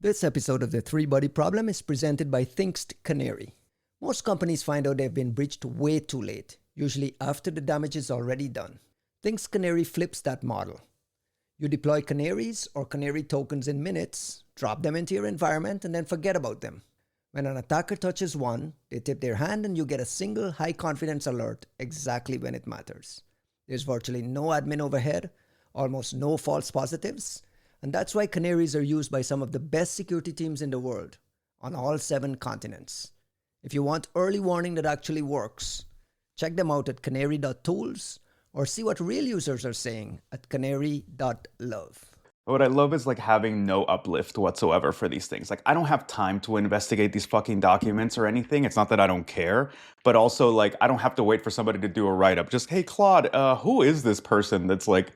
This episode of the Three Body Problem is presented by Thinkst Canary. Most companies find out they've been breached way too late, usually after the damage is already done. Thinkst Canary flips that model. You deploy canaries or canary tokens in minutes, drop them into your environment, and then forget about them. When an attacker touches one, they tip their hand and you get a single high-confidence alert exactly when it matters. There's virtually no admin overhead, almost no false positives, and that's why canaries are used by some of the best security teams in the world, on all 7 continents. If you want early warning that actually works, check them out at canary.tools or see what real users are saying at canary.love. What I love is like having no uplift whatsoever for these things. Like I don't have time to investigate these fucking documents or anything. It's not that I don't care, but also like I don't have to wait for somebody to do a write-up. Just, hey Claude, who is this person that's like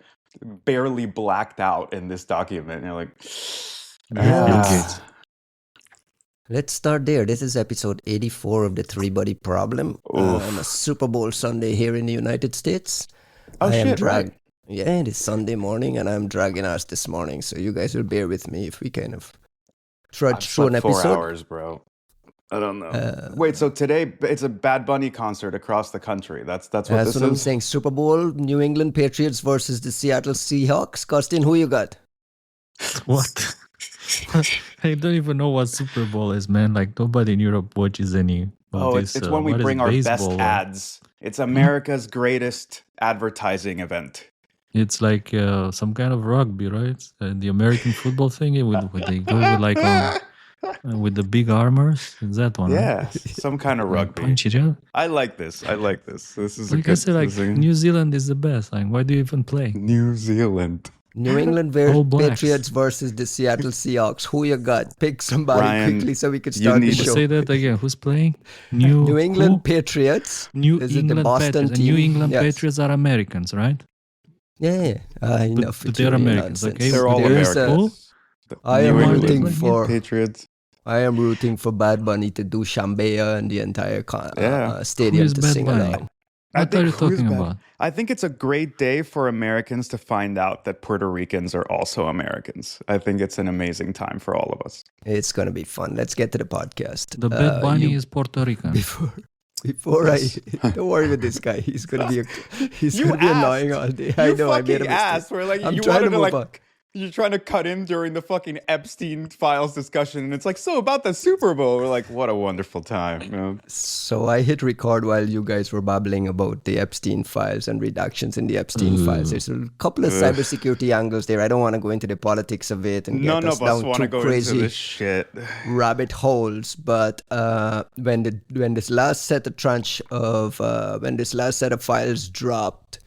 barely blacked out in this document? And you're like, Let's start there. This is episode 84 of the Three Body Problem on a Super Bowl Sunday here in the United States. Right. Yeah, it is Sunday morning and I'm dragging ass this morning, so you guys will bear with me if we kind of trudge through an episode. 4 hours, bro. I don't know. Wait, so today it's a Bad Bunny concert across the country. That's what this is? I'm saying. Super Bowl, New England Patriots versus the Seattle Seahawks. Costin, who you got? What? I don't even know what Super Bowl is, man. Like nobody in Europe watches any. It's when we bring our best ads. It's America's greatest advertising event. It's like some kind of rugby, right? The American football thing. With they go with like with the big armors. Is that one? Yeah, right? some kind of rugby. Punch it out. I like this. This is like a good I said, like New Zealand is the best. Like, why do you even play? New Zealand. New England Patriots versus the Seattle Seahawks. Who you got? Pick somebody Ryan, quickly so we could start the show. Say that again. Who's playing? New England Patriots. New is England it the Boston Patriots. team? New England Yes. Patriots are Americans, right? Yeah. Enough. But they're Americans, okay? They're all Americans. I am rooting England for Patriots. I am rooting for Bad Bunny to do Shambaya and the entire stadium to Bad sing Bunny? along. What are you talking about? I think it's a great day for Americans to find out that Puerto Ricans are also Americans. I think it's an amazing time for all of us. It's going to be fun. Let's get to the podcast. The Bad Bunny is Puerto Rican. Before don't worry with this guy. He's going to be annoying all day. I know. I made a mistake. We're like, I'm you trying wanted to move on. You're trying to cut in during the fucking Epstein files discussion, and it's like, so about the Super Bowl. We're like, what a wonderful time. You know? So I hit record while you guys were babbling about the Epstein files and redactions in the Epstein files. There's a couple of cybersecurity angles there. I don't want to go into the politics of it and get us down too crazy into this shit. rabbit holes. But when this last set of files dropped,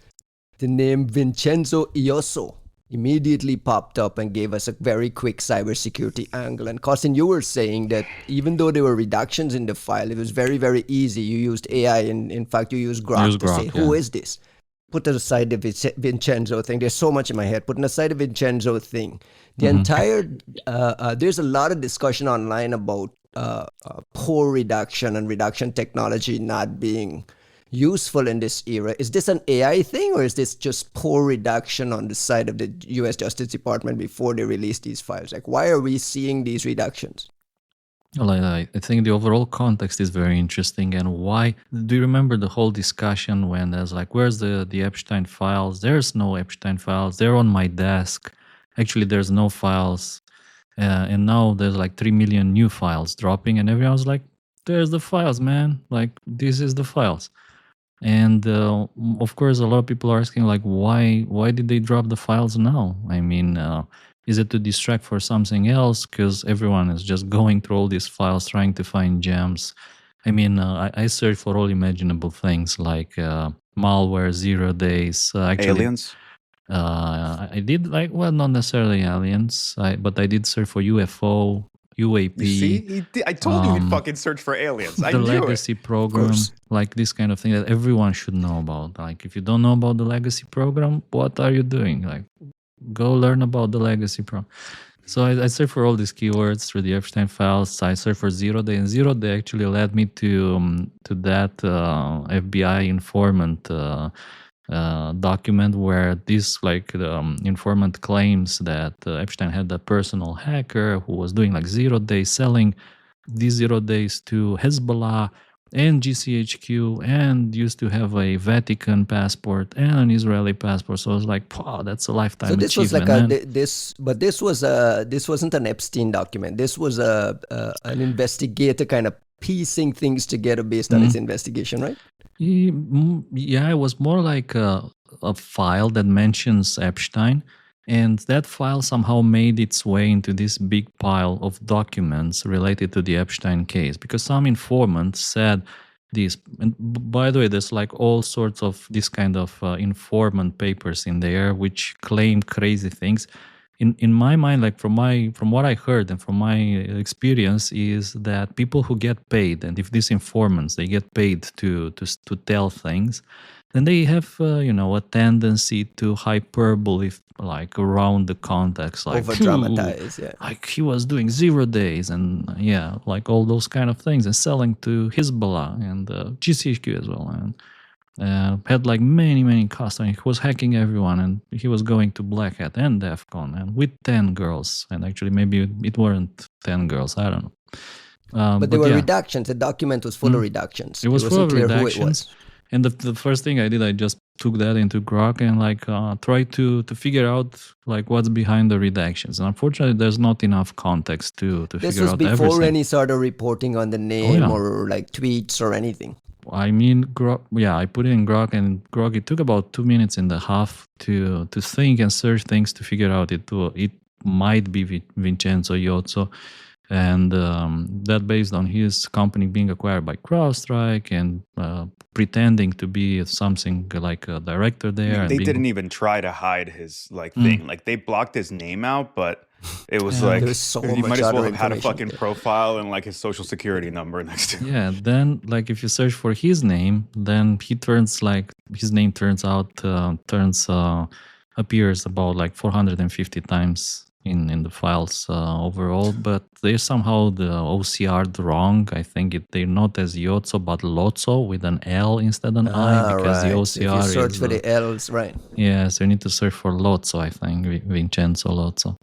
the name Vincenzo Iosso immediately popped up and gave us a very quick cybersecurity angle. And Costin, you were saying that even though there were reductions in the file, it was very, very easy. You used AI, and in fact, you used Grok to say, who is this? Put aside the Vincenzo thing. There's so much in my head. Putting aside the Vincenzo thing, the entire, there's a lot of discussion online about poor redaction and redaction technology not being useful in this era. Is this an AI thing, or is this just poor redaction on the side of the U.S. Justice Department before they release these files? Like, why are we seeing these reductions? Well, I think the overall context is very interesting. And why? Do you remember the whole discussion when there's like, where's the Epstein files? There's no Epstein files. They're on my desk. Actually, there's no files. And now there's like 3 million new files dropping, and everyone was like, there's the files, man. Like, this is the files. And of course, a lot of people are asking, like, why did they drop the files now? I mean, is it to distract for something else? Because everyone is just going through all these files, trying to find gems. I mean, I search for all imaginable things like malware, 0 days. Aliens? I did not necessarily aliens, but I did search for UFO, UAP. You see? I told you he'd fucking search for aliens. I the knew legacy program, like this kind of thing that everyone should know about. Like, if you don't know about the legacy program, what are you doing? Like, go learn about the legacy program. So I searched for all these keywords through the Epstein files. I searched for 0 day, and 0 day actually led me to that FBI informant document where this informant claims that Epstein had a personal hacker who was doing like 0 days, selling these 0 days to Hezbollah and GCHQ, and used to have a Vatican passport and an Israeli passport. So I was like, wow, that's a lifetime So this was achievement. like this wasn't an Epstein document. This was an investigator kind of piecing things together based on his investigation, right? Yeah, it was more like a file that mentions Epstein, and that file somehow made its way into this big pile of documents related to the Epstein case, because some informants said this. And by the way, there's like all sorts of this kind of informant papers in there which claim crazy things. In my mind, like from what I heard and from my experience, is that people who get paid, and if these informants they get paid to tell things, then they have a tendency to hyperbole, like around the context, like Over dramatize, yeah. like he was doing 0 days, and like all those kind of things, and selling to Hezbollah and GCHQ as well, and had like many customers. He was hacking everyone, and he was going to Black Hat and DEF CON, and with 10 girls, and actually maybe it weren't 10 girls, I don't know. But there were redactions. The document was full of redactions. It was full of wasn't clear who it redactions. was. And the first thing I did, I just took that into Grok and tried to figure out like what's behind the redactions. And unfortunately, there's not enough context to This figure was out before everything. any sort of reporting on the name or like tweets or anything. I mean, Grok, I put it in Grok, and Grok, it took about 2.5 minutes to think and search things to figure out it might be Vincenzo Iozzo. And that based on his company being acquired by CrowdStrike and pretending to be something like a director there. I mean, and they didn't even try to hide his thing. Like they blocked his name out, but it was like There's so you much might as well other have had a information fucking there. profile and like his social security number next to it. Yeah, then like if you search for his name, then his name appears about like 450 times in the files overall, but they somehow the OCR'd wrong. I think they're not as Iozzo but Lozzo with an L instead of an I, because the Right. OCR So if you search is for the L's, right? yeah, so you need to search for Lozzo, I think, Vincenzo Lozzo.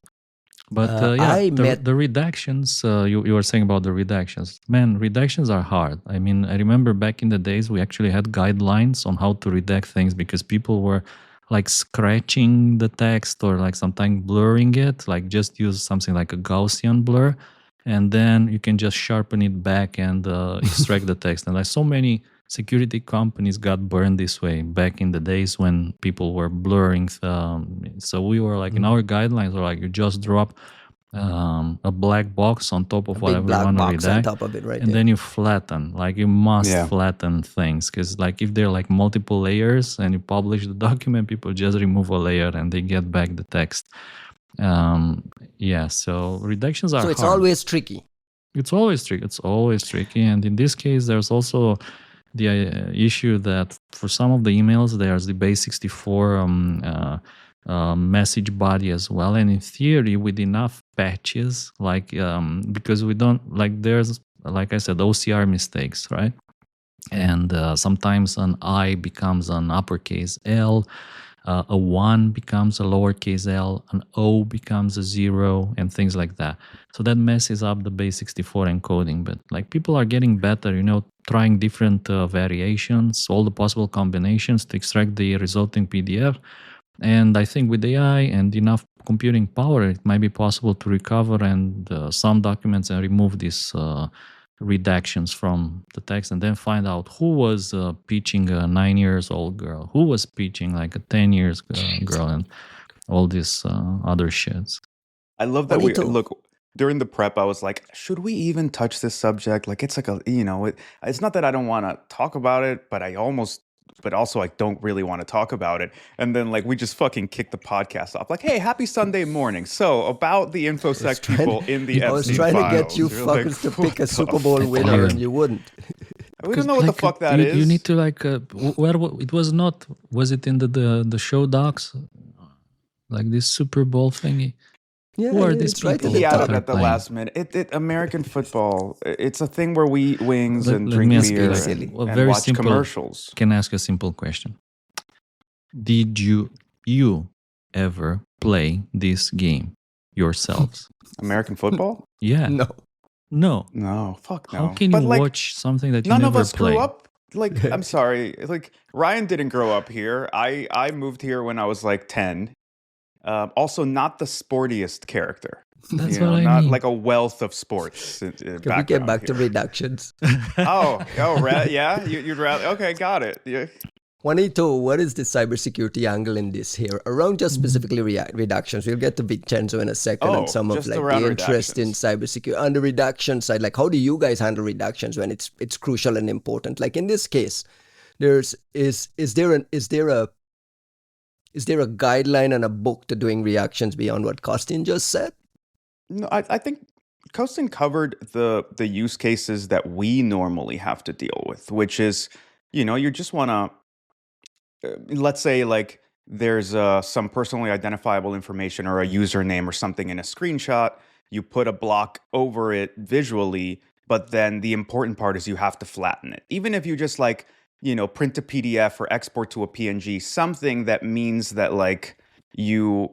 But the redactions, you were saying about the redactions. Man, redactions are hard. I mean, I remember back in the days we actually had guidelines on how to redact things because people were like scratching the text or like sometimes blurring it, like just use something like a Gaussian blur, and then you can just sharpen it back and extract the text. And like so many security companies got burned this way back in the days when people were blurring. So we were like in our guidelines were like you just drop a black box on top of Big whatever you black want to box on redact, top of it, right? and there. then you flatten. Like you must Yeah. flatten things, because like if they're like multiple layers and you publish the document, people just remove a layer and they get back the text. So redactions are So it's hard. always tricky. It's always tricky. It's always tricky. And in this case, there's also the issue that for some of the emails, there's the base 64 message body as well. And in theory, with enough patches, because we don't, there's, like I said, OCR mistakes, right? And sometimes an I becomes an uppercase L. A 1 becomes a lowercase l, an O becomes a 0, and things like that. So that messes up the base 64 encoding. But like people are getting better, trying different variations, all the possible combinations to extract the resulting PDF. And I think with AI and enough computing power, it might be possible to recover and some documents and remove these redactions from the text, and then find out who was pitching a 9-year-old girl, who was pitching like a 10-year girl, and all this other shits. I love that Bonito. look during the prep. I was like, should we even touch this subject? Like, it's like it's not that I don't want to talk about it, but also I don't really want to talk about it. And then like we just fucking kicked the podcast off. Like, hey, happy Sunday morning. So about the infosec people in the I was Epstein trying to files. get you You're like, fuckers to what pick a the Super Bowl fuck? winner, and you wouldn't. We don't know what the fuck that is. You need to it was not, was it in the show docs? Like this Super Bowl thingy? Yeah, Who are these it's right people? in the He added top. at the Playing. last minute. American football. It's a thing where we eat wings Let and me drink ask you beer like silly. and a very watch simple commercials. Can I ask a simple question? Did you ever play this game yourselves? American football? Yeah. No. No. No, fuck no. How can But you like, watch something that you none of never us played? grew up. Like, I'm sorry. Like, Ryan didn't grow up here. I moved here when I was like 10. Also, not the sportiest character. That's You know, what I not mean. like a wealth of sports Can we get back to reductions? Yeah, you'd rather. Okay, got it. Yeah. Juanito, what is the cybersecurity angle in this here? Around just specifically reductions. We'll get to Vincenzo in a second on some of just like around the interest in redactions. cybersecurity. On the reduction side, like how do you guys handle reductions when it's crucial and important? Like in this case, is there a guideline and a book to doing reactions beyond what Costin just said? No, I think Kostin covered the use cases that we normally have to deal with, which is, you just want to, let's say like there's some personally identifiable information or a username or something in a screenshot. You put a block over it visually, but then the important part is you have to flatten it. Even if you just like, print a PDF or export to a PNG, something that means that like you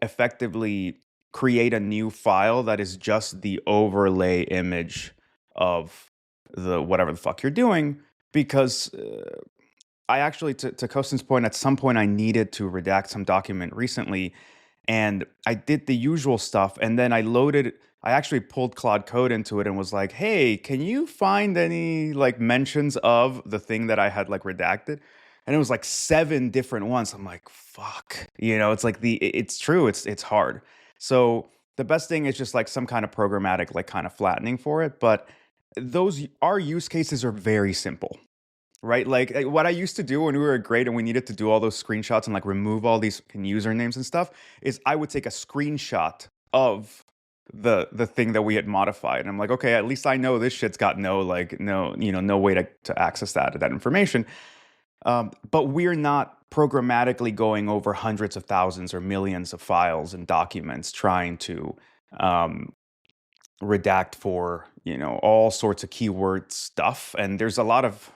effectively create a new file that is just the overlay image of the whatever the fuck you're doing. Because I actually, to Kostin's point, at some point I needed to redact some document recently, and I did the usual stuff, and then I actually pulled Claude Code into it and was like, hey, can you find any like mentions of the thing that I had like redacted? And it was like 7 different ones. I'm like, fuck, it's like it's true. It's hard. So the best thing is just like some kind of programmatic, like kind of flattening for it. But our use cases are very simple. Right? Like what I used to do when we were grade and we needed to do all those screenshots and like remove all these usernames and stuff is I would take a screenshot of the thing that we had modified. And I'm like, okay, at least I know this shit's got no way to access that information. But we're not programmatically going over hundreds of thousands or millions of files and documents trying to redact for all sorts of keyword stuff. And there's a lot of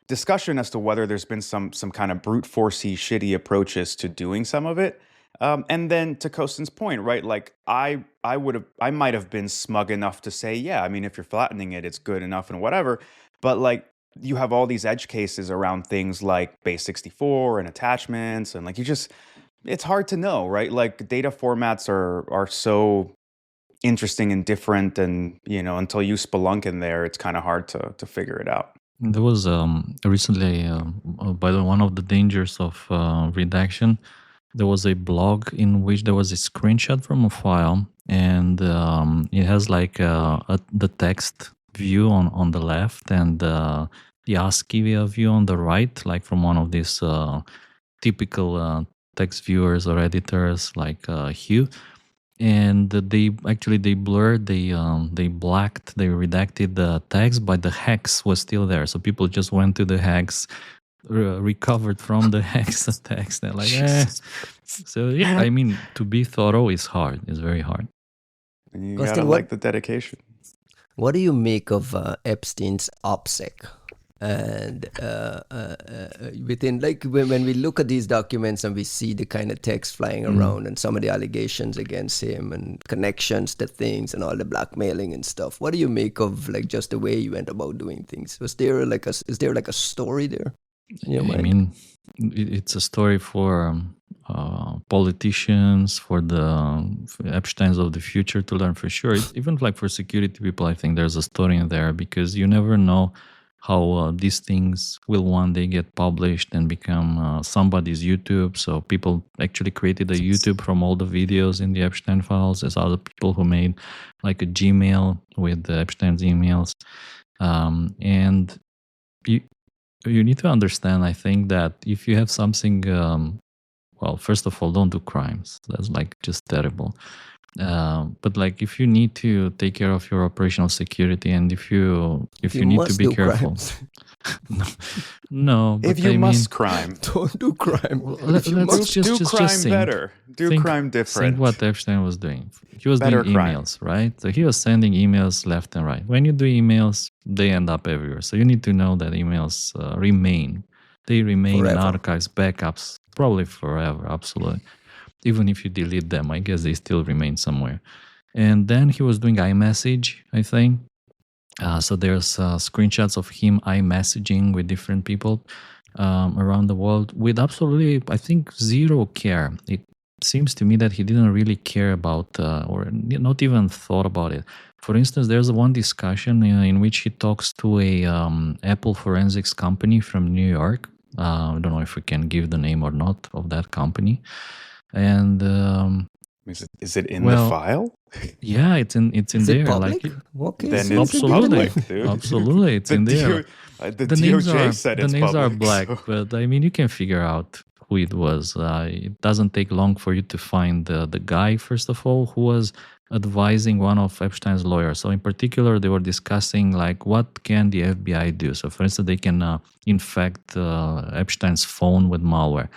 discussion as to whether there's been some kind of brute forcey shitty approaches to doing some of it. And then to Kostin's point, right? Like I might have been smug enough to say, yeah, I mean, if you're flattening it, it's good enough and whatever. But like you have all these edge cases around things like base 64 and attachments, and like it's hard to know, right? Like data formats are so interesting and different, and until you spelunk in there, it's kind of hard to figure it out. There was recently, by the one of the dangers of redaction, there was a blog in which there was a screenshot from a file, and it has like the text view on the left and the ASCII view on the right, like from one of these typical text viewers or editors like Hue. And they blurred, they blacked, they redacted the text, but the hex was still there. So people just went to the hex, recovered from the hex the text. They're like, So yeah, I mean, to be thorough is hard. It's very hard. And you gotta like the dedication. What do you make of Epstein's OPSEC? And within, like, when we look at these documents and we see the kind of text flying around and some of the allegations against him and connections to things and all the blackmailing and stuff, what do you make of like just the way you went about doing things? Is there like a story there in your mind? I mean, it's a story for politicians, for the Epsteins of the future to learn for sure. Even like for security people, I think there's a story in there, because you never know how these things will one day get published and become somebody's YouTube. So people actually created a YouTube from all the videos in the Epstein files. There's other people who made like a Gmail with the Epstein's emails. And you need to understand, I think, that if you have something, well, first of all, don't do crimes. That's like just terrible. But like if you need to take care of your operational security, and if you need to be careful, no. But if you must crime, don't do crime. Let's do crime better. Do crime different. Think what Epstein was doing. He was better doing emails, right? So he was sending emails left and right. When you do emails, they end up everywhere. So you need to know that emails remain. They remain in Forever. archives, backups, probably forever, absolutely. Even if you delete them, I guess they still remain somewhere. And then he was doing iMessage, I think. So there's screenshots of him iMessaging with different people around the world with absolutely, I think, zero care. It seems to me that he didn't really care about or not even thought about it. For instance, there's one discussion in which he talks to a Apple forensics company from New York. I don't know if we can give the name or not of that company. And Is it in the well, file? yeah, it's in Is it there. public? Like Okay, Then so it's it's public. public, dude. absolutely, it's in there. The The names DOJ are said the it's names are public. black, so- but I mean you can figure out who it was. It doesn't take long for you to find the guy, first of all, who was advising one of Epstein's lawyers. So in particular, they were discussing like what can the FBI do. So for instance, they can infect Epstein's phone with malware.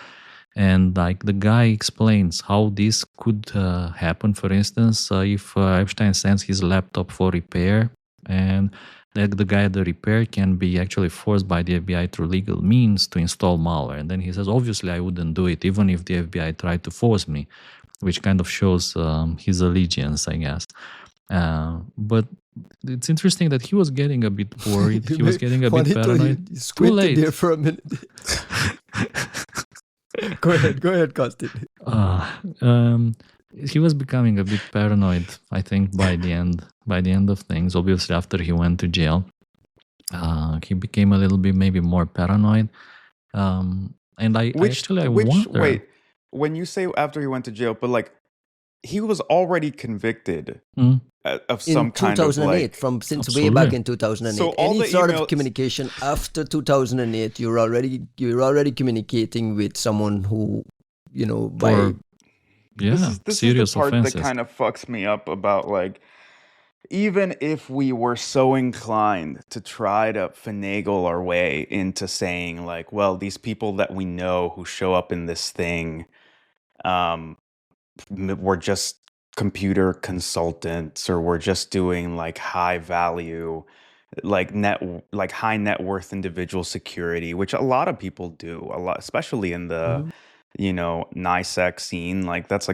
And like the guy explains how this could happen. For instance, if Epstein sends his laptop for repair, and the guy at the repair can be actually forced by the FBI through legal means to install malware. And then he says, obviously, I wouldn't do it, even if the FBI tried to force me, which kind of shows his allegiance, I guess. But it's interesting that he was getting a bit worried. He was getting a bit Juanito, paranoid. you squinted late. there for a minute. Go ahead, Costin. He was becoming a bit paranoid, I think, by the end of things. Obviously, after he went to jail, he became a little bit maybe more paranoid. And I wonder. Wait, when you say after he went to jail, but like he was already convicted of some In kind of 2008, like since Absolutely. way back in 2008. So all Any the sort emails- of communication after 2008, you're already communicating with someone who, by Or, yeah, this serious is the part offenses. that kind of fucks me up about like even if we were so inclined to try to finagle our way into saying like, well, these people that we know who show up in this thing were just computer consultants, or we're just doing like high value like high net worth individual security, which a lot of people do, a lot, especially in the NISEC scene. Like that's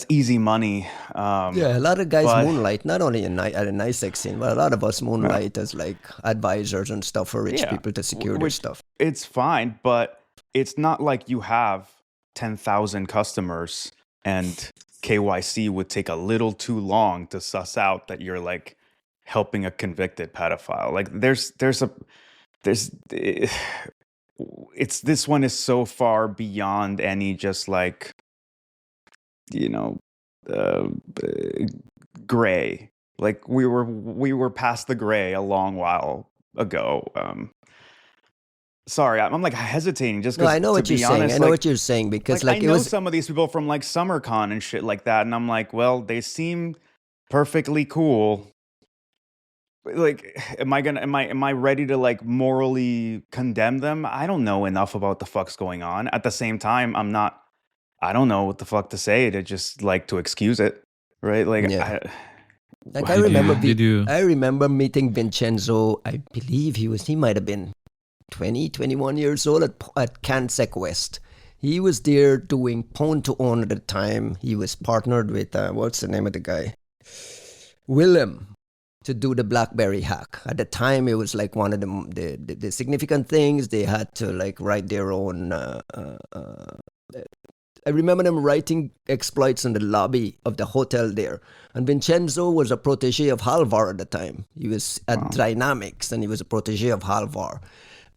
easy money. yeah, a lot of guys but- moonlight, not only at a nice sex scene, but a lot of us moonlight as like advisors and stuff for rich Yeah, people to secure their which- stuff. It's fine, but it's not like you have 10,000 customers and KYC would take a little too long to suss out that you're like helping a convicted pedophile. Like this one is so far beyond any just like, gray. Like we were past the gray a long while ago. Sorry, I'm like hesitating just No, because. I know what you're saying. Honest, I know like, what you're saying because I it know was some of these people from like SummerCon and shit like that, and I'm like, well, they seem perfectly cool. Like, am I ready to like morally condemn them? I don't know enough about the fuck's going on. At the same time, I don't know what the fuck to say to just like to excuse it, right? Like, Yeah. Like Why I did remember, did you- I remember meeting Vincenzo. I believe he might have been 20, 21 years old at CanSec West. He was there doing Pwn to Own at the time. He was partnered with what's the name of the guy, Willem, to do the BlackBerry hack. At the time, it was like one of the significant things. They had to like write their own. I remember them writing exploits in the lobby of the hotel there. And Vincenzo was a protege of Halvar at the time. He was at Dynamics, and he was a protege of Halvar.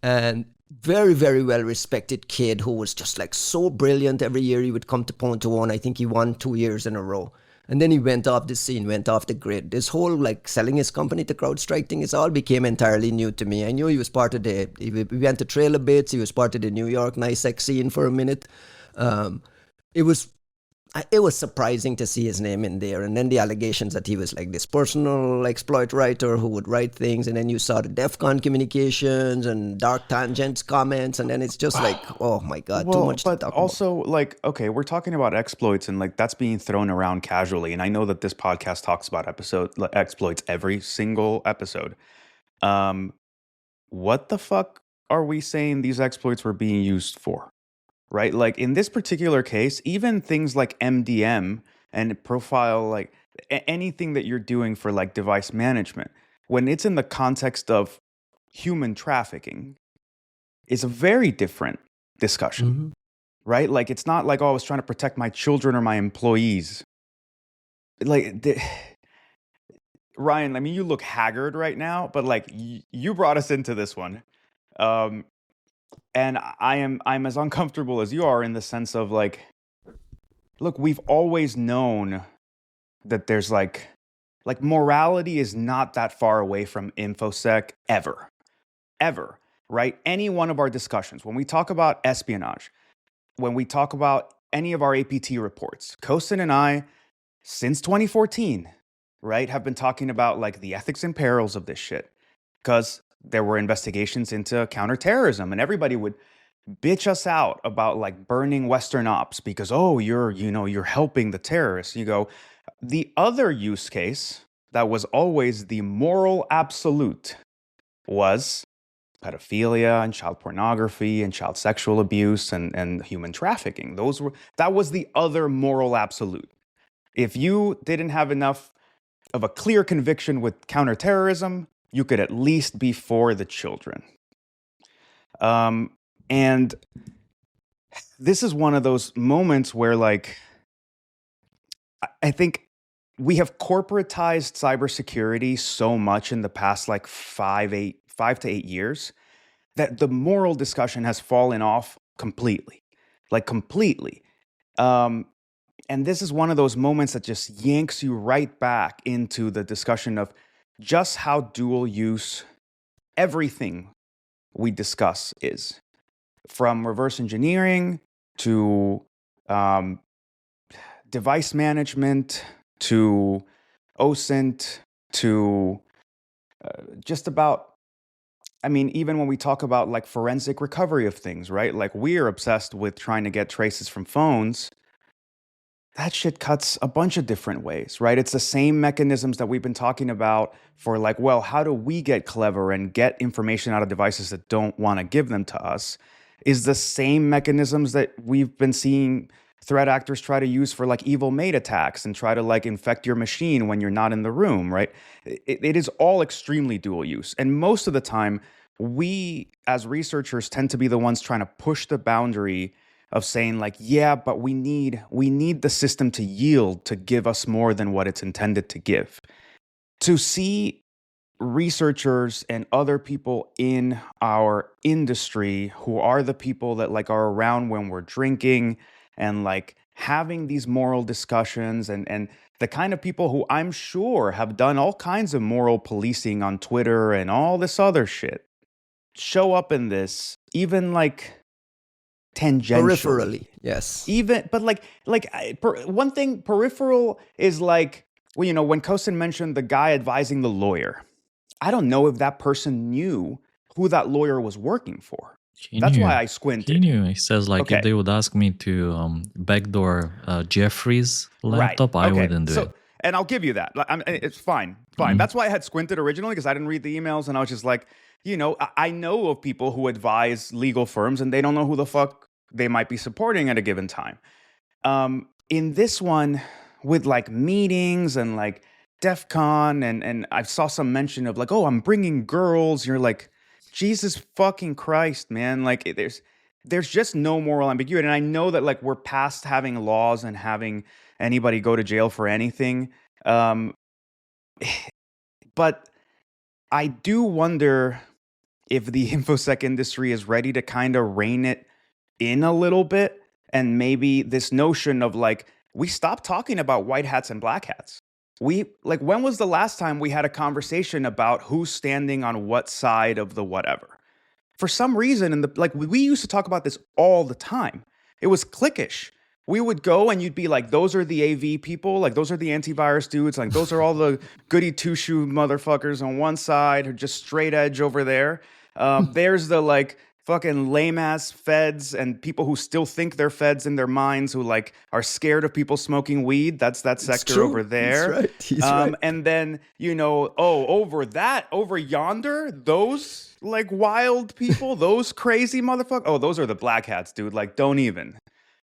And very, very well respected kid who was just like so brilliant. Every year he would come to Pwn to Own. I think he won 2 years in a row. And then he went off the scene, went off the grid. This whole like selling his company to CrowdStrike thing, it all became entirely new to me. I knew he was part of we went to Trail of Bits. He was part of the New York NISEC scene for a minute. It was surprising to see his name in there. And then the allegations that he was like this personal exploit writer who would write things. And then you saw the DEF CON communications and Dark Tangents comments. And then it's just like, oh my God, too much to but talk also like, okay, we're talking about exploits and like that's being thrown around casually. And I know that this podcast talks about exploits every single episode. What the fuck are we saying these exploits were being used for? Right? Like in this particular case, even things like MDM and profile, like anything that you're doing for like device management, when it's in the context of human trafficking, is a very different discussion, Mhm. right? Like it's not like, oh, I was trying to protect my children or my employees. Like, Ryan, I mean, you look haggard right now, but like you brought us into this one. Um, and I'm as uncomfortable as you are in the sense of like, look, we've always known that there's like morality is not that far away from infosec ever, right? Any one of our discussions, when we talk about espionage, when we talk about any of our APT reports, Kosin and I, since 2014, right, have been talking about like the ethics and perils of this shit, because there were investigations into counterterrorism, and everybody would bitch us out about like burning Western ops because, oh, you're helping the terrorists. You go, the other use case that was always the moral absolute was pedophilia and child pornography and child sexual abuse and human trafficking. That was the other moral absolute. If you didn't have enough of a clear conviction with counterterrorism, you could at least be for the children. And this is one of those moments where, like, I think we have corporatized cybersecurity so much in the past, like 5 to 8 years, that the moral discussion has fallen off completely, like completely. And this is one of those moments that just yanks you right back into the discussion of just how dual use everything we discuss is, from reverse engineering to device management to OSINT to just about, I mean, even when we talk about like forensic recovery of things, right? Like we're obsessed with trying to get traces from phones. That shit cuts a bunch of different ways, right? It's the same mechanisms that we've been talking about for like, well, how do we get clever and get information out of devices that don't want to give them to us? Is the same mechanisms that we've been seeing threat actors try to use for like evil maid attacks and try to like infect your machine when you're not in the room, right? It is all extremely dual use. And most of the time, we as researchers tend to be the ones trying to push the boundary of saying like, yeah, but we need the system to yield to give us more than what it's intended to give. To see researchers and other people in our industry who are the people that like are around when we're drinking and like having these moral discussions and the kind of people who I'm sure have done all kinds of moral policing on Twitter and all this other shit show up in this, even like tangentially. Peripherally, yes. Even, but one thing peripheral is like, well, you know, when Kosin mentioned the guy advising the lawyer, I don't know if that person knew who that lawyer was working for. That's why I squinted. He knew. He says like, Okay. if they would ask me to backdoor Jeffrey's laptop, I wouldn't do it. And I'll give you that. It's fine. That's why I had squinted originally, because I didn't read the emails, and I was just like, you know, I know of people who advise legal firms, and they don't know who the fuck they might be supporting at a given time. In this one, with like meetings and like DEF CON, and I saw some mention of like, oh, I'm bringing girls. You're like, Jesus fucking Christ, man. Like there's just no moral ambiguity. And I know that like we're past having laws and having anybody go to jail for anything. But I do wonder if the infosec industry is ready to kind of rein it in a little bit. And maybe this notion of like, we stopped talking about white hats and black hats. When was the last time we had a conversation about who's standing on what side of the whatever? For some reason, we used to talk about this all the time. It was cliquish. We would go and you'd be like, those are the AV people, like those are the antivirus dudes, like those are all the goody two-shoe motherfuckers on one side, or just straight edge over there. There's the like fucking lame ass feds and people who still think they're feds in their minds, who like are scared of people smoking weed. That's that sector over there. He's right. He's right. And then, you know, over yonder, those like wild people, those crazy motherfuckers. Oh, those are the black hats, dude. Like, don't even.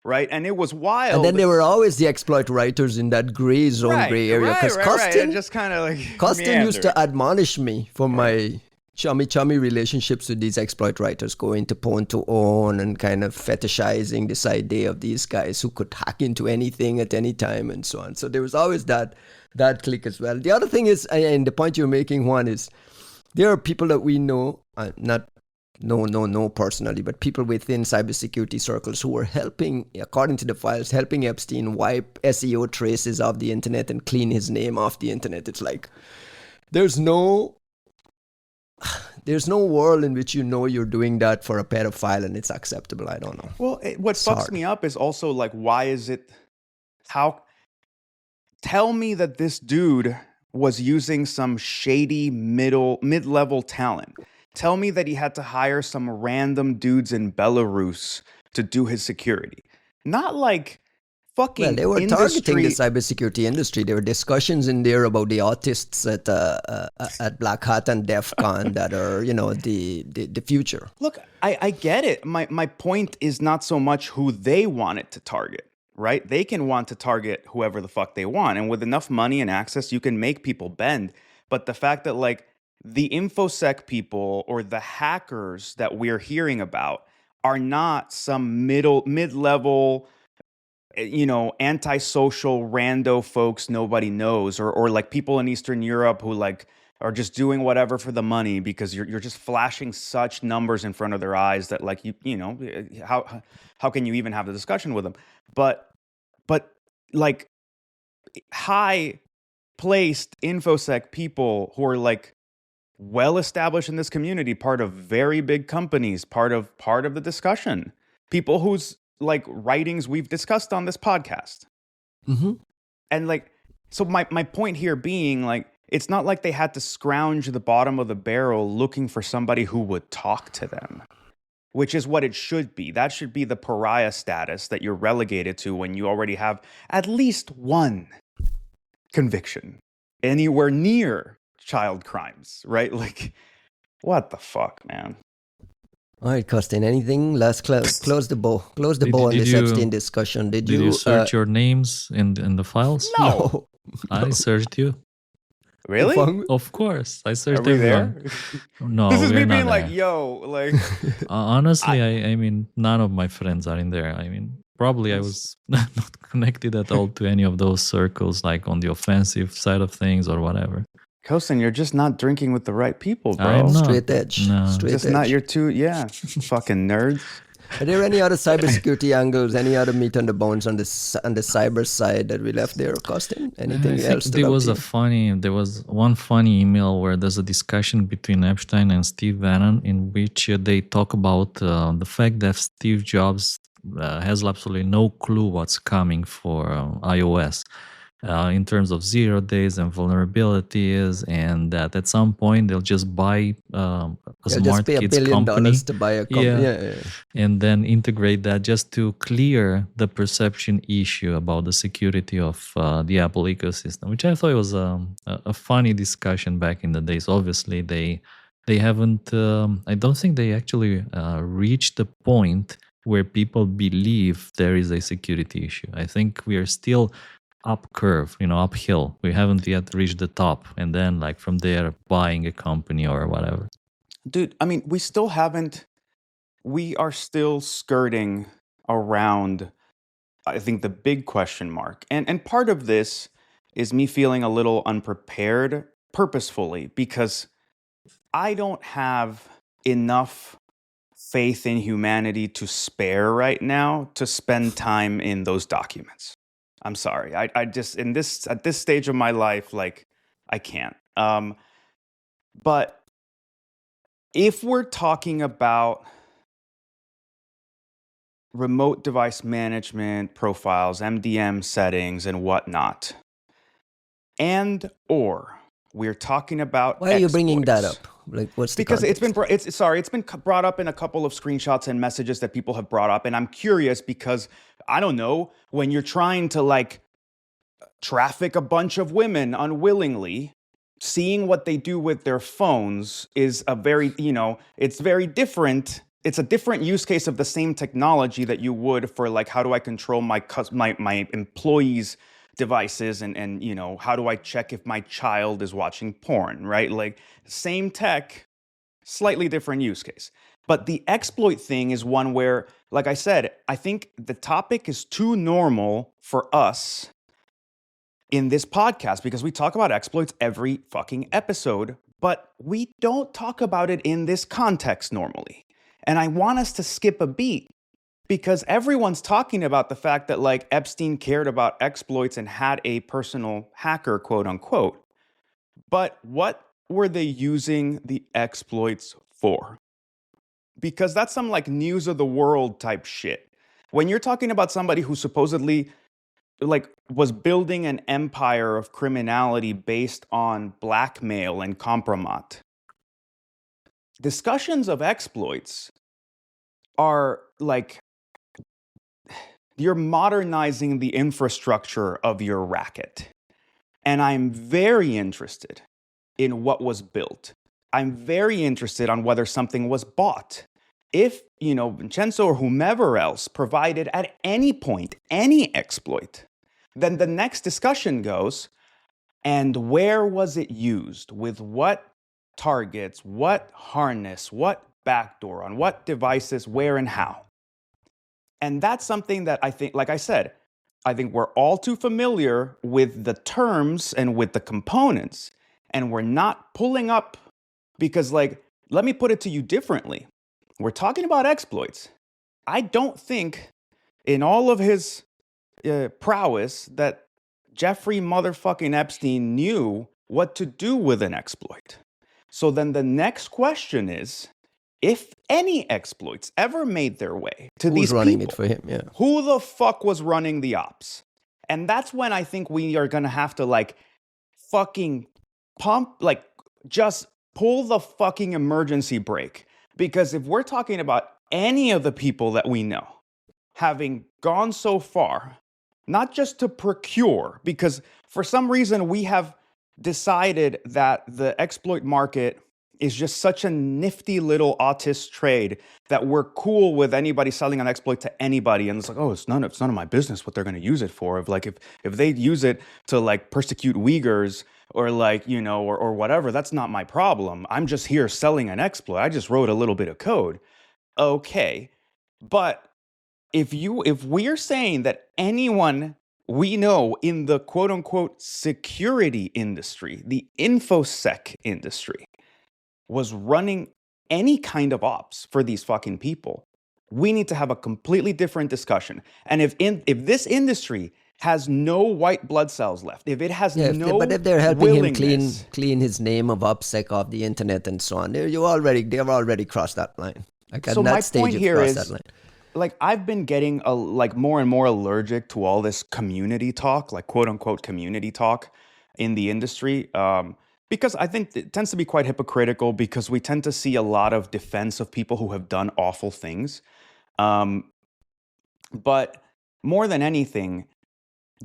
Right. And it was wild. And then there were always the exploit writers in that gray zone, gray area. Because Costin just kind of like Costin used to admonish me for my chummy relationships with these exploit writers, going to pawn to own and kind of fetishizing this idea of these guys who could hack into anything at any time and so on. So there was always that clique as well. The other thing is, and the point you're making, Juan, is there are people that we know, not personally, but people within cybersecurity circles who were helping, according to the files, helping Epstein wipe SEO traces off the internet and clean his name off the internet. It's like there's no world in which you know you're doing that for a pedophile and it's acceptable. I don't know. Well, what fucks me up is also like, why is it? Tell me that this dude was using some shady mid-level talent. Tell me that he had to hire some random dudes in Belarus to do his security. Not like fucking Well, they were targeting the cybersecurity industry. There were discussions in there about the autists at Black Hat and DEF CON that are, you know, the future. Look, I get it. My point is not so much who they wanted to target, right? They can want to target whoever the fuck they want. And with enough money and access, you can make people bend. But the fact that like the infosec people or the hackers that we're hearing about are not some mid-level, you know, antisocial rando folks nobody knows, or like people in Eastern Europe who like are just doing whatever for the money because you're just flashing such numbers in front of their eyes that like you know how can you even have the discussion with them? But like high placed infosec people who are like well established in this community, part of very big companies, part of the discussion, people whose like writings we've discussed on this podcast. Mm-hmm. And like, so my point here being like, it's not like they had to scrounge the bottom of the barrel looking for somebody who would talk to them, which is what it should be. That should be the pariah status that you're relegated to when you already have at least one conviction anywhere near child crimes, right? Like, what the fuck, man? All right, Costin, anything? Let's close the bow. Close the bow on this Epstein discussion. Did you search your names in the files? No. I searched you. Really? Of course. I searched Are we everyone. there? No, this is me being not like, there. yo, like. Honestly, I mean, none of my friends are in there. I mean, probably I was not connected at all to any of those circles, like on the offensive side of things or whatever. Kosin, you're just not drinking with the right people, bro. I'm not. Straight edge. No. Straight Just edge. not your two, fucking nerds. Are there any other cybersecurity angles, any other meat on the bones on the cyber side that we left there, Costin? Anything else? There was one funny email where there's a discussion between Epstein and Steve Bannon in which they talk about the fact that Steve Jobs has absolutely no clue what's coming for iOS. In terms of 0 days and vulnerabilities, and that at some point they'll just buy a smart just pay kids $1 billion company, to buy a company, yeah. And then integrate that just to clear the perception issue about the security of the Apple ecosystem, which I thought was a funny discussion back in the days. Obviously, they haven't. I don't think they actually reached the point where people believe there is a security issue. I think we are still uphill. We haven't yet reached the top, and then like from there buying a company or whatever. Dude, I mean, we are still skirting around, I think, the big question mark. And part of this is me feeling a little unprepared purposefully because I don't have enough faith in humanity to spare right now to spend time in those documents. I'm sorry. I just at this stage of my life, like I can't. But if we're talking about remote device management profiles, MDM settings, and whatnot, and or we're talking about Why are you bringing that exploits. up? Like, what's the Because it's context? been brought up in a couple of screenshots and messages that people have brought up, and I'm curious because I don't know, when you're trying to like traffic a bunch of women unwillingly, seeing what they do with their phones is a very, it's very different. It's a different use case of the same technology that you would for like, how do I control my employees' devices, and how do I check if my child is watching porn, right? Like, same tech, slightly different use case. But the exploit thing is one where, like I said, I think the topic is too normal for us in this podcast because we talk about exploits every fucking episode, but we don't talk about it in this context normally. And I want us to skip a beat because everyone's talking about the fact that like Epstein cared about exploits and had a personal hacker, quote unquote. But what were they using the exploits for? Because that's some like news of the world type shit. When you're talking about somebody who supposedly like was building an empire of criminality based on blackmail and compromat, discussions of exploits are like you're modernizing the infrastructure of your racket. And I'm very interested in what was built. I'm very interested on whether something was bought. If, Vincenzo or whomever else provided at any point any exploit, then the next discussion goes, and where was it used? With what targets, what harness, what backdoor, on what devices, where and how? And that's something that I think, like I said, I think we're all too familiar with the terms and with the components, and we're not pulling up because, like, let me put it to you differently. We're talking about exploits. I don't think in all of his prowess that Jeffrey motherfucking Epstein knew what to do with an exploit. So then the next question is, if any exploits ever made their way to these Who's running people, it for him? Yeah. who the fuck was running the ops? And that's when I think we are gonna have to like fucking pump, like just pull the fucking emergency brake. Because if we're talking about any of the people that we know having gone so far, not just to procure, because for some reason we have decided that the exploit market is just such a nifty little autist trade that we're cool with anybody selling an exploit to anybody, and it's like, oh, it's none of my business what they're going to use it for. If they use it to like persecute Uyghurs or like or whatever, that's not my problem. I'm just here selling an exploit. I just wrote a little bit of code. Okay, but if we're saying that anyone we know in the quote unquote security industry, the infosec industry, was running any kind of ops for these fucking people, we need to have a completely different discussion. And if this industry has no white blood cells left, if it has But if they're helping him willingness, clean his name of OPSEC off the internet and so on, they've already crossed that line. Like so at my that stage, point you've here crossed is, that line. like, I've been getting like more and more allergic to all this community talk, like quote unquote community talk in the industry. Because I think it tends to be quite hypocritical because we tend to see a lot of defense of people who have done awful things. But more than anything,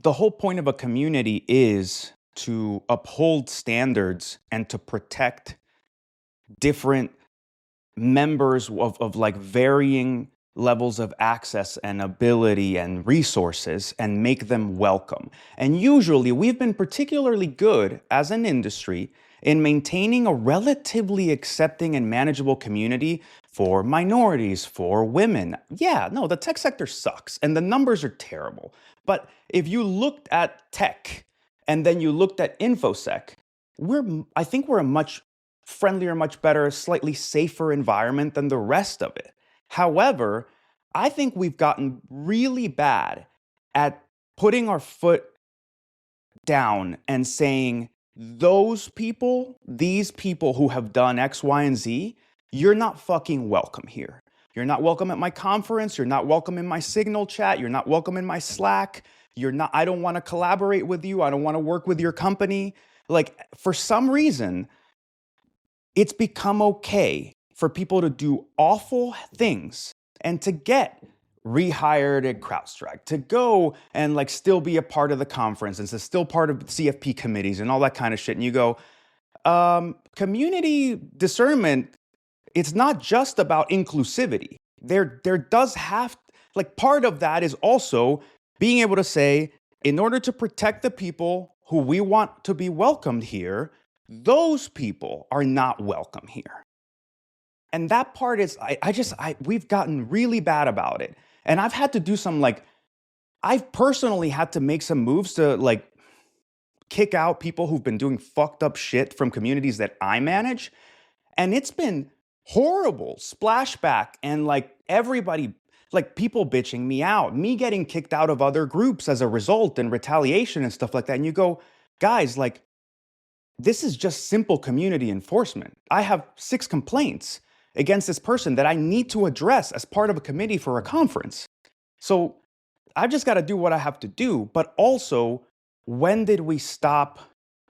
the whole point of a community is to uphold standards and to protect different members of like varying levels of access and ability and resources and make them welcome. And usually we've been particularly good as an industry in maintaining a relatively accepting and manageable community for minorities, for women. Yeah, no, the tech sector sucks and the numbers are terrible. But if you looked at tech and then you looked at infosec, I think we're a much friendlier, much better, slightly safer environment than the rest of it. However, I think we've gotten really bad at putting our foot down and saying, these people who have done X, Y, and Z, you're not fucking welcome here. You're not welcome at my conference. You're not welcome in my Signal chat. You're not welcome in my Slack. I don't want to collaborate with you. I don't want to work with your company. Like, for some reason, it's become okay for people to do awful things and to get rehired at CrowdStrike, to go and like still be a part of the conference and to still part of CFP committees and all that kind of shit. And you go, community discernment, it's not just about inclusivity. There does have, like, part of that is also being able to say, in order to protect the people who we want to be welcomed here, those people are not welcome here. And that part is, we've gotten really bad about it. And I've had to do some, like, I've personally had to make some moves to, like, kick out people who've been doing fucked up shit from communities that I manage. And it's been horrible. Splashback and, like, everybody, like, people bitching me out, me getting kicked out of other groups as a result, and retaliation and stuff like that. And you go, guys, like, this is just simple community enforcement. I have 6 complaints against this person that I need to address as part of a committee for a conference. So I've just got to do what I have to do. But also, when did we stop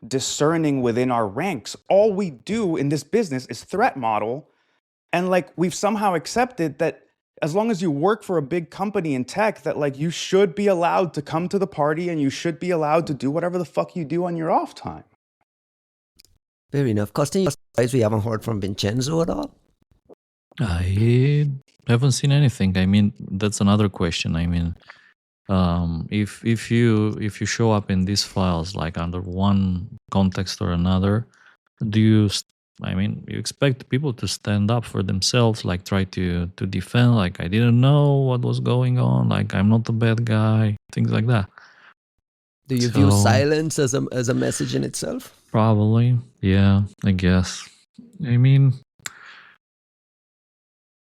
discerning within our ranks? All we do in this business is threat model. And, like, we've somehow accepted that as long as you work for a big company in tech, that, like, you should be allowed to come to the party and you should be allowed to do whatever the fuck you do on your off time. Fair enough. Costin, you're surprised we haven't heard from Vincenzo at all? I haven't seen anything. I mean, that's another question. I mean, if you show up in these files like under one context or another, do you? You expect people to stand up for themselves, like try to defend, like I didn't know what was going on, like I'm not the bad guy, things like that. Do you view silence as a message in itself? Probably, yeah, I guess. I mean,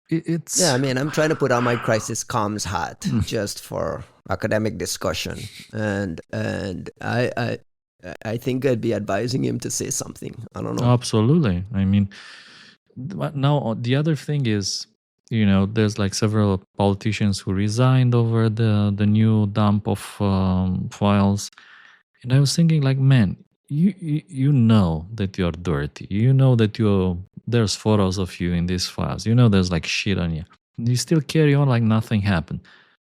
it's... Yeah, I mean, I'm trying to put on my crisis comms hat just for academic discussion. And I think I'd be advising him to say something. I don't know. Absolutely. I mean, now the other thing is, there's like several politicians who resigned over the new dump of files. And I was thinking, like, man, you know that you're dirty. You know that there's photos of you in these files. You know there's like shit on you. You still carry on like nothing happened.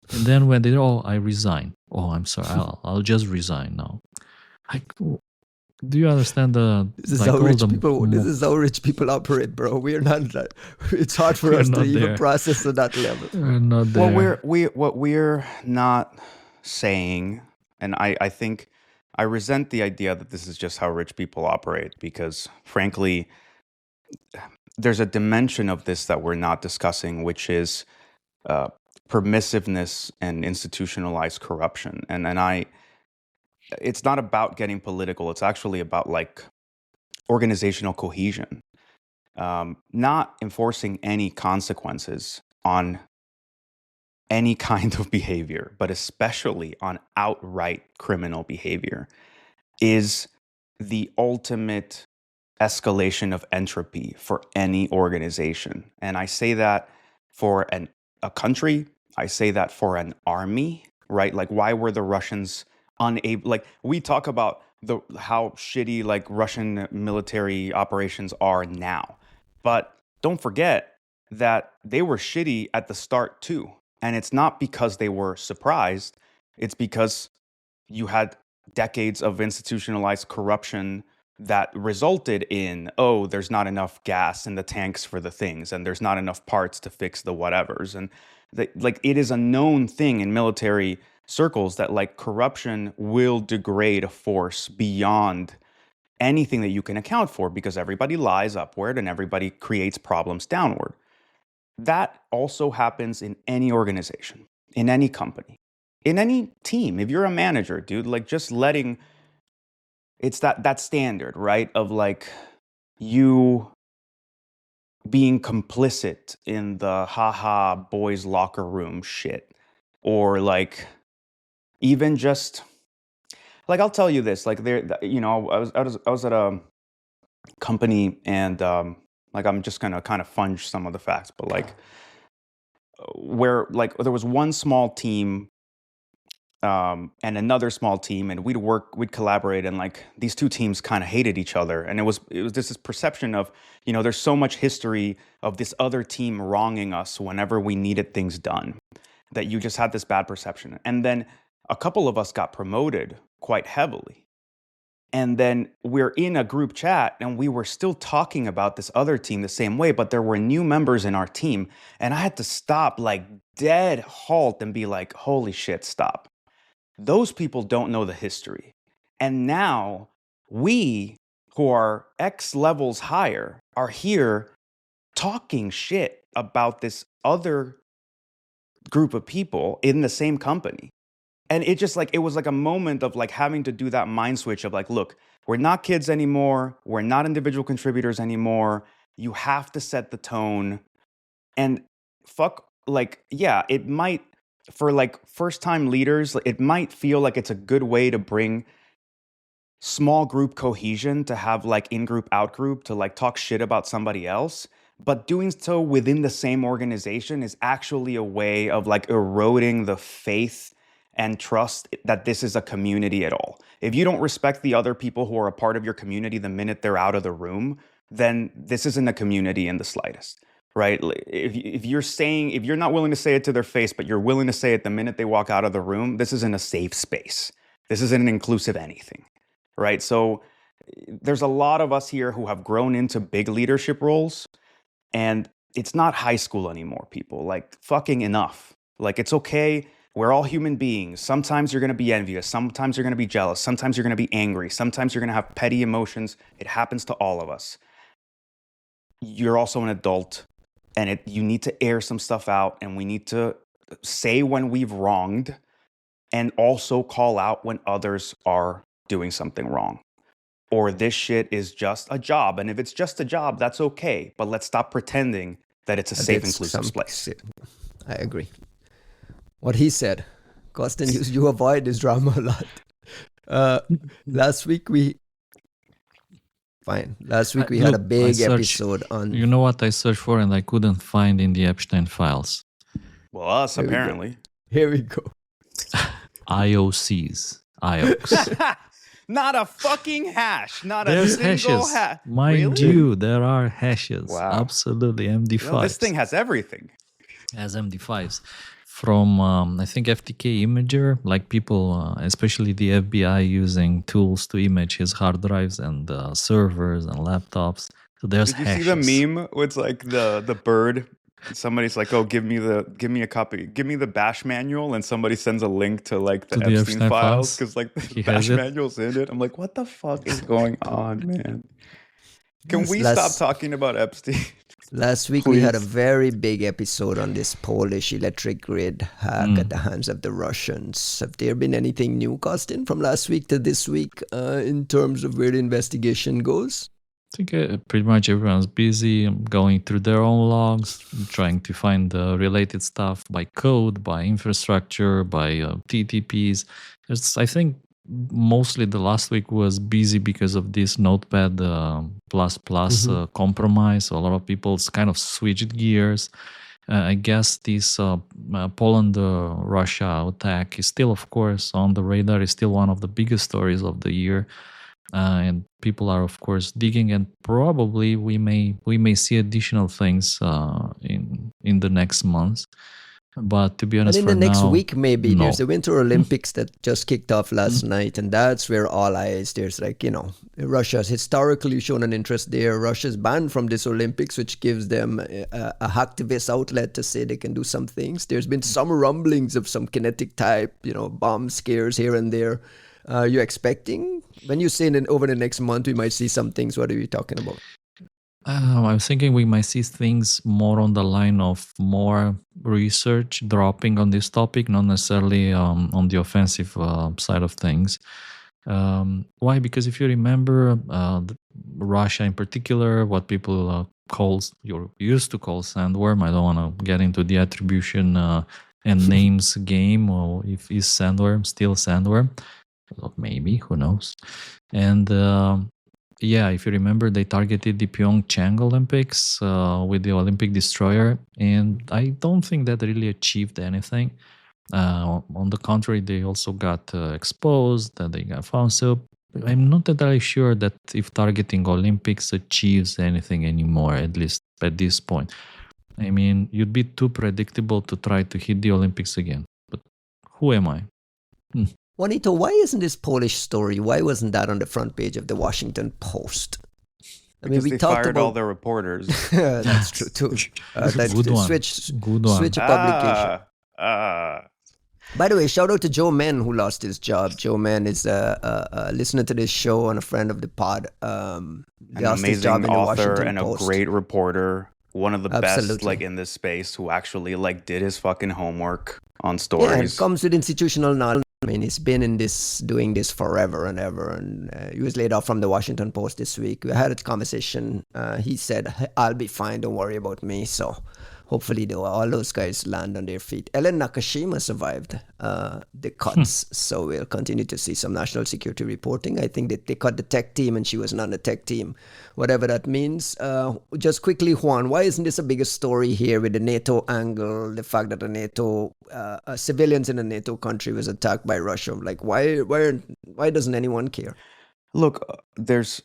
And then when I resign. Oh, I'm sorry. I'll just resign now. Do you understand this is how rich people operate, bro. We're not that. It's hard for us to even process at that level. We're not there. Well, what we're not saying, and I think I resent the idea that this is just how rich people operate, because frankly, there's a dimension of this that we're not discussing, which is permissiveness and institutionalized corruption. And it's not about getting political. It's actually about, like, organizational cohesion, not enforcing any consequences on any kind of behavior, but especially on outright criminal behavior, is the ultimate escalation of entropy for any organization. And I say that for a country. I say that for an army, right? Like, why were the Russians unable? Like, we talk about how shitty, like, Russian military operations are now, but don't forget that they were shitty at the start too. And it's not because they were surprised. It's because you had decades of institutionalized corruption that resulted in, there's not enough gas in the tanks for the things, and there's not enough parts to fix the whatevers. And it is a known thing in military circles that, like, corruption will degrade a force beyond anything that you can account for, because everybody lies upward and everybody creates problems downward. That also happens in any organization, in any company, in any team. If you're a manager, dude, like, just letting, it's that standard, right? Of, like, you being complicit in the haha boys locker room shit, or, like, even just, like, I'll tell you this, like, I was at a company, and like, I'm just gonna kind of fudge some of the facts, but, like, where, like, there was one small team and another small team, and we'd collaborate, and like these two teams kind of hated each other, and it was just this perception of, there's so much history of this other team wronging us whenever we needed things done, that you just had this bad perception. And then a couple of us got promoted quite heavily. And then we're in a group chat and we were still talking about this other team the same way, but there were new members in our team. And I had to stop, like dead halt, and be like, holy shit, stop. Those people don't know the history. And now we, who are X levels higher, are here talking shit about this other group of people in the same company. And it just like, it was like a moment of like having to do that mind switch of like, look, we're not kids anymore. We're not individual contributors anymore. You have to set the tone. And like, yeah, it might, for like first time leaders, it might feel like it's a good way to bring small group cohesion, to have like in-group, out-group, to like talk shit about somebody else. But doing so within the same organization is actually a way of like eroding the faith and trust that this is a community at all. If you don't respect the other people who are a part of your community the minute they're out of the room, then this isn't a community in the slightest, right? If you're not willing to say it to their face, but you're willing to say it the minute they walk out of the room, this isn't a safe space. This isn't an inclusive anything, right? So there's a lot of us here who have grown into big leadership roles, and it's not high school anymore, people. Like, fucking enough. Like, it's okay. We're all human beings. Sometimes you're going to be envious. Sometimes you're going to be jealous. Sometimes you're going to be angry. Sometimes you're going to have petty emotions. It happens to all of us. You're also an adult, and you need to air some stuff out, and we need to say when we've wronged, and also call out when others are doing something wrong. Or this shit is just a job. And if it's just a job, that's okay. But let's stop pretending that it's a safe, inclusive place. I agree. What he said, Costin, you avoid this drama a lot. Last week we had a big episode on... You know what I searched for and I couldn't find in the Epstein files? Well, us, apparently. Here we go. IOCs. IOCs. Not a fucking hash. Not There's a single hashes. hash. Mind you, there are hashes. Wow. Absolutely. MD5s. Well, this thing has everything. Has MD5s. From, I think, FTK Imager, like people, especially the FBI, using tools to image his hard drives and servers and laptops. So there's hashes. Did you see the meme? It's like the bird. Somebody's like, "Oh, give me a copy. Give me the bash manual," and somebody sends a link to like the Epstein files because like the bash manual's in it. I'm like, what the fuck is going on, man? Can we stop talking about Epstein? Last week we had a very big episode on this Polish electric grid hack at the hands of the Russians. Have there been anything new, Costin, from last week to this week in terms of where the investigation goes? I think pretty much everyone's busy going through their own logs, trying to find the related stuff by code, by infrastructure, by TTPs. I think mostly the last week was busy because of this Notepad compromise. So a lot of people kind of switched gears. I guess this Poland-Russia attack is still, of course, on the radar. Is still one of the biggest stories of the year. And people are, of course, digging, and probably we may see additional things in the next months. But to be honest, and in the next week, maybe no. There's the Winter Olympics that just kicked off last night, and that's where all eyes. There's Russia's historically shown an interest there. Russia's banned from this Olympics, which gives them a hacktivist outlet to say they can do some things. There's been some rumblings of some kinetic type, bomb scares here and there. You're expecting, when you say over the next month we might see some things, what are you talking about? I'm thinking we might see things more on the line of more research dropping on this topic, not necessarily on the offensive side of things. Why? Because if you remember, Russia in particular, what people used to call sandworm, I don't want to get into the attribution and names game, or if is sandworm still sandworm. Maybe, who knows? And if you remember, they targeted the Pyeongchang Olympics with the Olympic destroyer, and I don't think that really achieved anything. On the contrary, they also got exposed, that they got found. So I'm not entirely sure that if targeting Olympics achieves anything anymore, at least at this point. I mean, you'd be too predictable to try to hit the Olympics again. But who am I? Juanito, why isn't this Polish story? Why wasn't that on the front page of the Washington Post? I mean, Because we they talked fired all about their reporters. that's true too. Good one. Good one. Switch a publication. Ah. By the way, shout out to Joe Mann who lost his job. Joe Mann is a listener to this show and a friend of the pod. An lost his job amazing in the author Washington and Post. a great reporter. One of the best Absolutely. like in this space who actually like did his fucking homework on Yeah, stories. and comes with institutional knowledge. I mean, he's been doing this forever and ever. And he was laid off from the Washington Post this week. We had a conversation. He said, "I'll be fine. Don't worry about me." So hopefully, all those guys land on their feet. Ellen Nakashima survived the cuts, so we'll continue to see some national security reporting. I think that they cut the tech team, and she was not on the tech team, whatever that means. Just quickly, Juan, why isn't this a bigger story here with the NATO angle? The fact that the NATO civilians in a NATO country was attacked by Russia. Like, why doesn't anyone care? Look, there's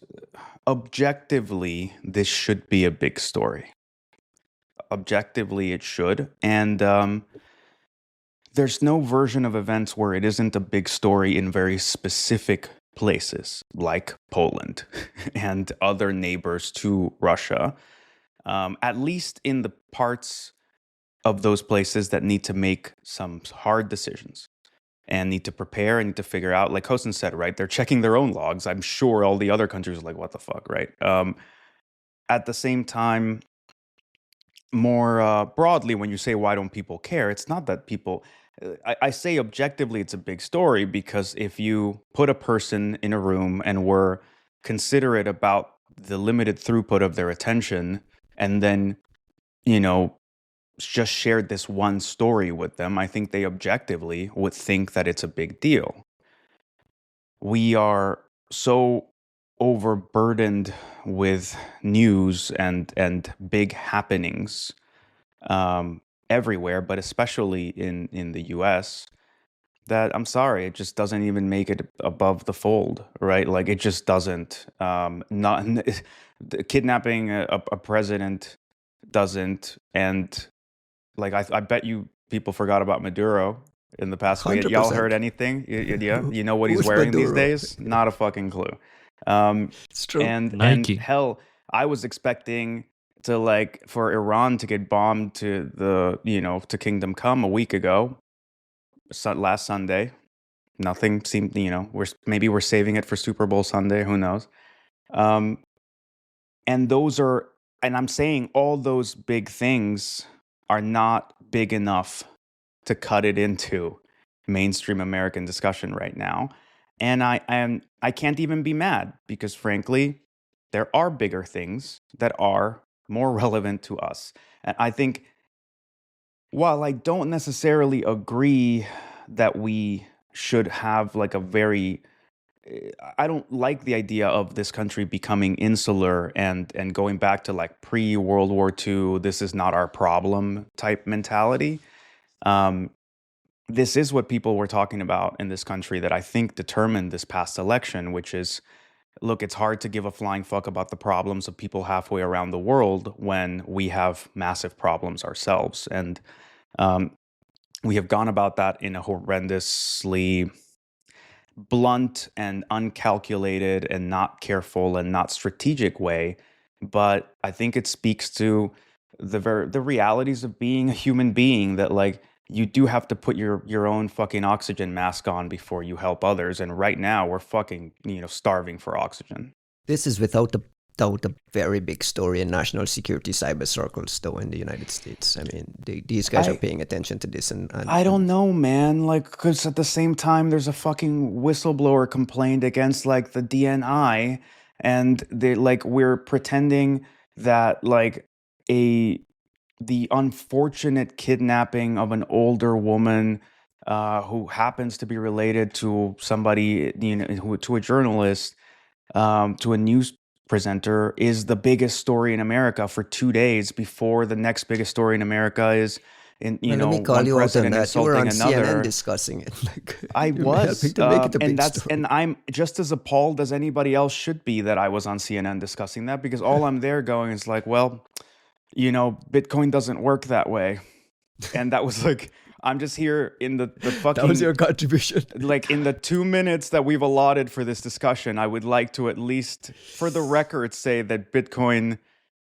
objectively this should be a big story. Objectively, it should. And there's no version of events where it isn't a big story in very specific places, like Poland and other neighbors to Russia, at least in the parts of those places that need to make some hard decisions and need to prepare and need to figure out, like Hosen said, right? They're checking their own logs. I'm sure all the other countries are like, what the fuck, right? At the same time, more broadly, when you say why don't people care, it's not that people. I say objectively it's a big story because if you put a person in a room and were considerate about the limited throughput of their attention, and then just shared this one story with them, I think they objectively would think that it's a big deal. We are so overburdened with news and big happenings everywhere, but especially in the US, that I'm sorry, it just doesn't even make it above the fold, right? Like it just doesn't. Kidnapping a president doesn't, and like I bet you people forgot about Maduro in the past week. Y'all 100%. heard anything? Yeah, you know what he's Who's wearing these Maduro? days? Not a fucking clue. It's true. And Nike. hell, I was expecting to like for Iran to get bombed to the to Kingdom Come a week ago, last Sunday. Nothing seemed, we're saving it for Super Bowl Sunday. Who knows? And those are, and I'm saying all those big things are not big enough to cut it into mainstream American discussion right now. And I can't even be mad because frankly, there are bigger things that are more relevant to us. And I think while I don't necessarily agree that we should have like I don't like the idea of this country becoming insular and going back to like pre-World War II, this is not our problem type mentality. This is what people were talking about in this country that I think determined this past election, which is, look, it's hard to give a flying fuck about the problems of people halfway around the world when we have massive problems ourselves. And we have gone about that in a horrendously blunt and uncalculated and not careful and not strategic way. But I think it speaks to the realities of being a human being, that like you do have to put your own fucking oxygen mask on before you help others. And right now we're fucking, starving for oxygen. This is without a doubt a very big story in national security cyber circles, though, in the United States. I mean, these guys are paying attention to this. And I don't know, man. Like, because at the same time, there's a fucking whistleblower complaint against like the DNI, and they like we're pretending that like the unfortunate kidnapping of an older woman who happens to be related to somebody, to a journalist, to a news presenter, is the biggest story in America for 2 days before the next biggest story in America is in Well, let me call one you out on president that. You were insulting on another. CNN discussing it. Like, I you were was, helping to make it a big story. and I'm just as appalled as anybody else should be that I was on CNN discussing that, because all I'm there going is like, well, Bitcoin doesn't work that way, and that was like, I'm just here in the fucking. That was your contribution. Like, in the 2 minutes that we've allotted for this discussion, I would like to at least, for the record, say that Bitcoin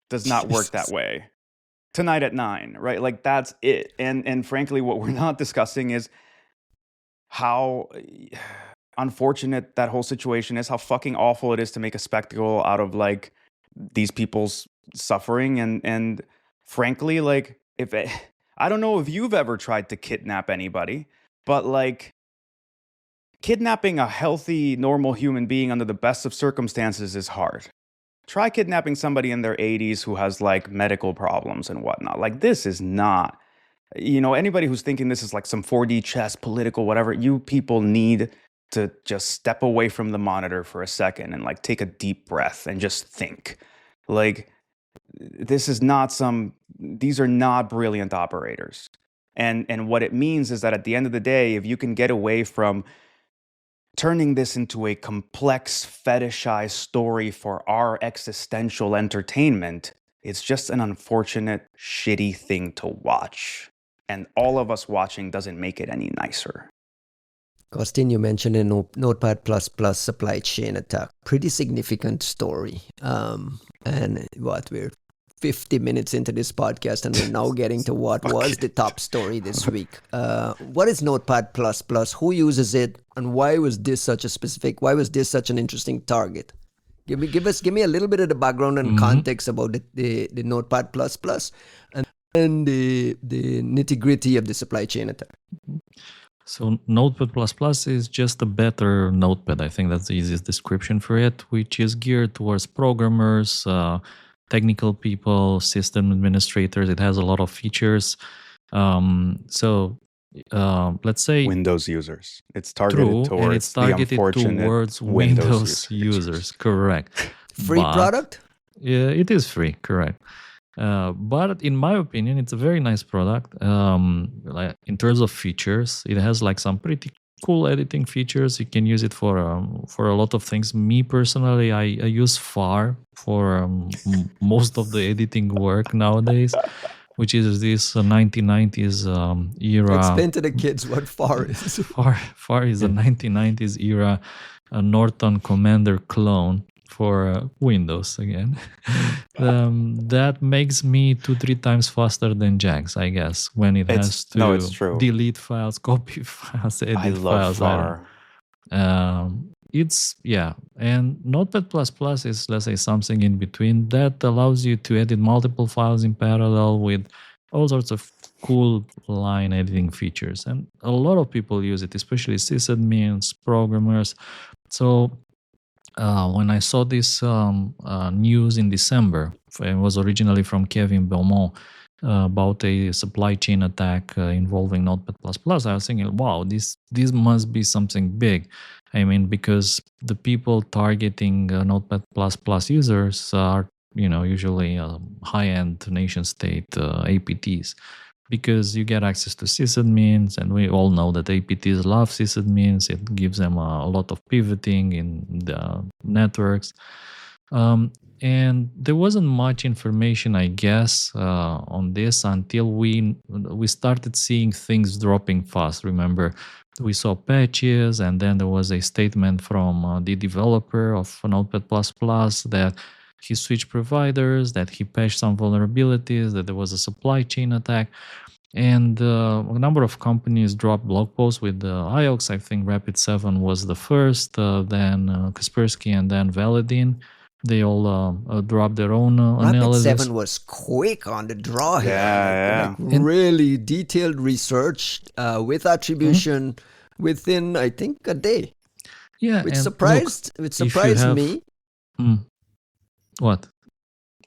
does not work that way. Tonight at 9, right? Like, that's it. And frankly, what we're not discussing is how unfortunate that whole situation is, how fucking awful it is to make a spectacle out of like these people's suffering. And frankly, like, I don't know if you've ever tried to kidnap anybody, but like, kidnapping a healthy, normal human being under the best of circumstances is hard. Try kidnapping somebody in their 80s who has like medical problems and whatnot. Like, this is not, anybody who's thinking this is like some 4D chess, political, whatever, you people need to just step away from the monitor for a second and like take a deep breath and just think. Like, these are not brilliant operators. And what it means is that at the end of the day, if you can get away from turning this into a complex, fetishized story for our existential entertainment, it's just an unfortunate, shitty thing to watch. And all of us watching doesn't make it any nicer. Costin, you mentioned a Notepad++ supply chain attack. Pretty significant story. And we're 50 minutes into this podcast, and we're now getting to what was the top story this week. What is Notepad++? Who uses it? And why was this such an interesting target? Give me a little bit of the background and context about the Notepad++ and the nitty-gritty of the supply chain attack. So Notepad++ is just a better Notepad. I think that's the easiest description for it, which is geared towards programmers, technical people, system administrators. It has a lot of features. Let's say Windows users. It's targeted towards and it's targeted the unfortunate towards Windows users. Correct. Free product? Yeah, it is free. Correct. But in my opinion, it's a very nice product. Like in terms of features, it has like some pretty cool editing features. You can use it for a lot of things. Me personally, I use FAR for most of the editing work nowadays, which is this 1990s era. Explain to the kids what FAR is. FAR is a 1990s era Norton Commander clone for Windows again. That makes me 2-3 times faster than Jax, I guess, when it has to it's true. delete files, copy files, edit I love files. FAR. And Notepad++ is, let's say, something in between that allows you to edit multiple files in parallel with all sorts of cool line editing features. And a lot of people use it, especially sysadmins, programmers. So when I saw this news in December, it was originally from Kevin Belmont about a supply chain attack involving Notepad++. I was thinking, wow, this must be something big. I mean, because the people targeting Notepad++ users are, usually high-end nation-state APTs, because you get access to sysadmins, and we all know that APTs love sysadmins. It gives them a lot of pivoting in the networks. And there wasn't much information, I guess, on this until we started seeing things dropping fast. Remember, we saw patches, and then there was a statement from the developer of Notepad++ that he switched providers, that he patched some vulnerabilities, that there was a supply chain attack. And a number of companies dropped blog posts with IOX. I think Rapid7 was the first, then Kaspersky, and then Validin. They all dropped their own analysis. Rapid7 was quick on the draw here. Yeah. Like really detailed research with attribution within, I think, a day. Yeah, Which and surprised me. What?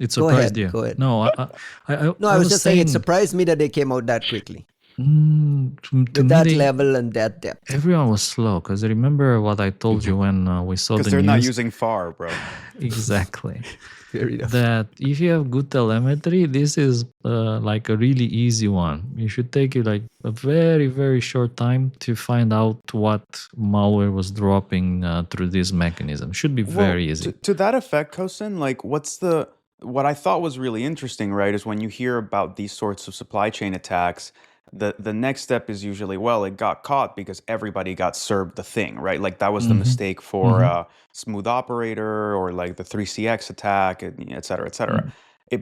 It surprised you? Go ahead. No, I was just saying it surprised me that they came out that quickly. To that level and that depth. Everyone was slow, because remember what I told you when we saw the news? Because they're not using FAR, bro. Exactly. Fair enough. that if you have good telemetry, this is like a really easy one. You should take you like a very, very short time to find out what malware was dropping through this mechanism. Should be very easy. To that effect, Kosin, like what I thought was really interesting, right, is when you hear about these sorts of supply chain attacks, the next step is usually, well, it got caught because everybody got served the thing, right? Like that was the mistake for Smooth Operator or like the 3CX attack, and et cetera, et cetera.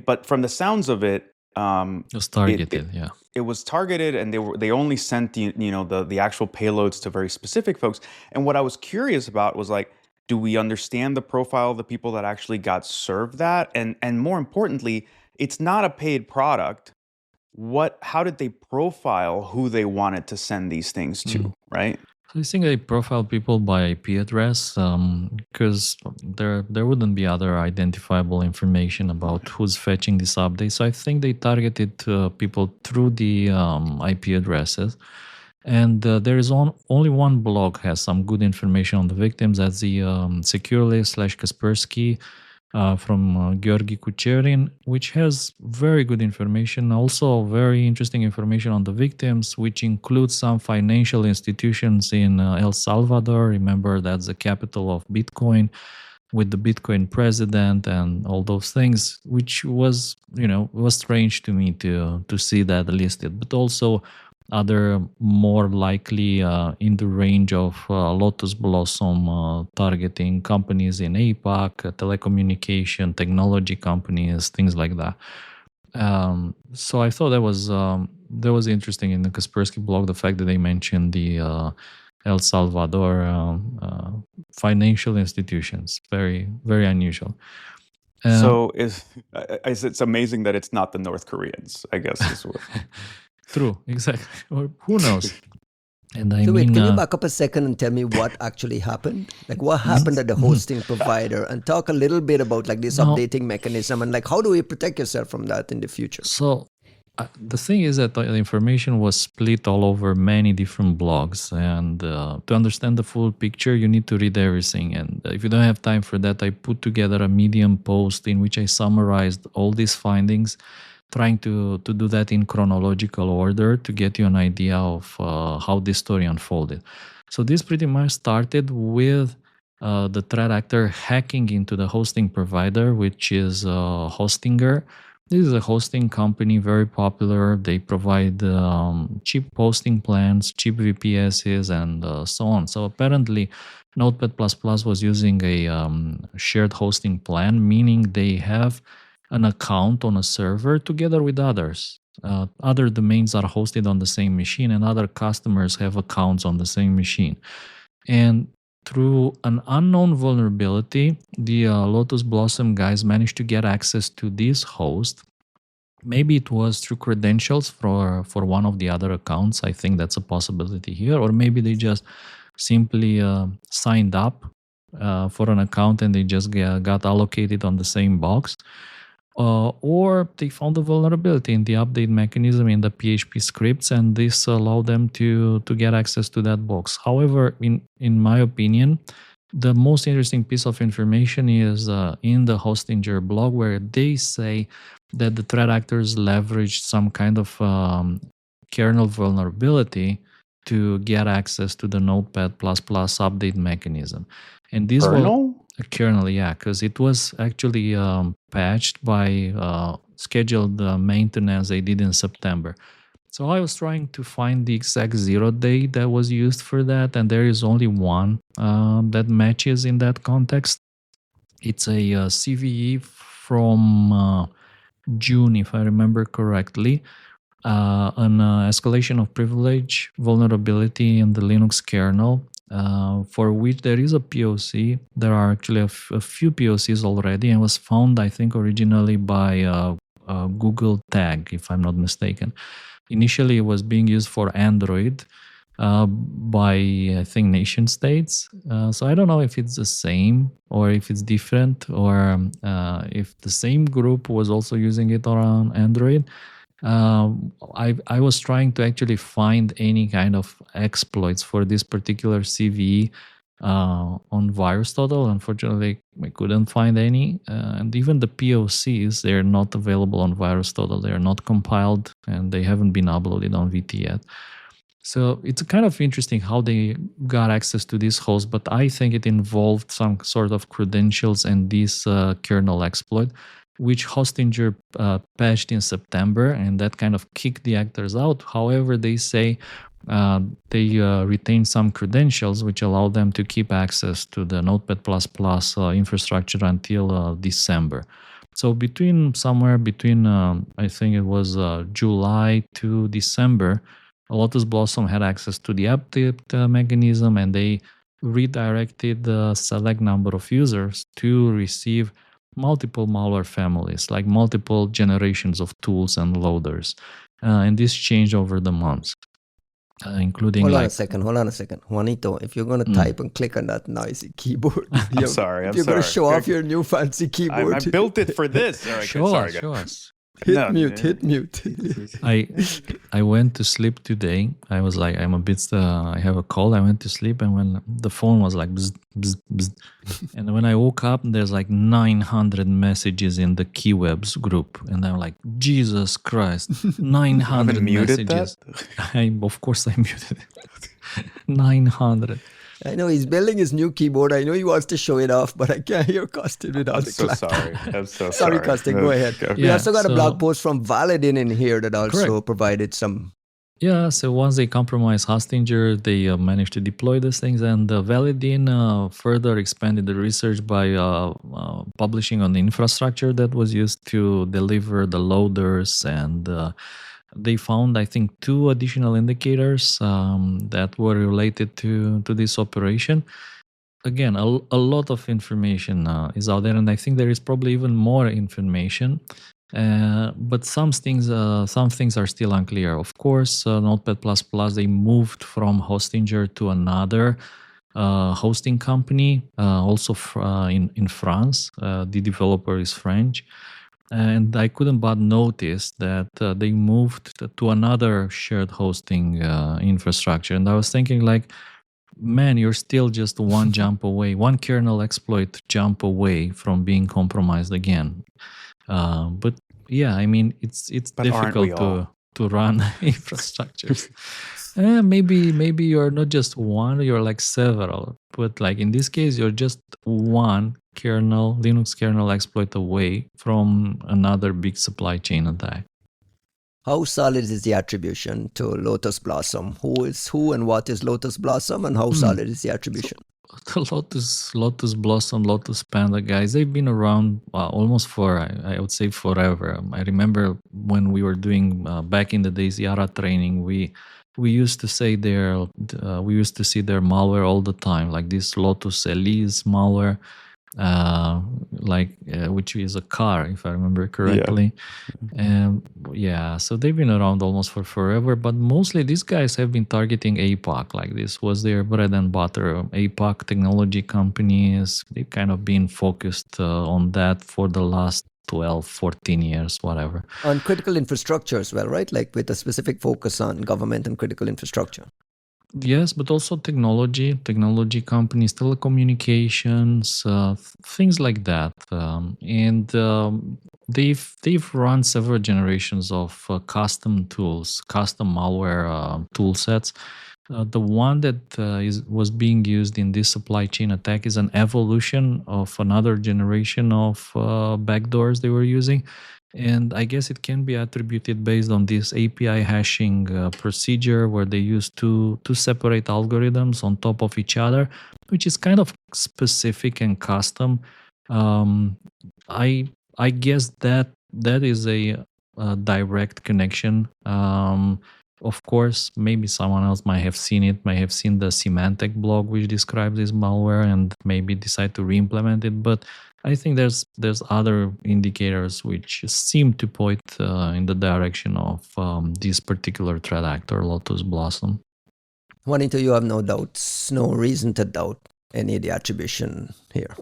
But from the sounds of it, It was targeted, yeah. it was targeted, and they only sent the actual payloads to very specific folks. And what I was curious about was like, do we understand the profile of the people that actually got served that? And more importantly, it's not a paid product. How did they profile who they wanted to send these things to, right? So I think they profile people by IP address because there wouldn't be other identifiable information about who's fetching this update. So I think they targeted people through the IP addresses. And there is only one blog has some good information on the victims. That's the Securely/Kaspersky from Georgi Kucherin, which has very good information. Also, very interesting information on the victims, which includes some financial institutions in El Salvador. Remember, that's the capital of Bitcoin, with the Bitcoin president and all those things, which was, was strange to me to see that listed. But also other more likely in the range of Lotus Blossom targeting companies in APAC, telecommunication, technology companies, things like that. So I thought that was interesting in the Kaspersky blog, the fact that they mentioned the El Salvador financial institutions. Very, very unusual. So it's amazing that it's not the North Koreans, I guess. Is what. True, exactly. Or who knows? And I so mean, wait, can you back up a second and tell me what actually happened? Like what happened at the hosting provider, and talk a little bit about like this updating mechanism and like how do we protect yourself from that in the future? So the thing is that the information was split all over many different blogs, and to understand the full picture, you need to read everything. And if you don't have time for that, I put together a Medium post in which I summarized all these findings, trying to do that in chronological order to get you an idea of how this story unfolded. So this pretty much started with the threat actor hacking into the hosting provider, which is Hostinger. This is a hosting company, very popular. They provide cheap hosting plans, cheap VPSs, and so on. So apparently, Notepad++ was using a shared hosting plan, meaning they have an account on a server together with others. Other domains are hosted on the same machine, and other customers have accounts on the same machine. And through an unknown vulnerability, the Lotus Blossom guys managed to get access to this host. Maybe it was through credentials for one of the other accounts. I think that's a possibility here. Or maybe they just simply signed up for an account and they just got allocated on the same box. Or they found a vulnerability in the update mechanism in the PHP scripts, and this allowed them to get access to that box. However, in my opinion, the most interesting piece of information is in the Hostinger blog, where they say that the threat actors leveraged some kind of kernel vulnerability to get access to the Notepad++ update mechanism. And this Kernel? A kernel, yeah, because it was actually patched by scheduled maintenance they did in September. So I was trying to find the exact 0 day that was used for that, and there is only one that matches in that context. It's a CVE from June, if I remember correctly, an escalation of privilege vulnerability in the Linux kernel, for which there is a POC. There are actually a few POCs already, and was found, I think, originally by Google Tag, if I'm not mistaken. Initially, it was being used for Android by, I think, nation states. So I don't know if it's the same or if it's different, or if the same group was also using it on Android. I was trying to actually find any kind of exploits for this particular CVE on VirusTotal. Unfortunately, we couldn't find any. And even the POCs, they're not available on VirusTotal. They're not compiled and they haven't been uploaded on VT yet. So it's kind of interesting how they got access to this host, but I think it involved some sort of credentials and this kernel exploit, which Hostinger patched in September, and that kind of kicked the actors out. However, they say they retain some credentials which allow them to keep access to the Notepad++ infrastructure until December. So somewhere between I think it was July to December, Lotus Blossom had access to the update mechanism, and they redirected the select number of users to receive multiple malware families, like multiple generations of tools and loaders. And this changed over the months, including Hold on like... a second. Juanito, if you're going to type and click on that noisy keyboard, I'm sorry. if you're going to show off your new fancy keyboard. I built it for this. All right, Show sorry, us, guys. show us. Hit mute. I went to sleep today. I was like, I'm a bit, I have a cold. I went to sleep, and when the phone was like, bzz, bzz, bzz. And when I woke up, there's like 900 messages in the Keywebs group. And I'm like, Jesus Christ, 900 muted messages. Of course I muted it. 900. I know he's building his new keyboard. I know he wants to show it off, but I can't hear Costin without the clap. I'm so sorry. Sorry, Costin, go ahead. We Yeah, also got a so- blog post from Valadin in here that also Correct. provided some. Yeah, so once they compromised Hostinger, they managed to deploy these things, and Valadin further expanded the research by publishing on the infrastructure that was used to deliver the loaders, and they found, I think, 2 additional indicators that were related to this operation. Again, a lot of information is out there, and I think there is probably even more information. But some things are still unclear. Of course, Notepad++, they moved from Hostinger to another hosting company, also in France. The developer is French. And I couldn't but notice that they moved to another shared hosting infrastructure. And I was thinking, like, man, you're still just one jump away, one kernel exploit jump away from being compromised again. But yeah, I mean, it's But aren't we difficult to run infrastructures. Maybe you're not just one, you're like several. But like in this case, you're just one Linux kernel exploit away from another big supply chain attack. How solid is the attribution to Lotus Blossom? Who is who and what is Lotus Blossom, and how solid is the attribution? The Lotus Blossom, Lotus Panda guys, they've been around almost for, I would say, forever. I remember when we were doing back in the days Yara training, we used to say we used to see their malware all the time, like this Lotus Elise malware, which is a car, if I remember correctly. Yeah. So they've been around almost for forever, but mostly these guys have been targeting APAC. Like this was their bread and butter. APAC technology companies, they've kind of been focused on that for the last 12, 14 years, whatever. On critical infrastructure as well, right? Like with a specific focus on government and critical infrastructure. Yes, but also technology companies, telecommunications, things like that. They've run several generations of custom tools, custom malware tool sets. The one that was being used in this supply chain attack is an evolution of another generation of backdoors they were using. And I guess it can be attributed based on this API hashing procedure where they use two separate algorithms on top of each other, which is kind of specific and custom. I guess that is a direct connection. Of course, maybe someone else might have seen it, might have seen the Symantec blog which describes this malware and maybe decide to re-implement it. But I think there's other indicators which seem to point in the direction of this particular threat actor, Lotus Blossom. Juanito, you have no doubts, no reason to doubt any of the attribution here.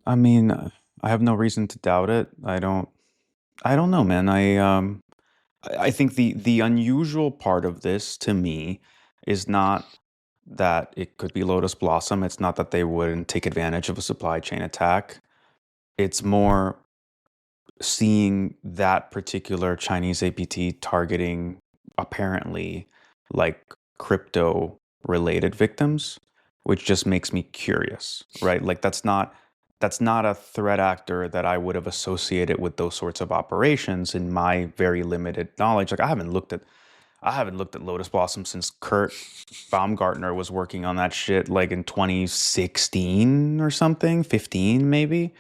I mean, I have no reason to doubt it. I don't know, man. I think the unusual part of this to me is not that it could be Lotus Blossom. It's not that they wouldn't take advantage of a supply chain attack. It's more seeing that particular Chinese APT targeting apparently like crypto related victims, which just makes me curious, right? Like that's not a threat actor that I would have associated with those sorts of operations in my very limited knowledge. Like I haven't looked at Lotus Blossom since Kurt Baumgartner was working on that shit like in 2016 or something, 15 maybe.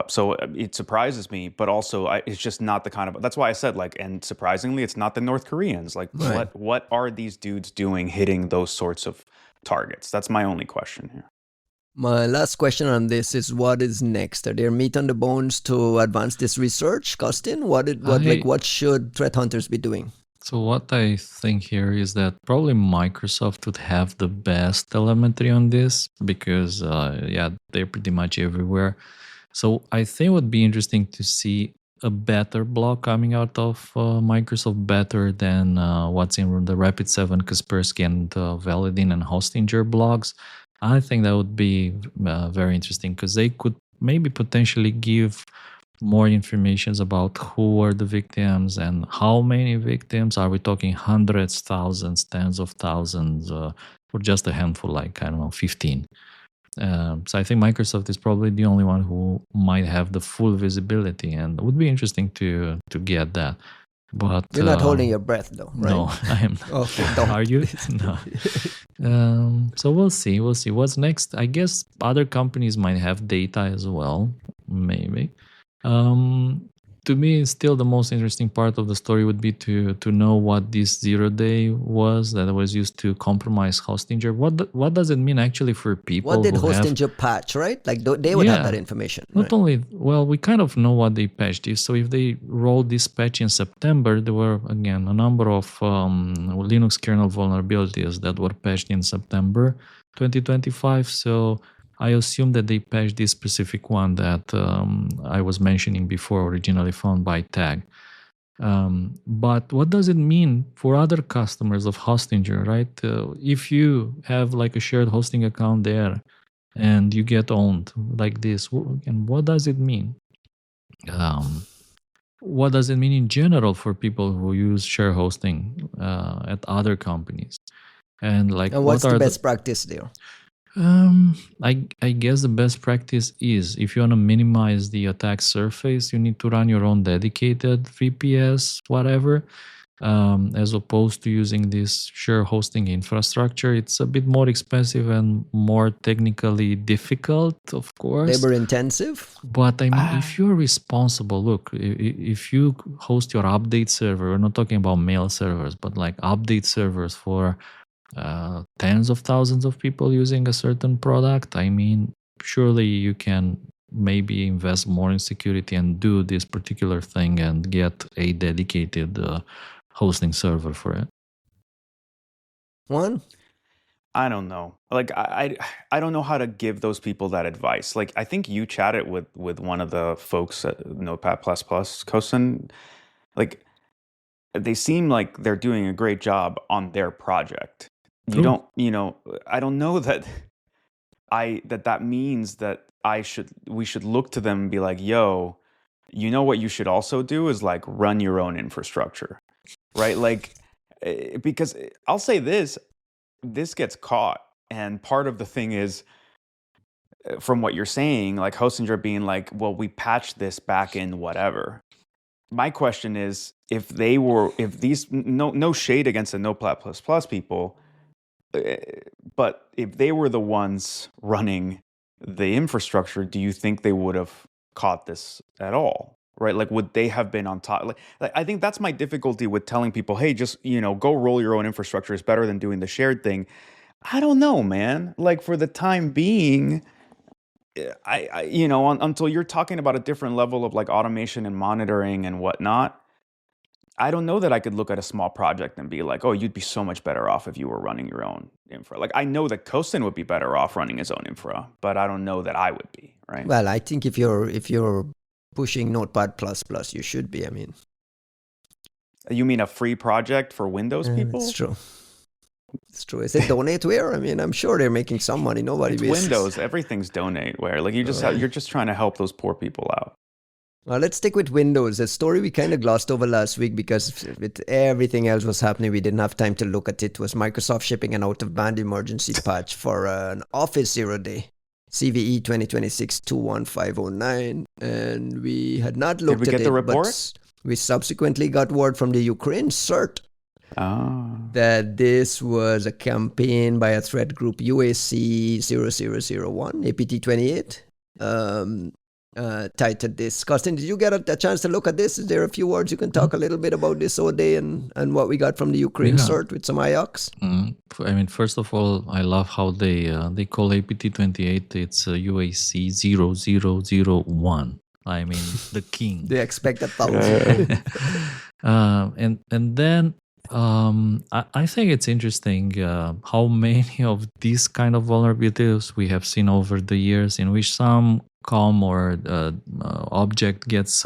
So it surprises me, but also it's just not the kind of. That's why I said like, and surprisingly, it's not the North Koreans. Like, Right. what are these dudes doing hitting those sorts of targets? That's my only question here. My last question on this is: what is next? Are there meat on the bones to advance this research, Costin? What should threat hunters be doing? So what I think here is that probably Microsoft would have the best telemetry on this because, they're pretty much everywhere. So I think it would be interesting to see a better blog coming out of Microsoft, better than what's in the Rapid7, Kaspersky, and Valadin and Hostinger blogs. I think that would be very interesting because they could maybe potentially give more information about who were the victims and how many victims. Are we talking hundreds, thousands, tens of thousands, or just a handful, like, I don't know, 15? So I think Microsoft is probably the only one who might have the full visibility, and it would be interesting to get that. But You're not holding your breath, though, right? no, I am not. Okay, don't. Are you? No. So we'll see. What's next. I guess other companies might have data as well, maybe. To me, still the most interesting part of the story would be to know what this 0 day was that was used to compromise Hostinger. What does it mean actually for people? What did who have, Hostinger patch, right? Like they would have that information. not Right? only, well, we kind of know what they patched. So if they rolled this patch in September, there were again a number of Linux kernel vulnerabilities that were patched in September 2025. So I assume that they patched this specific one that I was mentioning before, originally found by tag. But what does it mean for other customers of Hostinger, right? If you have like a shared hosting account there and you get owned like this, and what does it mean? What does it mean in general for people who use share hosting at other companies? And like, And what's the best practice there? I guess the best practice is if you want to minimize the attack surface, you need to run your own dedicated VPS, whatever, as opposed to using this share hosting infrastructure. It's a bit more expensive and more technically difficult, of course. Labor intensive. But I mean, if you're responsible, look, if you host your update server, we're not talking about mail servers, but like update servers for tens of thousands of people using a certain product, I mean, surely you can maybe invest more in security and do this particular thing and get a dedicated hosting server for it. One? I don't know. Like I don't know how to give those people that advice. Like I think you chatted with one of the folks at Notepad++, Kosen. Like they seem like they're doing a great job on their project. True. I don't know that that means that we should look to them and be like, yo, what you should also do is like run your own infrastructure, right? Like, because I'll say this gets caught. And part of the thing is, from what you're saying, like Hostinger being like, well, we patched this back in whatever. My question is, if these, no shade against the Notepad++ people, but if they were the ones running the infrastructure, do you think they would have caught this at all? Right? Like, would they have been on top? Like I think that's my difficulty with telling people, hey, just, go roll your own infrastructure is better than doing the shared thing. I don't know, man. Like, for the time being, until you're talking about a different level of like automation and monitoring and whatnot, I don't know that I could look at a small project and be like, oh, you'd be so much better off if you were running your own infra. Like, I know that Kosten would be better off running his own infra, but I don't know that I would be, right? Well, I think if you're pushing Notepad++, you should be. I mean, you mean a free project for Windows people? That's true. It's true. Is it donateware? I mean, I'm sure they're making some money. Nobody It's wastes. Windows. Everything's donateware. Like you're just trying to help those poor people out. Let's stick with Windows. A story we kind of glossed over last week because with everything else was happening, we didn't have time to look at it. Was Microsoft shipping an out-of-band emergency patch for an Office 0-day, CVE 2026-21509, and we had not looked at it. Did we get the report? But we subsequently got word from the Ukraine CERT that this was a campaign by a threat group UAC 0001 APT 28. Titled this. Costin, did you get a chance to look at this? Is there a few words you can talk a little bit about this O-Day and what we got from the Ukraine CERT with some IOCs? I mean, first of all, I love how they call APT 28. It's UAC 0001. I mean, the king. They expect 1,000. And then I think it's interesting how many of these kind of vulnerabilities we have seen over the years, in which some COM or object gets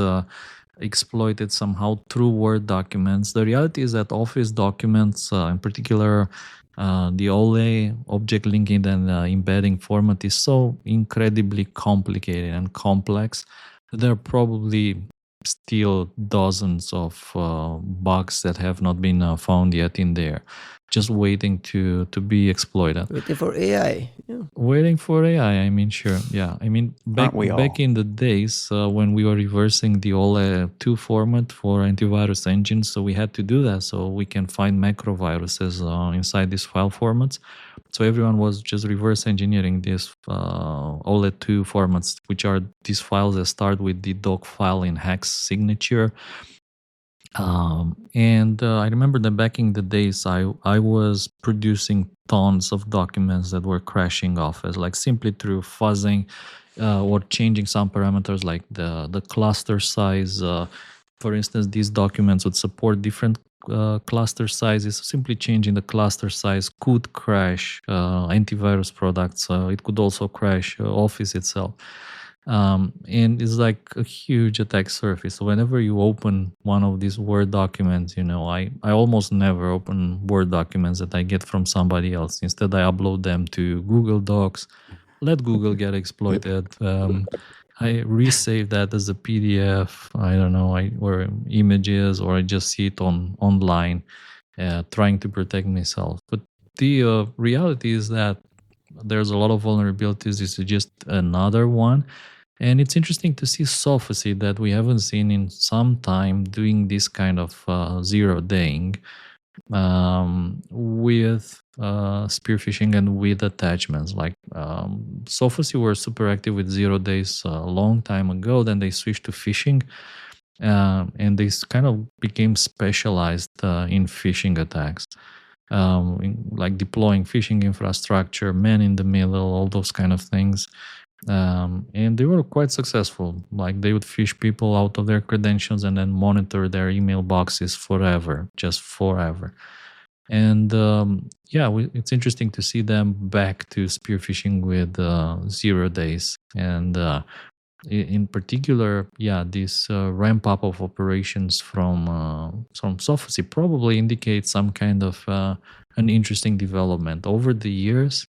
exploited somehow through Word documents. The reality is that Office documents, in particular, the OLE object linking and embedding format is so incredibly complicated and complex. There are probably still dozens of bugs that have not been found yet in there, just waiting to be exploited. Waiting for AI. Yeah. Waiting for AI. I mean, sure. Yeah. I mean, back in the days when we were reversing the OLE 2 format for antivirus engines, so we had to do that so we can find macroviruses inside these file formats. So everyone was just reverse engineering these OLE 2 formats, which are these files that start with the doc file in hex signature. And I remember that back in the days, I was producing tons of documents that were crashing off as like simply through fuzzing or changing some parameters like the cluster size. For instance, these documents would support different cluster sizes. Simply changing the cluster size could crash antivirus products. It could also crash Office itself. And it's like a huge attack surface. So whenever you open one of these Word documents, I almost never open Word documents that I get from somebody else. Instead, I upload them to Google Docs, let Google get exploited. I resave that as a PDF, I don't know, or images, or I just see it online, trying to protect myself. But the reality is that there's a lot of vulnerabilities. This is just another one. And it's interesting to see Sophacy that we haven't seen in some time doing this kind of zero-daying with spear phishing and with attachments. Like Sophacy were super active with 0 days a long time ago. Then they switched to phishing, and they kind of became specialized in phishing attacks. Like deploying phishing infrastructure, man in the middle, all those kind of things. And they were quite successful. Like they would phish people out of their credentials and then monitor their email boxes forever, just forever. And it's interesting to see them back to spear phishing with 0 days. And in particular, this ramp up of operations from Sophacy probably indicates some kind of an interesting development. Over the years,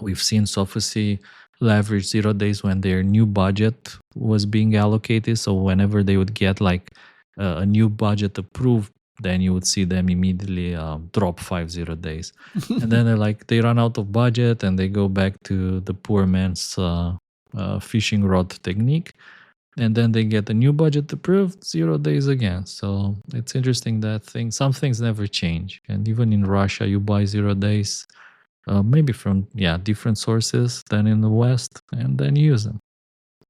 we've seen Sophacy leverage 0 days when their new budget was being allocated. So whenever they would get like a new budget approved, then you would see them immediately drop 50 days. And then they run out of budget and they go back to the poor man's phishing rod technique. And then they get a new budget approved, 0 days again. So it's interesting that some things never change. And even in Russia, you buy 0 days, maybe from different sources than in the West, and then use them.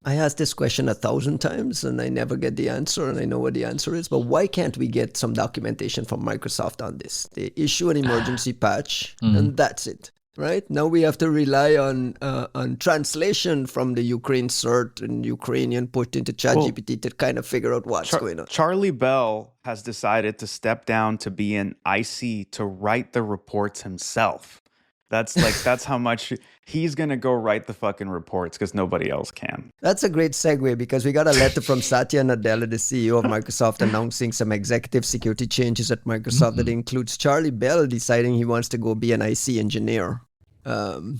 I asked this question 1,000 times and I never get the answer, and I know what the answer is. But why can't we get some documentation from Microsoft on this? They issue an emergency patch and that's it, right? Now we have to rely on translation from the Ukraine CERT and Ukrainian put into ChatGPT to kind of figure out what's going on. Charlie Bell has decided to step down to be an IC to write the reports himself. That's how much he's gonna go write the fucking reports because nobody else can. That's a great segue because we got a letter from Satya Nadella, the CEO of Microsoft, announcing some executive security changes at Microsoft that includes Charlie Bell deciding he wants to go be an IC engineer.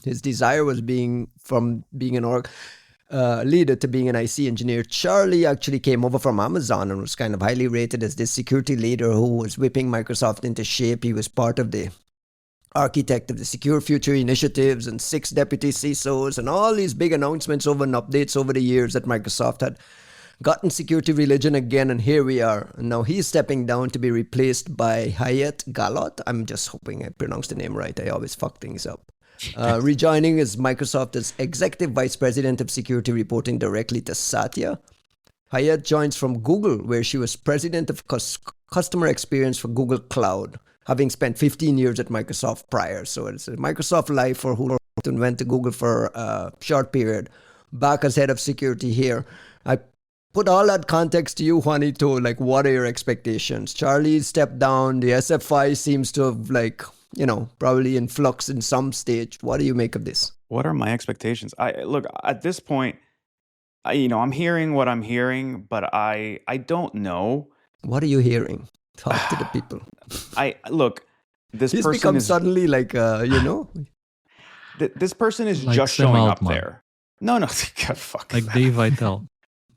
His desire was from being an leader to being an IC engineer. Charlie actually came over from Amazon and was kind of highly rated as this security leader who was whipping Microsoft into shape. He was part of the architect of the Secure Future initiatives and 6 deputy CISOs and all these big announcements and updates over the years that Microsoft had gotten security religion again, and here we are. And now he's stepping down to be replaced by Hayat Galot. I'm just hoping I pronounced the name right. I always fuck things up. Rejoining as Microsoft as Executive Vice President of Security, reporting directly to Satya. Hayat joins from Google, where she was President of Customer Experience for Google Cloud, having spent 15 years at Microsoft prior. So it's a Microsoft life for who went to Google for a short period, back as head of security here. I put all that context to you, Juanito. Like, what are your expectations? Charlie stepped down. The SFI seems to have, probably in flux in some stage. What do you make of this? What are my expectations? Look, at this point, I'm hearing what I'm hearing, but I don't know. What are you hearing? Talk to the people. This He's person become is suddenly this person is Like just Sam showing up Altman. there. No, God, fuck. Like Dave Vitale.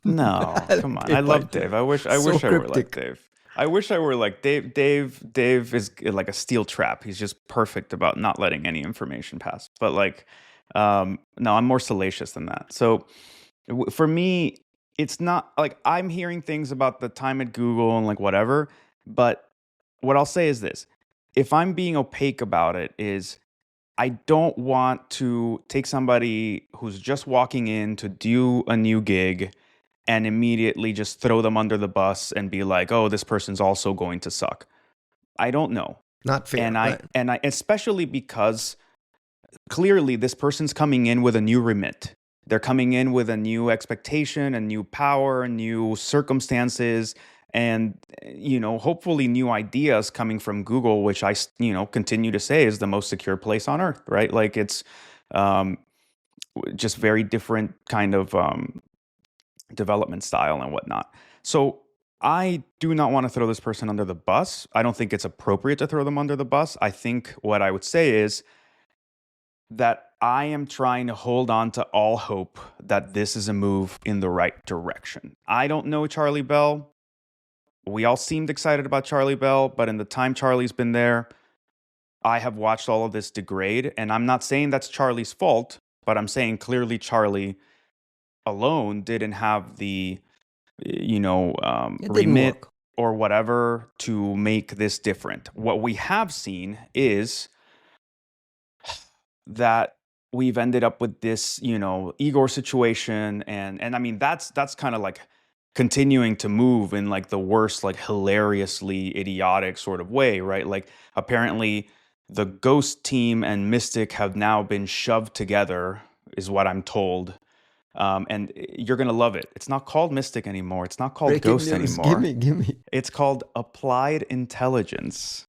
No, come on. I love Dave. I wish I were like Dave. I wish I were like Dave. Dave is like a steel trap. He's just perfect about not letting any information pass. But no, I'm more salacious than that. So for me, it's not like I'm hearing things about the time at Google and like whatever. But what I'll say is this: if I'm being opaque about it, is I don't want to take somebody who's just walking in to do a new gig and immediately just throw them under the bus and be like, oh, this person's also going to suck. I don't know. Not fair. And I especially because clearly this person's coming in with a new remit. They're coming in with a new expectation, a new power, new circumstances, and hopefully new ideas coming from Google, which I continue to say is the most secure place on earth, right? Like it's just very different kind of development style and whatnot. So I do not want to throw this person under the bus. I don't think it's appropriate to throw them under the bus. I think what I would say is that I am trying to hold on to all hope that this is a move in the right direction. I don't know Charlie Bell. We all seemed excited about Charlie Bell, but in the time Charlie's been there, I have watched all of this degrade. And I'm not saying that's Charlie's fault, but I'm saying clearly Charlie alone didn't have the, remit or whatever to make this different. What we have seen is that we've ended up with this, Igor situation. And I mean, that's kind of like continuing to move in like the worst, like hilariously idiotic sort of way, right? Like apparently the Ghost team and Mystic have now been shoved together, is what I'm told. And you're going to love it. It's not called Mystic anymore. It's not called Breaking Ghost news. anymore. Give me. It's called Applied Intelligence.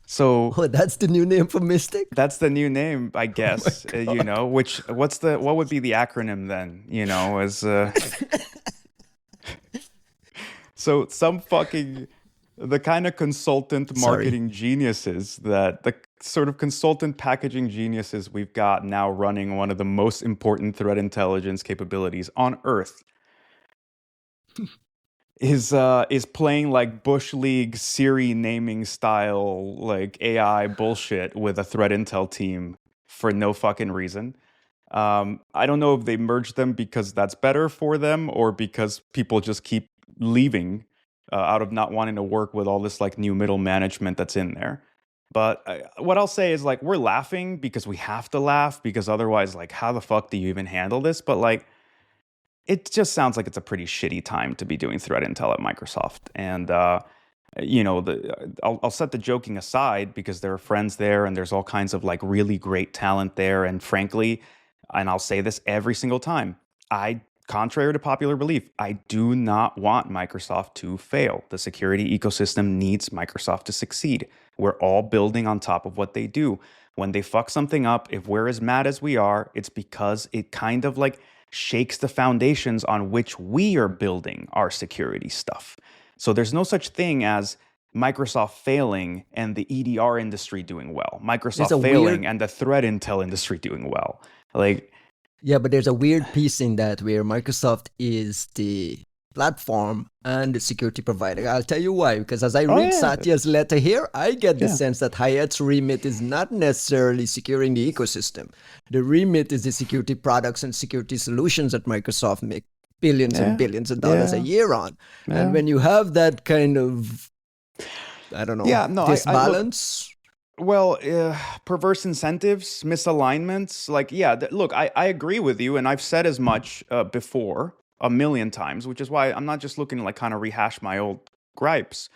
So that's the new name for Mystic? That's the new name, I guess. What would be the acronym then? So some the kind of consultant marketing geniuses the sort of consultant packaging geniuses we've got now running one of the most important threat intelligence capabilities on Earth is playing like Bush League Siri naming style like AI bullshit with a threat intel team for no fucking reason. I don't know if they merged them because that's better for them or because people just keep leaving out of not wanting to work with all this like new middle management that's in there. But what I'll say is like we're laughing because we have to laugh because otherwise like how the fuck do you even handle this? But like it just sounds like it's a pretty shitty time to be doing threat intel at Microsoft. And I'll set the joking aside because there are friends there and there's all kinds of like really great talent there. And frankly, and I'll say this every single time, contrary to popular belief, I do not want Microsoft to fail. The security ecosystem needs Microsoft to succeed. We're all building on top of what they do. when they fuck something up, if we're as mad as we are, it's because it kind of like shakes the foundations on which we are building our security stuff. So there's no such thing as Microsoft failing and the EDR industry doing well, Microsoft failing and the threat intel industry doing well. Like, yeah, but there's a weird piece in that where Microsoft is the platform and the security provider. I'll tell you why, because as I read Satya's letter here, I get the sense that Hyatt's remit is not necessarily securing the ecosystem. The remit is the security products and security solutions that Microsoft make billions and billions of dollars a year on. And when you have that kind of, I don't know, disbalance... perverse incentives, misalignments, like, look, I agree with you, and I've said as much before a million times, which is why I'm not just looking to like kind of rehash my old gripes.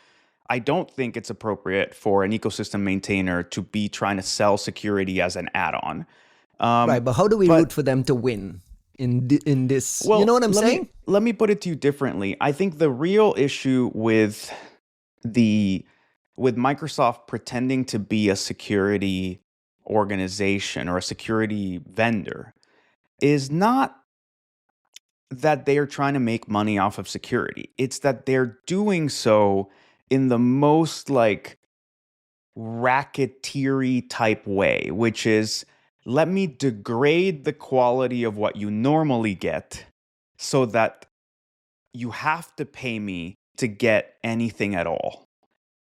I don't think it's appropriate for an ecosystem maintainer to be trying to sell security as an add-on. Right, but how do we root for them to win in this? Well, you know what I'm saying? Let me put it to you differently. I think the real issue with Microsoft pretending to be a security organization or a security vendor is not that they are trying to make money off of security. It's that they're doing so in the most like racketeering type way, which is, let me degrade the quality of what you normally get so that you have to pay me to get anything at all.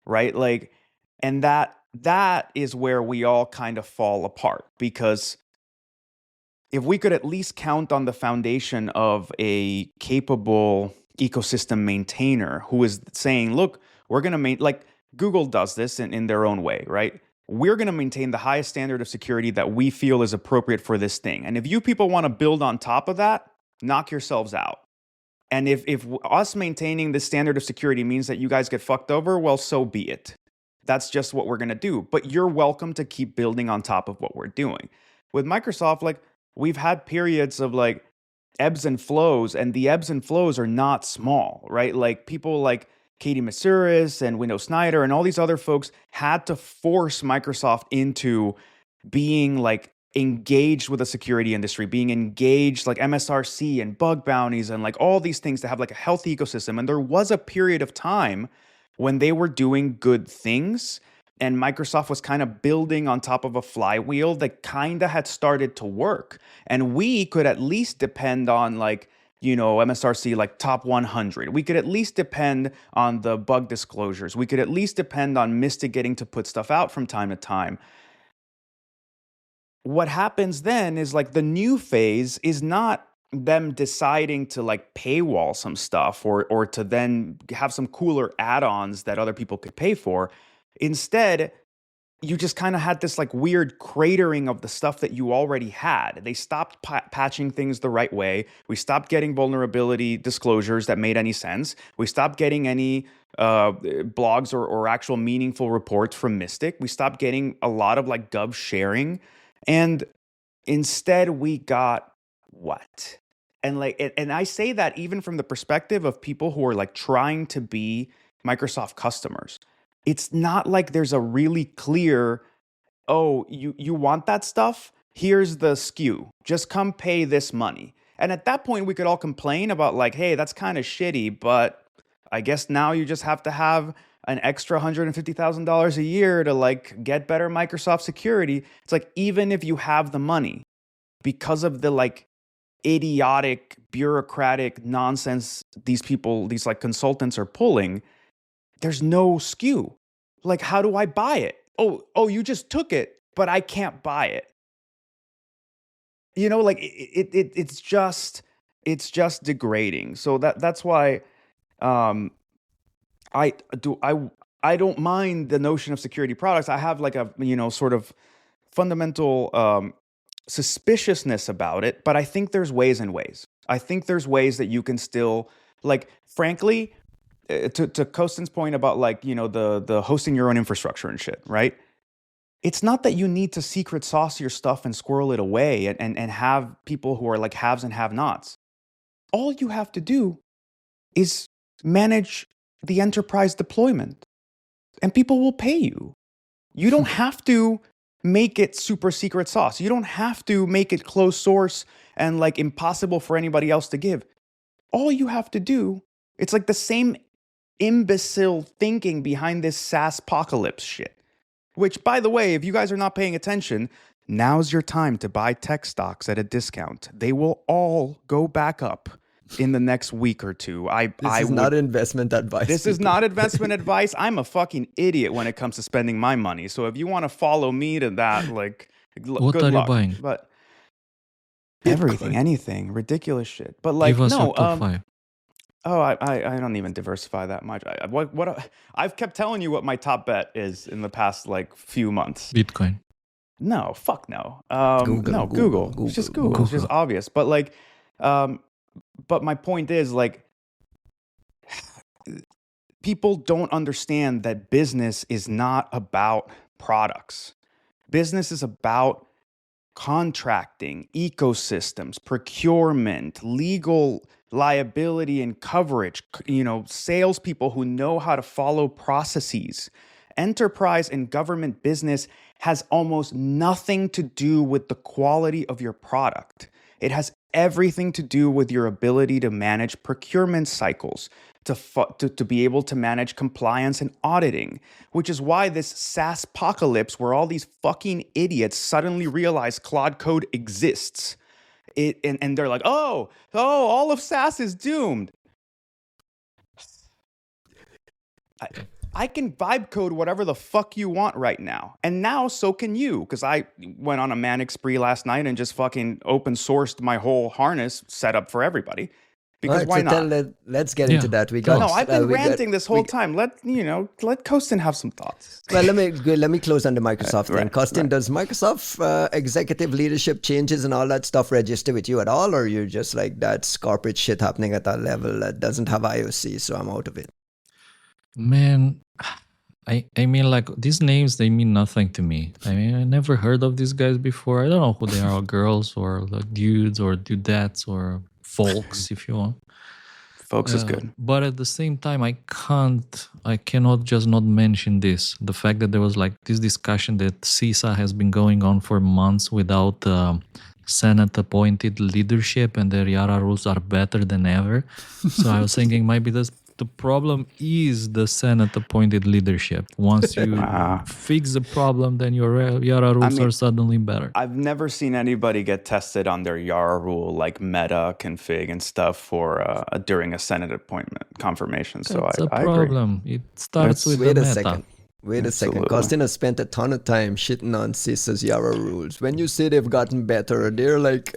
Right? Like, and that is where we all kind of fall apart, because if we could at least count on the foundation of a capable ecosystem maintainer who is saying, look, we're going to like Google does this in their own way, right? We're going to maintain the highest standard of security that we feel is appropriate for this thing. And if you people want to build on top of that, knock yourselves out. And if us maintaining this standard of security means that you guys get fucked over, well, so be it. That's just what we're going to do. But you're welcome to keep building on top of what we're doing. With Microsoft, like, we've had periods of like ebbs and flows, and the ebbs and flows are not small, right? Like people like Katie Masuris and Window Snyder and all these other folks had to force Microsoft into being like engaged with the security industry, being engaged like MSRC and bug bounties and like all these things to have like a healthy ecosystem. And there was a period of time when they were doing good things, and Microsoft was kind of building on top of a flywheel that kind of had started to work. And we could at least depend on like, you know, MSRC like top 100. We could at least depend on the bug disclosures. We could at least depend on Mystic getting to put stuff out from time to time. What happens then is like the new phase is not them deciding to like paywall some stuff or to then have some cooler add-ons that other people could pay for. Instead, you just kind of had this like weird cratering of the stuff that you already had. They stopped patching things the right way. We stopped getting vulnerability disclosures that made any sense. We stopped getting any blogs or actual meaningful reports from Mystic. We stopped getting a lot of like gov sharing. And instead we got what? And like, and I say that even from the perspective of people who are like trying to be Microsoft customers. It's not like there's a really clear, oh, you want that stuff? Here's the SKU. Just come pay this money. And at that point, we could all complain about like, hey, that's kind of shitty, but I guess now you just have to have an extra $150,000 a year to like get better Microsoft security. It's like, even if you have the money, because of the like idiotic, bureaucratic nonsense these people, these like consultants are pulling, there's no SKU. Like, how do I buy it? Oh, you just took it, but I can't buy it. You know, like it's just degrading. So that's why I don't mind the notion of security products. I have like a, you know, sort of fundamental suspiciousness about it, but I think there's ways and ways. I think there's ways that you can still, like, frankly, to Kostin's point about like, you know, the hosting your own infrastructure and shit, right? It's not that you need to secret sauce your stuff and squirrel it away and have people who are like haves and have-nots. All you have to do is manage the enterprise deployment, and people will pay you. You don't have to make it super secret sauce. You don't have to make it closed source and like impossible for anybody else to give. All you have to do, it's like the same imbecile thinking behind this SaaS apocalypse shit. Which, by the way, if you guys are not paying attention, now's your time to buy tech stocks at a discount. They will all go back up in the next week or two. This is not investment advice. This is not investment advice. I'm a fucking idiot when it comes to spending my money. So if you want to follow me to that, like, What good are luck. you buying? But Bitcoin. everything, anything, ridiculous shit. But like, Give us no, your top 5. oh, I don't even diversify that much. I've kept telling you what my top bet is in the past like few months. Bitcoin. No, fuck no. Google. It's just Google. It's just obvious. But like, but my point is like, people don't understand that business is not about products. Business is about contracting, ecosystems, procurement, legal liability and coverage, salespeople who know how to follow processes. Enterprise and government business has almost nothing to do with the quality of your product. It has everything to do with your ability to manage procurement cycles, to be able to manage compliance and auditing, which is why this SaaS apocalypse where all these fucking idiots suddenly realize Claude Code exists. And they're like, oh, all of SaaS is doomed. I can vibe code whatever the fuck you want right now. And now so can you, because I went on a manic spree last night and just fucking open sourced my whole harness setup for everybody. Because why not? Let's get into that. No, I've been ranting this whole time. Let Kostin have some thoughts. Well, let me close on the Microsoft thing. Right, Kostin, right. does Microsoft executive leadership changes and all that stuff register with you at all, or you're just like, that's corporate shit happening at that level that doesn't have IOC, so I'm out of it? Man, I mean, like, these names, they mean nothing to me. I mean, I never heard of these guys before. I don't know who they are, girls or like dudes or dudettes or folks, if you want. Folks is good. But at the same time, I cannot just not mention this. The fact that there was like this discussion that CISA has been going on for months without Senate-appointed leadership, and their Yara rules are better than ever. So I was thinking maybe the problem is the Senate-appointed leadership. Once you fix the problem, then your Yara rules are suddenly better. I've never seen anybody get tested on their Yara rule, like meta config and stuff for during a Senate appointment confirmation. So That's I a problem. agree. It starts with the meta. Wait a second. Absolutely. Kostin has spent a ton of time shitting on CISA's Yara rules. When you say they've gotten better, they're like,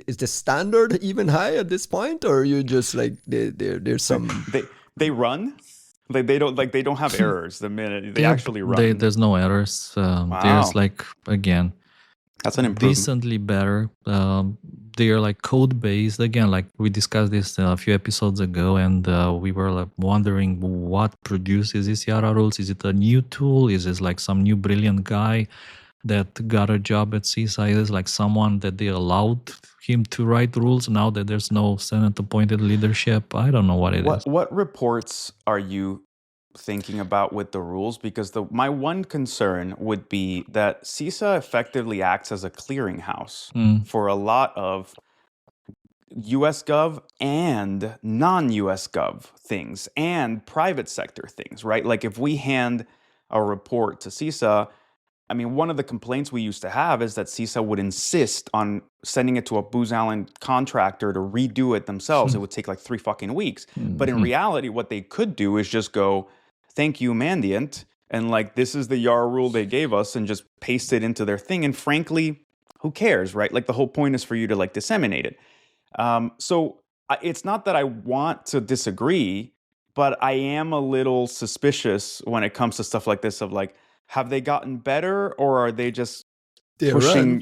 is the standard even high at this point, or are you just like there's some? They run. They don't have errors the minute they actually run. There's no errors. Wow. There's like, again, That's an improvement. decently better. They are like code based. Again, like we discussed this a few episodes ago, and we were like wondering what produces these Yara rules. Is it a new tool? Is it like some new brilliant guy that got a job at CISA? Is it like someone that they allowed him to write rules now that there's no Senate appointed leadership? I don't know what it is. What reports are you thinking about with the rules? Because my one concern would be that CISA effectively acts as a clearinghouse for a lot of US Gov and non-US Gov things and private sector things, right? Like if we hand a report to CISA, I mean, one of the complaints we used to have is that CISA would insist on sending it to a Booz Allen contractor to redo it themselves. It would take like 3 fucking weeks. But in reality, what they could do is just go, thank you, Mandiant, and like, this is the Yara rule they gave us, and just paste it into their thing. And frankly, who cares, right? Like the whole point is for you to like disseminate it. So it's not that I want to disagree, but I am a little suspicious when it comes to stuff like this of like, have they gotten better, or are they just pushing,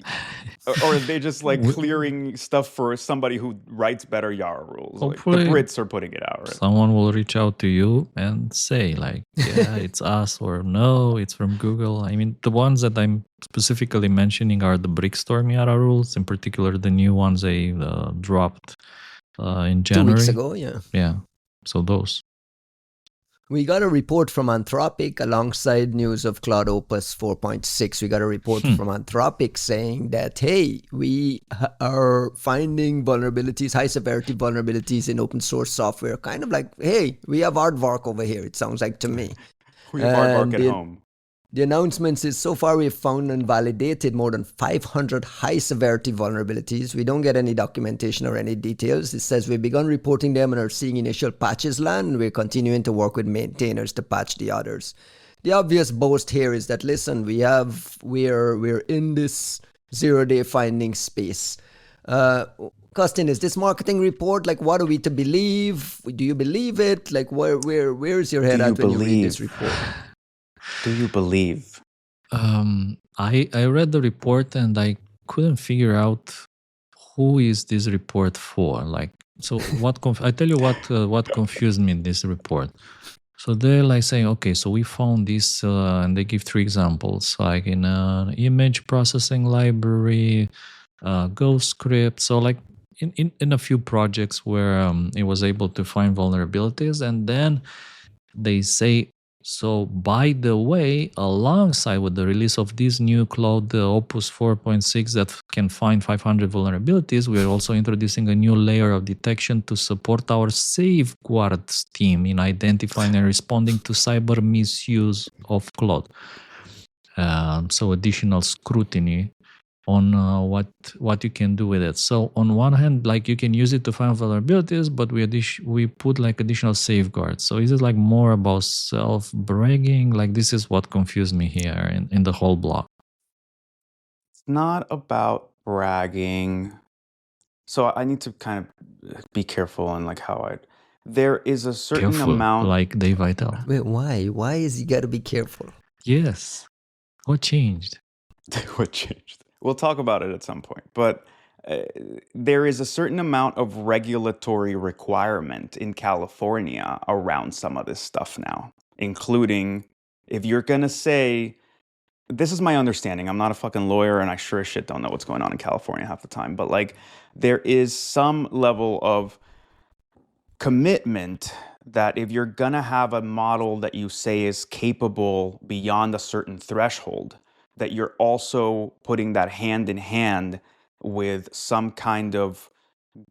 or are they just like clearing stuff for somebody who writes better Yara rules? Like, the Brits are putting it out, right? Someone will reach out to you and say like, yeah, it's us, or no, it's from Google. I mean, the ones that I'm specifically mentioning are the Brickstorm Yara rules, in particular the new ones they dropped in January. 2 weeks ago, yeah. Yeah, so those. We got a report from Anthropic alongside news of Cloud Opus 4.6. We got a report from Anthropic saying that, hey, we are finding vulnerabilities, high severity vulnerabilities in open source software. Kind of like, hey, we have aardvark over here, it sounds like to me. We have aardvark at home. The announcements is so far we've found and validated more than 500 high severity vulnerabilities. We don't get any documentation or any details. It says we've begun reporting them and are seeing initial patches land. We're continuing to work with maintainers to patch the others. The obvious boast here is that, listen, we're in this 0-day finding space. Costin, is this marketing report, like, what are we to believe? Do you believe it? Like, where's your head at when you read this report? Do you believe? I read the report and I couldn't figure out who is this report for. Like, so what? I tell you what confused me in this report. So they're like saying, okay, so we found this, and they give 3 examples, like in an image processing library, Ghostscript. So like in a few projects where it was able to find vulnerabilities, and then they say, so by the way, alongside with the release of this new cloud, the Opus 4.6 that can find 500 vulnerabilities, we are also introducing a new layer of detection to support our safeguards team in identifying and responding to cyber misuse of cloud. So additional scrutiny on what you can do with it. So on one hand, like, you can use it to find vulnerabilities, but we put like additional safeguards. So is it like more about self-bragging? Like, this is what confused me here in the whole block. It's not about bragging. So I need to kind of be careful on like how there is a certain Careful, amount. like Dave Vitale. Wait, why? Why is he got to be careful? Yes. What changed? What changed? We'll talk about it at some point. But there is a certain amount of regulatory requirement in California around some of this stuff now, including if you're going to say, this is my understanding. I'm not a fucking lawyer and I sure as shit don't know what's going on in California half the time. But like, there is some level of commitment that if you're going to have a model that you say is capable beyond a certain threshold, that you're also putting that hand in hand with some kind of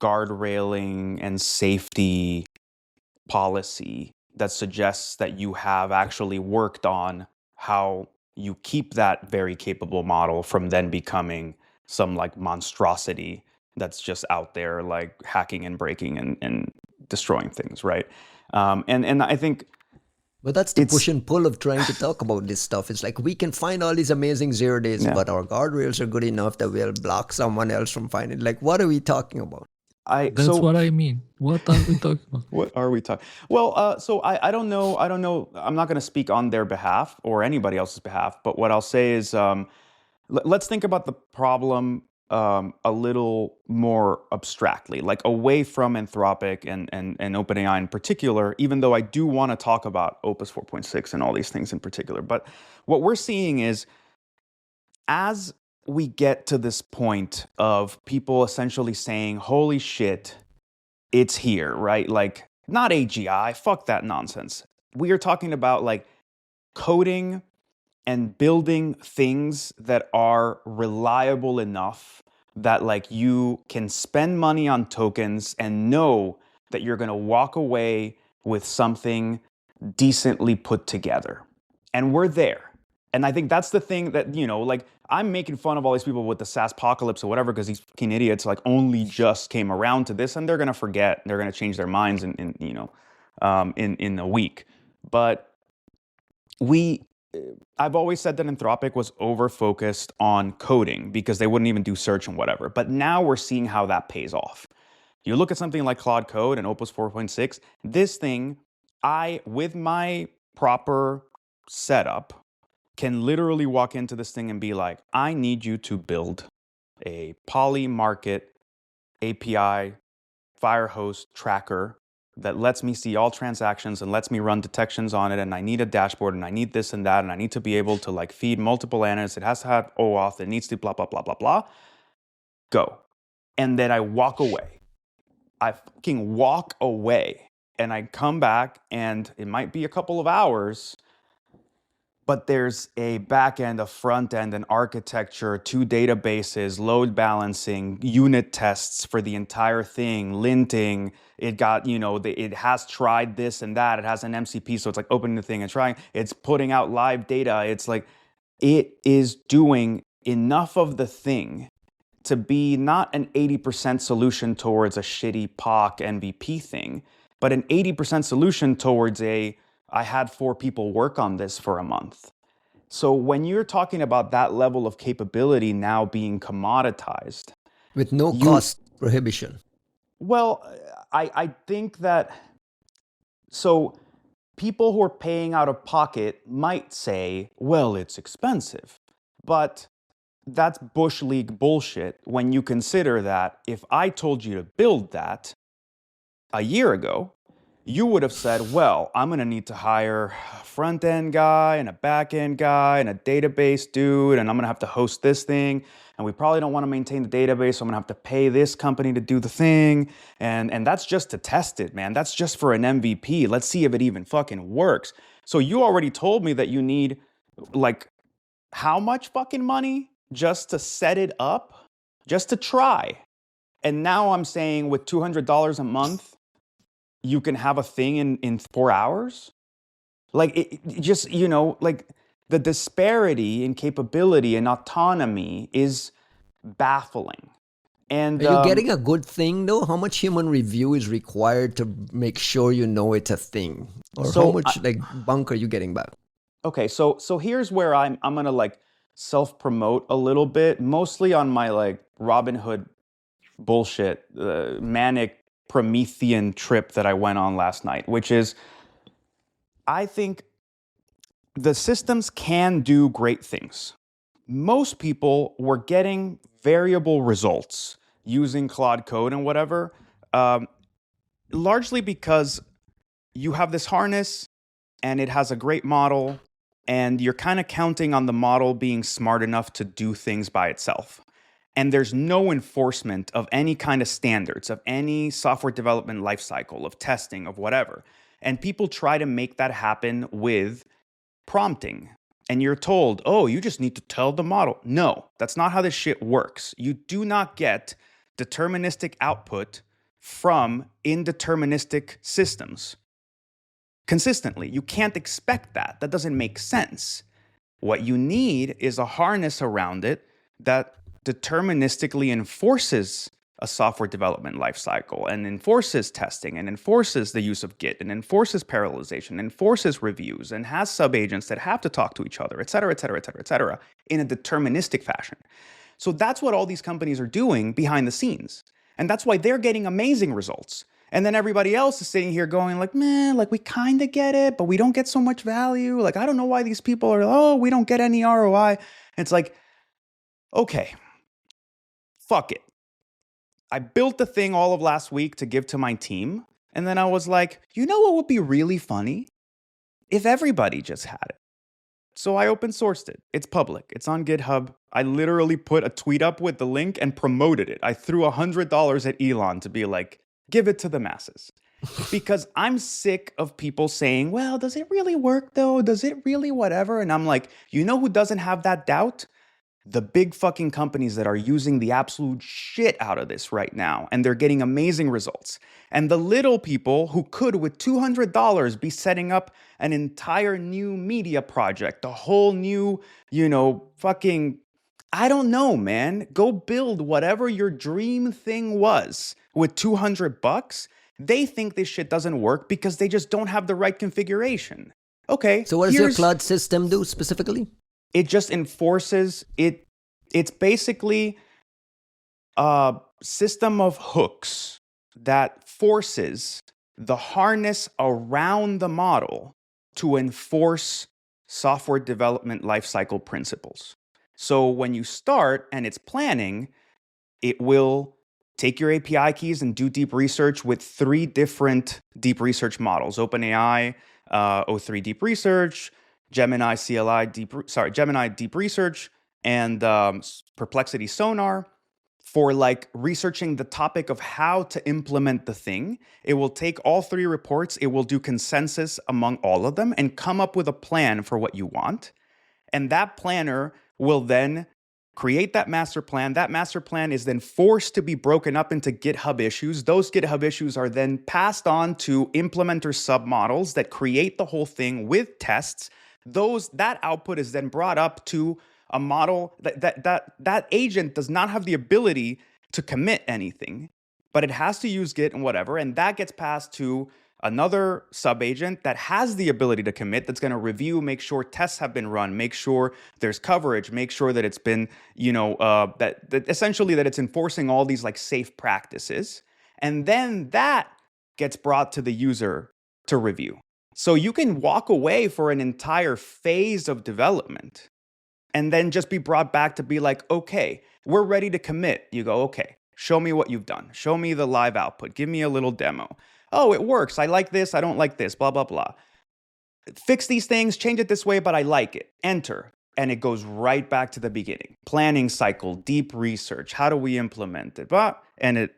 guardrailing and safety policy that suggests that you have actually worked on how you keep that very capable model from then becoming some like monstrosity that's just out there like hacking and breaking and destroying things, right? And I think But that's the push and pull of trying to talk about this stuff. It's like, we can find all these amazing 0 days, but our guardrails are good enough that we'll block someone else from finding. Like, what are we talking about? That's what I mean. What are we talking about? What are we talking? Well, so I don't know. I'm not going to speak on their behalf or anybody else's behalf. But what I'll say is, let's think about the problem a little more abstractly, like away from Anthropic and OpenAI in particular, even though I do want to talk about Opus 4.6 and all these things in particular. But what we're seeing is, as we get to this point of people essentially saying, holy shit, it's here, right? Like, not AGI, fuck that nonsense. We are talking about like coding and building things that are reliable enough that like you can spend money on tokens and know that you're going to walk away with something decently put together. And we're there. And I think that's the thing that, you know, like, I'm making fun of all these people with the SaaS apocalypse or whatever because these fucking idiots like only just came around to this and they're going to forget. They're going to change their minds in a week. But I've always said that Anthropic was over-focused on coding because they wouldn't even do search and whatever. But now we're seeing how that pays off. You look at something like Claude Code and Opus 4.6, this thing, with my proper setup, can literally walk into this thing and be like, I need you to build a poly-market API Firehose tracker that lets me see all transactions and lets me run detections on it, and I need a dashboard, and I need this and that, and I need to be able to like feed multiple analysts. It has to have OAuth, it needs to blah, blah, blah, blah, blah. Go. And then I walk away. I fucking walk away and I come back, and it might be a couple of hours, but there's a back end, a front end, an architecture, 2 databases, load balancing, unit tests for the entire thing, linting. It got, it has tried this and that. It has an MCP, so it's like opening the thing and trying. It's putting out live data. It's like, it is doing enough of the thing to be not an 80% solution towards a shitty POC MVP thing, but an 80% solution towards I had 4 people work on this for a month. So when you're talking about that level of capability now being commoditized, with no cost prohibition. Well, I think that, so people who are paying out of pocket might say, well, it's expensive, but that's Bush League bullshit when you consider that if I told you to build that a year ago, you would have said, well, I'm going to need to hire a front-end guy and a back-end guy and a database dude, and I'm going to have to host this thing, and we probably don't want to maintain the database, so I'm going to have to pay this company to do the thing, and that's just to test it, man. That's just for an MVP. Let's see if it even fucking works. So you already told me that you need, like, how much fucking money just to set it up, just to try. And now I'm saying with $200 a month, you can have a thing in 4 hours? Like, it just, like, the disparity in capability and autonomy is baffling. And Are you getting a good thing though? How much human review is required to make sure you know it's a thing? Or how much bunk are you getting back? Okay, so here's where I'm gonna like self-promote a little bit, mostly on my like Robin Hood bullshit, manic Promethean trip that I went on last night, which is, I think the systems can do great things. Most people were getting variable results using Claude Code and whatever, largely because you have this harness and it has a great model, and you're kind of counting on the model being smart enough to do things by itself. And there's no enforcement of any kind of standards, of any software development lifecycle, of testing, of whatever. And people try to make that happen with prompting. And you're told, oh, you just need to tell the model. No, that's not how this shit works. You do not get deterministic output from indeterministic systems consistently. You can't expect that. That doesn't make sense. What you need is a harness around it that deterministically enforces a software development lifecycle and enforces testing and enforces the use of Git and enforces parallelization, enforces reviews, and has subagents that have to talk to each other, et cetera, et cetera, et cetera, et cetera, in a deterministic fashion. So that's what all these companies are doing behind the scenes. And that's why they're getting amazing results. And then everybody else is sitting here going like, man, like we kind of get it, but we don't get so much value. Like, I don't know why these people are, oh, we don't get any ROI. And it's like, okay, fuck it. I built the thing all of last week to give to my team. And then I was like, you know what would be really funny? If everybody just had it. So I open sourced it. It's public. It's on GitHub. I literally put a tweet up with the link and promoted it. I threw $100 at Elon to be like, give it to the masses. Because I'm sick of people saying, well, does it really work though? Does it really whatever? And I'm like, you know who doesn't have that doubt? The big fucking companies that are using the absolute shit out of this right now. And they're getting amazing results. And the little people who could, with $200, be setting up an entire new media project, a whole new, fucking, I don't know, man. Go build whatever your dream thing was with $200. They think this shit doesn't work because they just don't have the right configuration. Okay. So what does your cloud system do specifically? It just enforces it. It's basically a system of hooks that forces the harness around the model to enforce software development lifecycle principles. So when you start and it's planning, it will take your API keys and do deep research with 3 different deep research models: OpenAI, O3 Deep Research, Gemini Gemini Deep Research, and Perplexity Sonar. for like researching the topic of how to implement the thing. It will take all 3 reports, it will do consensus among all of them and come up with a plan for what you want. And that planner will then create that master plan. That master plan is then forced to be broken up into GitHub issues. Those GitHub issues are then passed on to implementer submodels that create the whole thing with tests. That output is then brought up to a model that agent does not have the ability to commit anything, but it has to use Git and whatever, and that gets passed to another sub-agent that has the ability to commit, that's going to review, make sure tests have been run, make sure there's coverage, make sure that it's been, that essentially that it's enforcing all these like safe practices. And then that gets brought to the user to review. So you can walk away for an entire phase of development and then just be brought back to be like, okay, we're ready to commit. You go, okay, show me what you've done. Show me the live output. Give me a little demo. Oh, it works. I like this. I don't like this, blah, blah, blah. Fix these things, change it this way, but I like it. Enter. And it goes right back to the beginning. Planning cycle, deep research. How do we implement it? And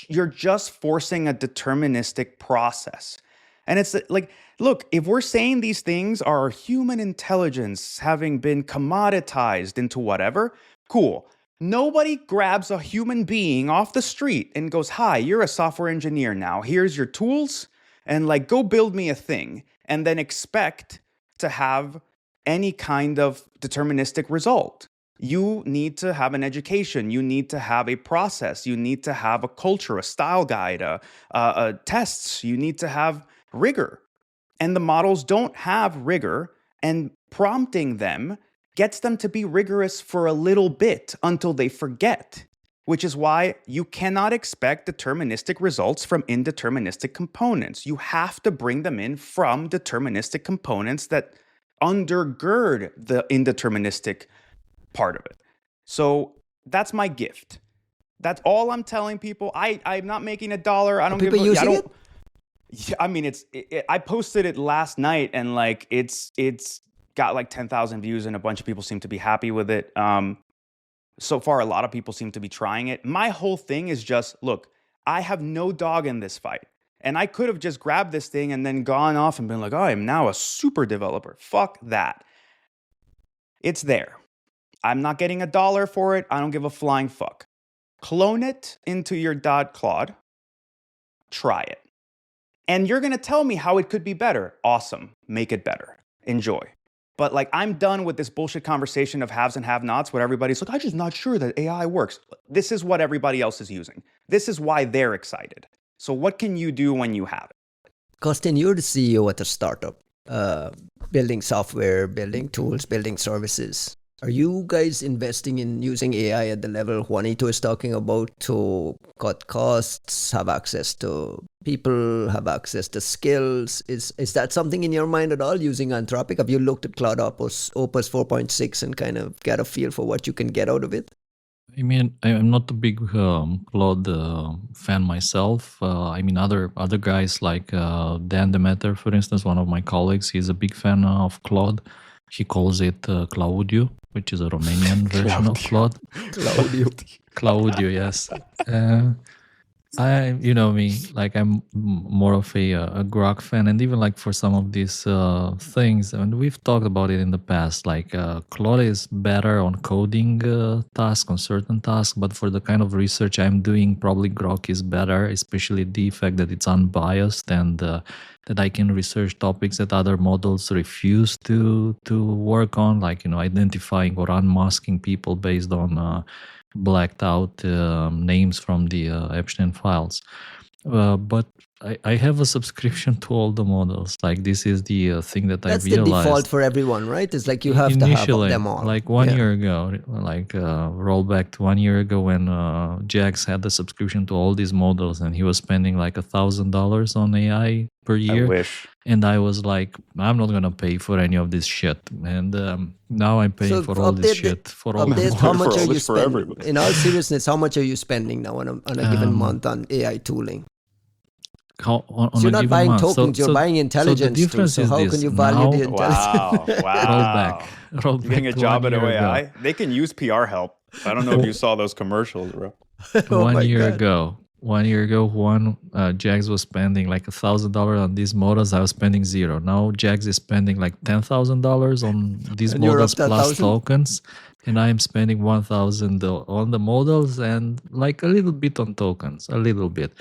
you're just forcing a deterministic process. And it's like, look, if we're saying these things are human intelligence having been commoditized into whatever, cool. Nobody grabs a human being off the street and goes, hi, you're a software engineer now. Here's your tools and like, go build me a thing and then expect to have any kind of deterministic result. You need to have an education. You need to have a process. You need to have a culture, a style guide, tests. You need to have rigor. And the models don't have rigor, and prompting them gets them to be rigorous for a little bit until they forget, which is why you cannot expect deterministic results from indeterministic components. You have to bring them in from deterministic components that undergird the indeterministic part of it. So that's my gift. That's all I'm telling people. I'm not making $1. I don't give a people using it? Yeah, I mean, I posted it last night and like it's got like 10,000 views and a bunch of people seem to be happy with it. So far, a lot of people seem to be trying it. My whole thing is just, look, I have no dog in this fight. And I could have just grabbed this thing and then gone off and been like, oh, I am now a super developer. Fuck that. It's there. I'm not getting $1 for it. I don't give a flying fuck. Clone it into your .claude. Try it. And you're going to tell me how it could be better. Awesome. Make it better. Enjoy. But like, I'm done with this bullshit conversation of haves and have-nots where everybody's like, I'm just not sure that AI works. This is what everybody else is using. This is why they're excited. So what can you do when you have it? Kostin, you're the CEO at a startup, building software, building tools, building services. Are you guys investing in using AI at the level Juanito is talking about to cut costs, have access to people, have access to skills? Is that something in your mind at all using Anthropic? Have you looked at Cloud Opus 4.6 and kind of get a feel for what you can get out of it? I mean, I'm not a big Claude fan myself. I mean, other guys like Dan Demeter, for instance, one of my colleagues, he's a big fan of Claude. He calls it Claudio, which is a Romanian version of Claude. Claudio, yes. You know me, like I'm more of a Grok fan, and even like for some of these things, and we've talked about it in the past, like Claude is better on coding tasks, on certain tasks, but for the kind of research I'm doing, probably Grok is better, especially the fact that it's unbiased and that I can research topics that other models refuse to work on, like, identifying or unmasking people based on blacked out names from the Epstein files. But I have a subscription to all the models. Like, this is the thing that That's I realized. That's the default for everyone, right? It's like you have Initially, to have them all. Like 1 year ago, roll back to 1 year ago when Jax had the subscription to all these models and he was spending like $1,000 on AI per year. I wish. And I was like, I'm not going to pay for any of this shit. And now I'm paying for all this shit. For all this, the how much for are you this for spending? everybody. In all seriousness, how much are you spending now on a given month on AI tooling? On So you're not buying month. tokens, you're buying intelligence so the difference too. So is how this. can you value the Now- intelligence? Wow. Roll back. You're getting a to job 1 at year ago. OAI? They can use PR help. I don't know if you saw those commercials, bro. Oh one my year God. ago, Jax was spending like $1,000 on these models. I was spending zero. Now Jax is spending like $10,000 on these And you're models up to plus 1,000? tokens, and I am spending 1,000 on the models and like a little bit on tokens, a little bit.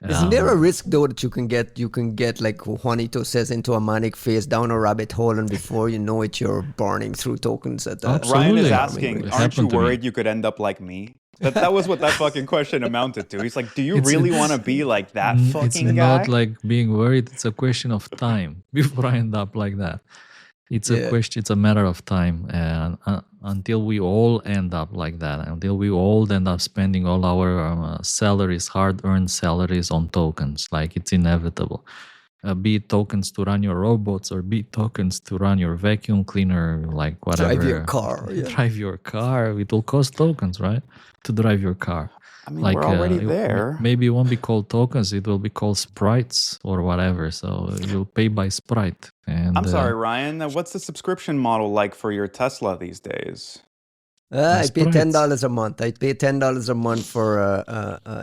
Isn't there a risk though that you can get like Juanito says into a manic phase down a rabbit hole, and before you know it, you're burning through tokens at the Ryan is Absolutely. asking, It aren't you happened to me. worried you could end up like me? That was what that fucking question amounted to. He's like, do you It's- really it's- want to be like that It's fucking not guy? like being worried. It's a question of time before I end up like that. It's a Yeah. question. It's a matter of time, and until we all end up like that, until we all end up spending all our salaries, hard-earned salaries, on tokens, like it's inevitable. Be it tokens to run your robots, or be it tokens to run your vacuum cleaner, like whatever. Drive your car. Yeah. Drive your car. It will cost tokens, right? To drive your car. I mean, we're already there. Maybe it won't be called tokens, it will be called sprites or whatever. So you'll pay by sprite. And I'm sorry, Ryan. What's the subscription model like for your Tesla these days? I pay Sprites. $10 a month. I pay $10 a month for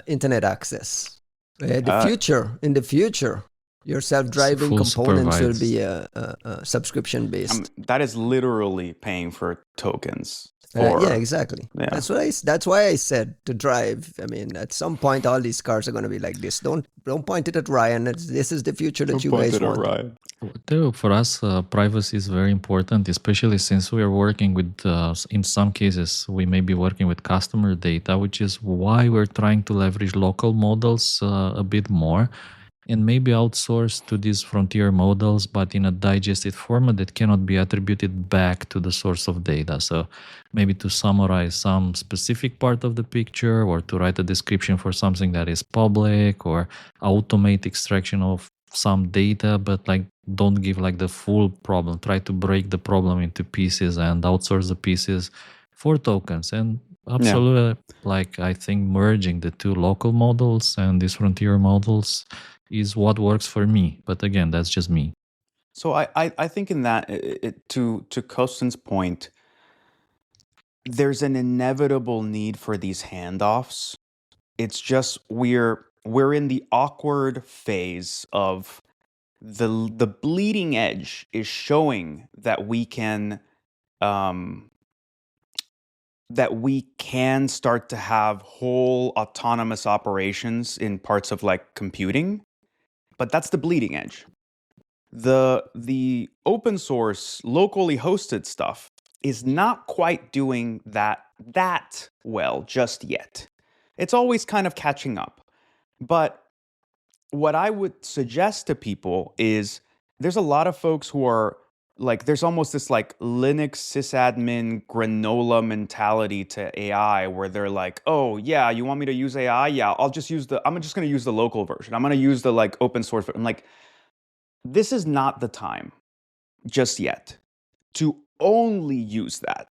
internet access. In the future, your self-driving Full components will supervised. be subscription based. That is literally paying for tokens. Yeah, exactly. Yeah. That's why I said to drive. I mean, at some point, all these cars are going to be like this. Don't point it at Ryan. This is the future that you guys want. Ryan. For us, privacy is very important, especially since we are working with, in some cases, we may be working with customer data, which is why we're trying to leverage local models a bit more, and maybe outsource to these frontier models, but in a digested format that cannot be attributed back to the source of data. So maybe to summarize some specific part of the picture, or to write a description for something that is public, or automate extraction of some data, but like don't give like the full problem. Try to break the problem into pieces and outsource the pieces for tokens. And absolutely, like I think merging the two local models and these frontier models is what works for me. But again, that's just me. So I think in that, to Kostin's point, there's an inevitable need for these handoffs. It's just we're in the awkward phase of the bleeding edge is showing that we can start to have whole autonomous operations in parts of like computing, but that's the bleeding edge. The open source locally hosted stuff is not quite doing that well just yet. It's always kind of catching up. But what I would suggest to people is there's a lot of folks who are like, there's almost this like Linux sysadmin granola mentality to AI where they're like, oh yeah, you want me to use AI? Yeah, I'm just going to use the local version. I'm going to use the like open source. I'm like, this is not the time just yet to only use that.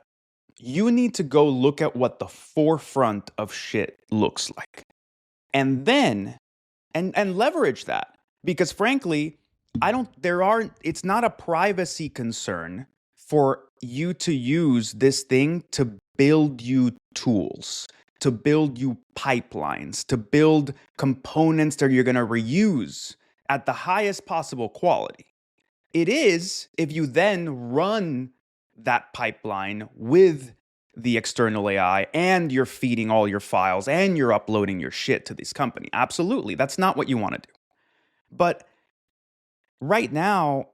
You need to go look at what the forefront of shit looks like. And then, and leverage that. Because frankly, it's not a privacy concern for you to use this thing to build you tools, to build you pipelines, to build components that you're going to reuse at the highest possible quality. It is if you then run that pipeline with the external AI and you're feeding all your files and you're uploading your shit to this company. Absolutely. That's not what you want to do. But right now,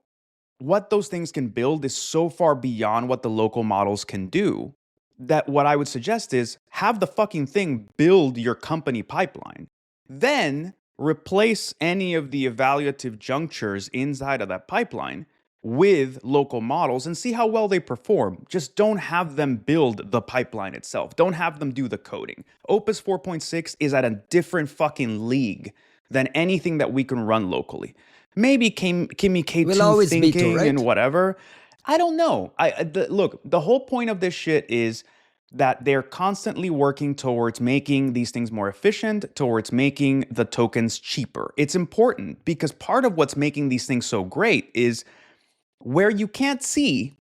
what those things can build is so far beyond what the local models can do that what I would suggest is have the fucking thing build your company pipeline. Then replace any of the evaluative junctures inside of that pipeline with local models and see how well they perform. Just don't have them build the pipeline itself. Don't have them do the coding. Opus 4.6 is at a different fucking league than anything that we can run locally. Maybe Kimi K2 Will always be thinking too, right? and whatever. I don't know. Look, the whole point of this shit is that they're constantly working towards making these things more efficient, towards making the tokens cheaper. It's important because part of what's making these things so great is where you can't see,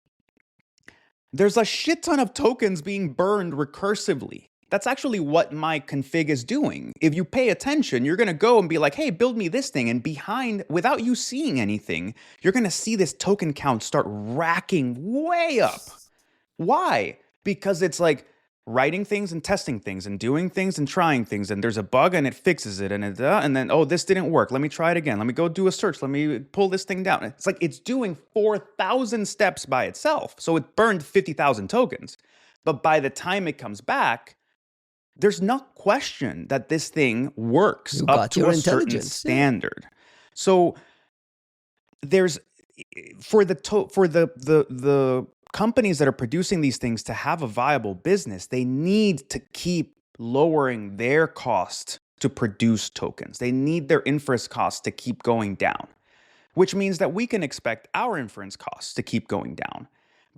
there's a shit ton of tokens being burned recursively. That's actually what my config is doing. If you pay attention, you're going to go and be like, hey, build me this thing. And behind, without you seeing anything, you're going to see this token count start racking way up. Why? Because it's like writing things and testing things and doing things and trying things. And there's a bug and it fixes it. And then, oh, this didn't work. Let me try it again. Let me go do a search. Let me pull this thing down. It's like it's doing 4,000 steps by itself. So it burned 50,000 tokens. But by the time it comes back, there's no question that this thing works You up got to your a certain intelligence, yeah. standard. So there's for the companies that are producing these things to have a viable business, they need to keep lowering their cost to produce tokens. They need their inference costs to keep going down, which means that we can expect our inference costs to keep going down.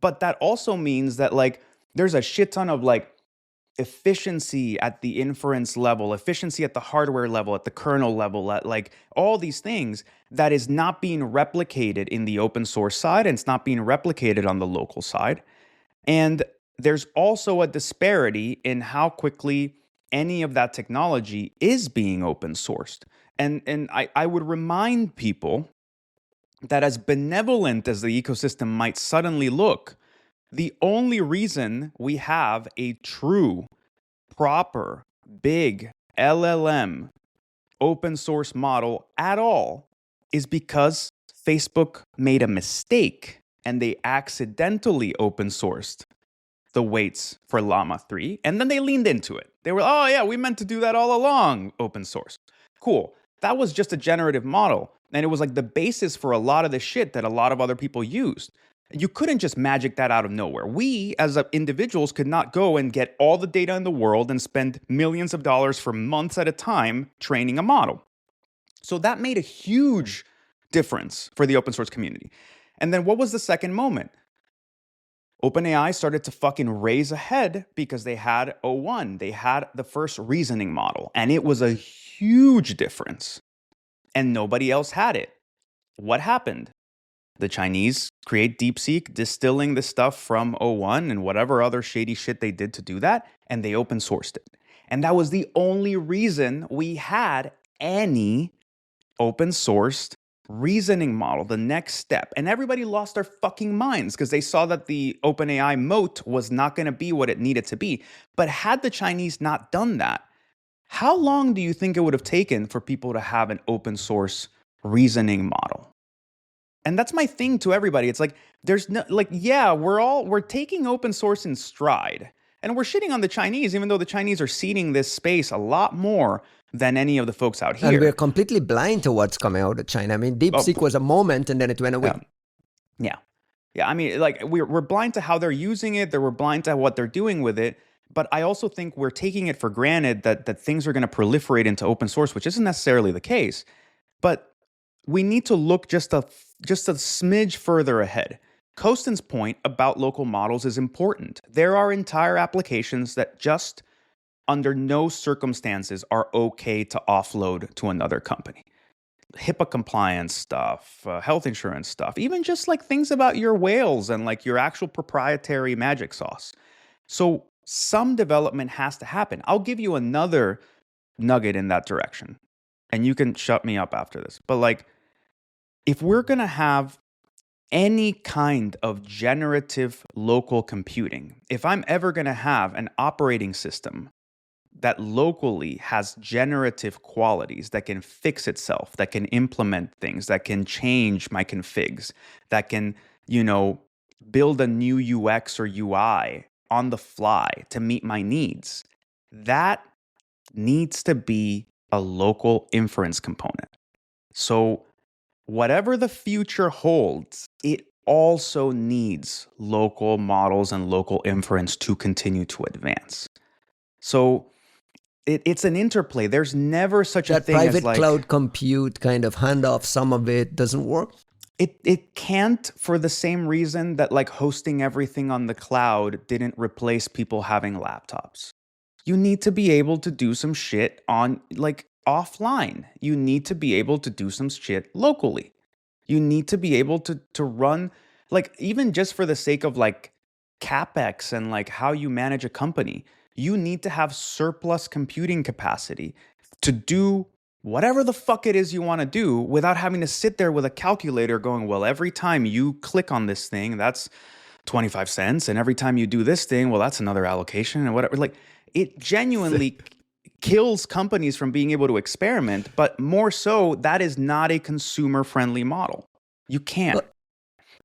But that also means that like there's a shit ton of like efficiency at the inference level, efficiency at the hardware level, at the kernel level, at like all these things that is not being replicated in the open source side, and it's not being replicated on the local side. And there's also a disparity in how quickly any of that technology is being open sourced. And I would remind people that as benevolent as the ecosystem might suddenly look, the only reason we have a true, proper, big LLM open source model at all is because Facebook made a mistake and they accidentally open sourced the weights for Llama 3, and then they leaned into it. They were, oh yeah, we meant to do that all along, open source. Cool. That was just a generative model, and it was like the basis for a lot of the shit that a lot of other people used. You couldn't just magic that out of nowhere. We, as individuals, could not go and get all the data in the world and spend millions of dollars for months at a time training a model. So that made a huge difference for the open source community. And then what was the second moment? OpenAI started to fucking raise ahead because they had O1. They had the first reasoning model, and it was a huge difference. And nobody else had it. What happened? The Chinese create DeepSeek, distilling the stuff from O1 and whatever other shady shit they did to do that, and they open sourced it. And that was the only reason we had any open sourced reasoning model, the next step. And everybody lost their fucking minds because they saw that the OpenAI moat was not going to be what it needed to be. But had the Chinese not done that, how long do you think it would have taken for people to have an open source reasoning model? And that's my thing to everybody. It's like, there's no, like, yeah, we're taking open source in stride. And we're shitting on the Chinese, even though the Chinese are seeding this space a lot more than any of the folks out here. And we're completely blind to what's coming out of China. I mean, DeepSeek was a moment and then it went away. Yeah. I mean, like, we're blind to how they're using it. We're blind to what they're doing with it. But I also think we're taking it for granted that things are going to proliferate into open source, which isn't necessarily the case. But we need to look just a smidge further ahead. Kostan's point about local models is important. There are entire applications that just under no circumstances are okay to offload to another company. HIPAA compliance stuff, health insurance stuff, even just like things about your whales and like your actual proprietary magic sauce. So some development has to happen. I'll give you another nugget in that direction, and you can shut me up after this. But like, if we're going to have any kind of generative local computing, if I'm ever going to have an operating system that locally has generative qualities, that can fix itself, that can implement things, that can change my configs, that can, build a new UX or UI on the fly to meet my needs, that needs to be a local inference component. So whatever the future holds, it also needs local models and local inference to continue to advance. So it's an interplay. There's never such a thing as private like cloud compute kind of handoff. Some of it doesn't work. It can't, for the same reason that like hosting everything on the cloud didn't replace people having laptops. You need to be able to do some shit on like offline. You need to be able to do some shit locally. You need to be able to run, like, even just for the sake of like capex and like how you manage a company. You need to have surplus computing capacity to do whatever the fuck it is you want to do without having to sit there with a calculator going, well, every time you click on this thing, that's 25 cents. And every time you do this thing, well, that's another allocation and whatever. Like, it genuinely kills companies from being able to experiment. But more so, that is not a consumer-friendly model. You can't. But,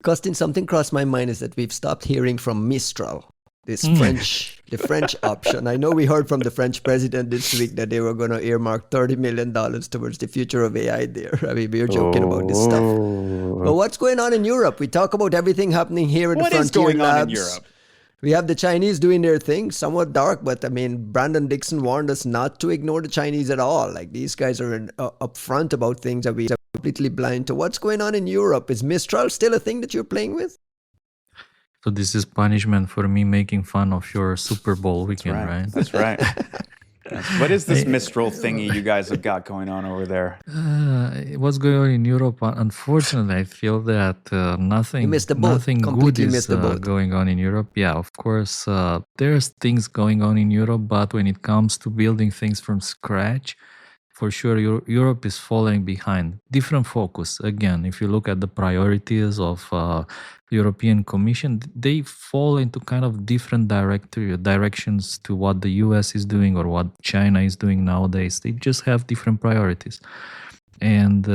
Costin, something crossed my mind is that we've stopped hearing from Mistral, this the French option. I know we heard from the French president this week that they were going to earmark $30 million towards the future of AI there. I mean, we're joking about this stuff. But what's going on in Europe? We talk about everything happening here in the Frontier Labs. What is going on in Europe? We have the Chinese doing their thing, somewhat dark, but I mean, Brandon Dixon warned us not to ignore the Chinese at all. Like, these guys are upfront about things that we are completely blind to. What's going on in Europe? Is Mistral still a thing that you're playing with? So this is punishment for me making fun of your Super Bowl weekend, right? That's right. What is this Mistral thingy you guys have got going on over there? What's going on in Europe? Unfortunately, I feel that nothing good is going on in Europe. Yeah, of course, there's things going on in Europe, but when it comes to building things from scratch, for sure, Europe is falling behind. Different focus. Again, if you look at the priorities of European Commission, they fall into kind of different directions to what the US is doing or what China is doing nowadays. They just have different priorities. And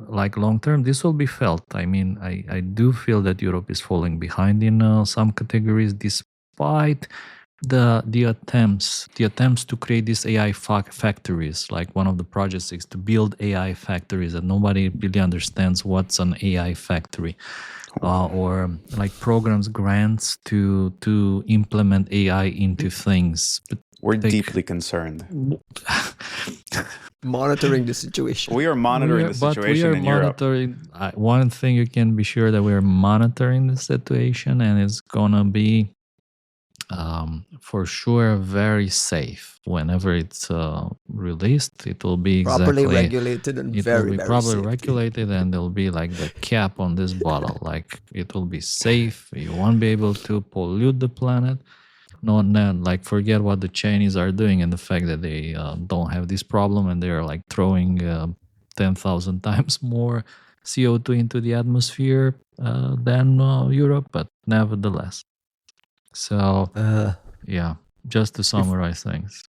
like long term, this will be felt. I mean, I do feel that Europe is falling behind in some categories, despite the attempts to create these AI factories. Like, one of the projects is to build AI factories, and nobody really understands what's an AI factory. Or like programs, grants to implement AI into things. But we're deeply concerned. Monitoring the situation. We are monitoring the situation in Europe. One thing you can be sure that we are monitoring the situation, and it's gonna be for sure very safe. Whenever it's released, it will be properly regulated and very properly regulated, and there'll be like the cap on this bottle. Like, it will be safe. You won't be able to pollute the planet. Like, forget what the Chinese are doing and the fact that they don't have this problem, and they're like throwing 10,000 times more CO2 into the atmosphere than Europe, but nevertheless. So, yeah, just to summarize things.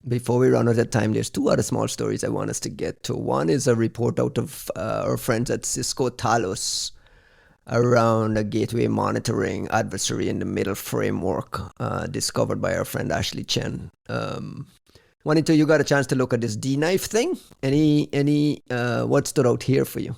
Before we run out of time, there's two other small stories I want us to get to. One is a report out of our friends at Cisco Talos around a gateway monitoring adversary in the middle framework discovered by our friend Ashley Chen. Juanito, you got a chance to look at this D-knife thing? Any what stood out here for you?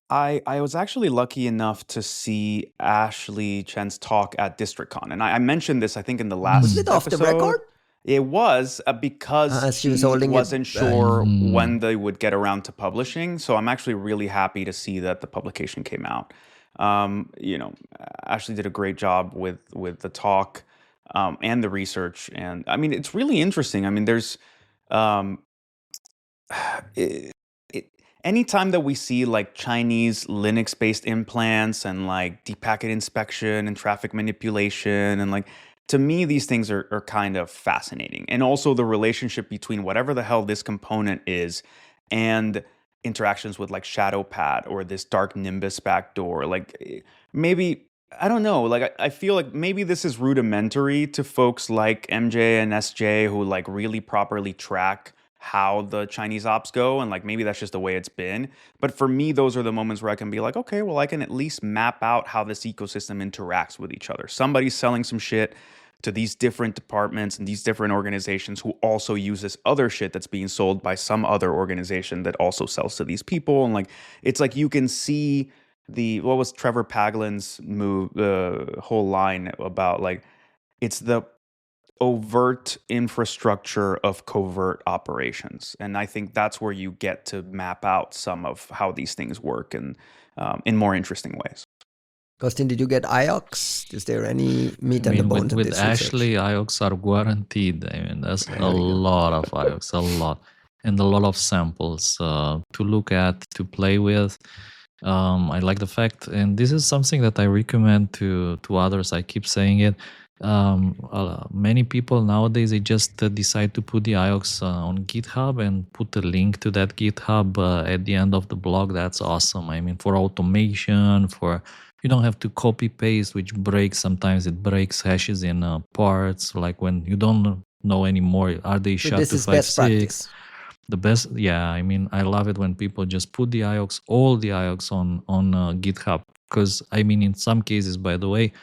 I was actually lucky enough to see Ashley Chen's talk at DistrictCon, and I mentioned this, I think, in the last Was it off the record? It was because she wasn't sure when they would get around to publishing. So I'm actually really happy to see that the publication came out. Ashley did a great job with the talk and the research, and I mean, it's really interesting. I mean, there's anytime that we see like Chinese Linux-based implants and like deep packet inspection and traffic manipulation, and like, to me, these things are kind of fascinating. And also the relationship between whatever the hell this component is and interactions with like ShadowPad or this dark Nimbus backdoor. Like, maybe, I don't know, like I feel like maybe this is rudimentary to folks like MJ and SJ who like really properly track how the Chinese ops go, and like maybe that's just the way it's been. But for me, those are the moments where I can be like, okay, well, I can at least map out how this ecosystem interacts with each other. Somebody's selling some shit to these different departments and these different organizations who also use this other shit that's being sold by some other organization that also sells to these people. And like, it's like you can see what was Trevor Paglin's whole line about like, it's the overt infrastructure of covert operations. And I think that's where you get to map out some of how these things work and in more interesting ways. Costin, did you get IOCs? Is there any meat on the bones with of this Ashley, IOCs are guaranteed. I mean, that's a lot of IOCs, a lot. And a lot of samples to look at, to play with. I like the fact, and this is something that I recommend to others. I keep saying it. Many people nowadays they just decide to put the IOX on GitHub and put a link to that GitHub at the end of the blog. That's awesome. I mean, for automation, for you don't have to copy paste, which breaks sometimes. It breaks hashes in parts. Like when you don't know anymore, are they So SHA this is best 256? practice. The best, yeah. I mean, I love it when people just put the IOX, all the IOX on GitHub. Because I mean, in some cases, by the way,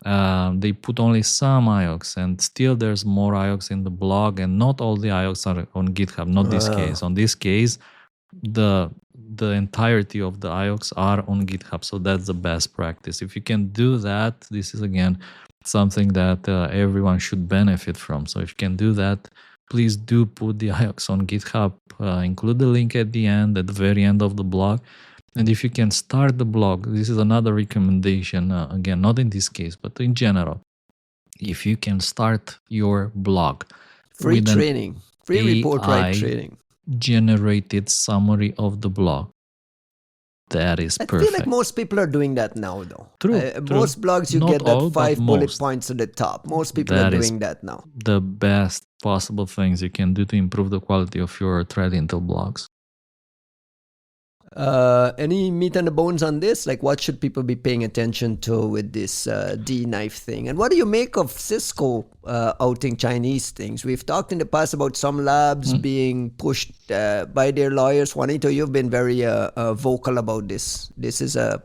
they put only some IOX, and still there's more IOX in the blog, and not all the IOX are on GitHub. Not this case. On this case, the entirety of the IOX are on GitHub. So that's the best practice. If you can do that, this is again something that everyone should benefit from. So if you can do that, please do put the IOX on GitHub. Include the link at the end, at the very end of the blog. And if you can start the blog, this is another recommendation, again, not in this case, but in general. If you can start your blog Free with an training. Free report write AI training. generated summary of the blog, that is I perfect. feel like most people are doing that now, though. True. Most blogs, you Not get that all, but 5 bullet most. points at the top. Most people That are is doing that now. The best possible things you can do to improve the quality of your threat intel blogs. Any meat on the bones on this? Like, what should people be paying attention to with this D-knife thing? And what do you make of Cisco outing Chinese things? We've talked in the past about some labs being pushed by their lawyers. Juanito, you've been very vocal about this. This is a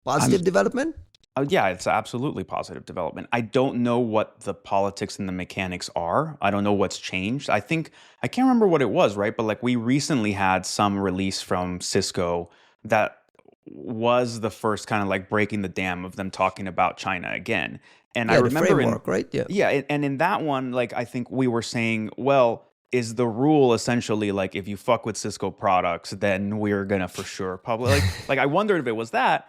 positive development? Yeah, it's absolutely positive development. I don't know what the politics and the mechanics are. I don't know what's changed. I can't remember what it was, right? But like we recently had some release from Cisco that was the first kind of like breaking the dam of them talking about China again. And I Yeah, the remember framework, right? Yeah. and in that one, like I think we were saying, well, is the rule essentially like if you fuck with Cisco products, then we're gonna for sure public like I wondered if it was that.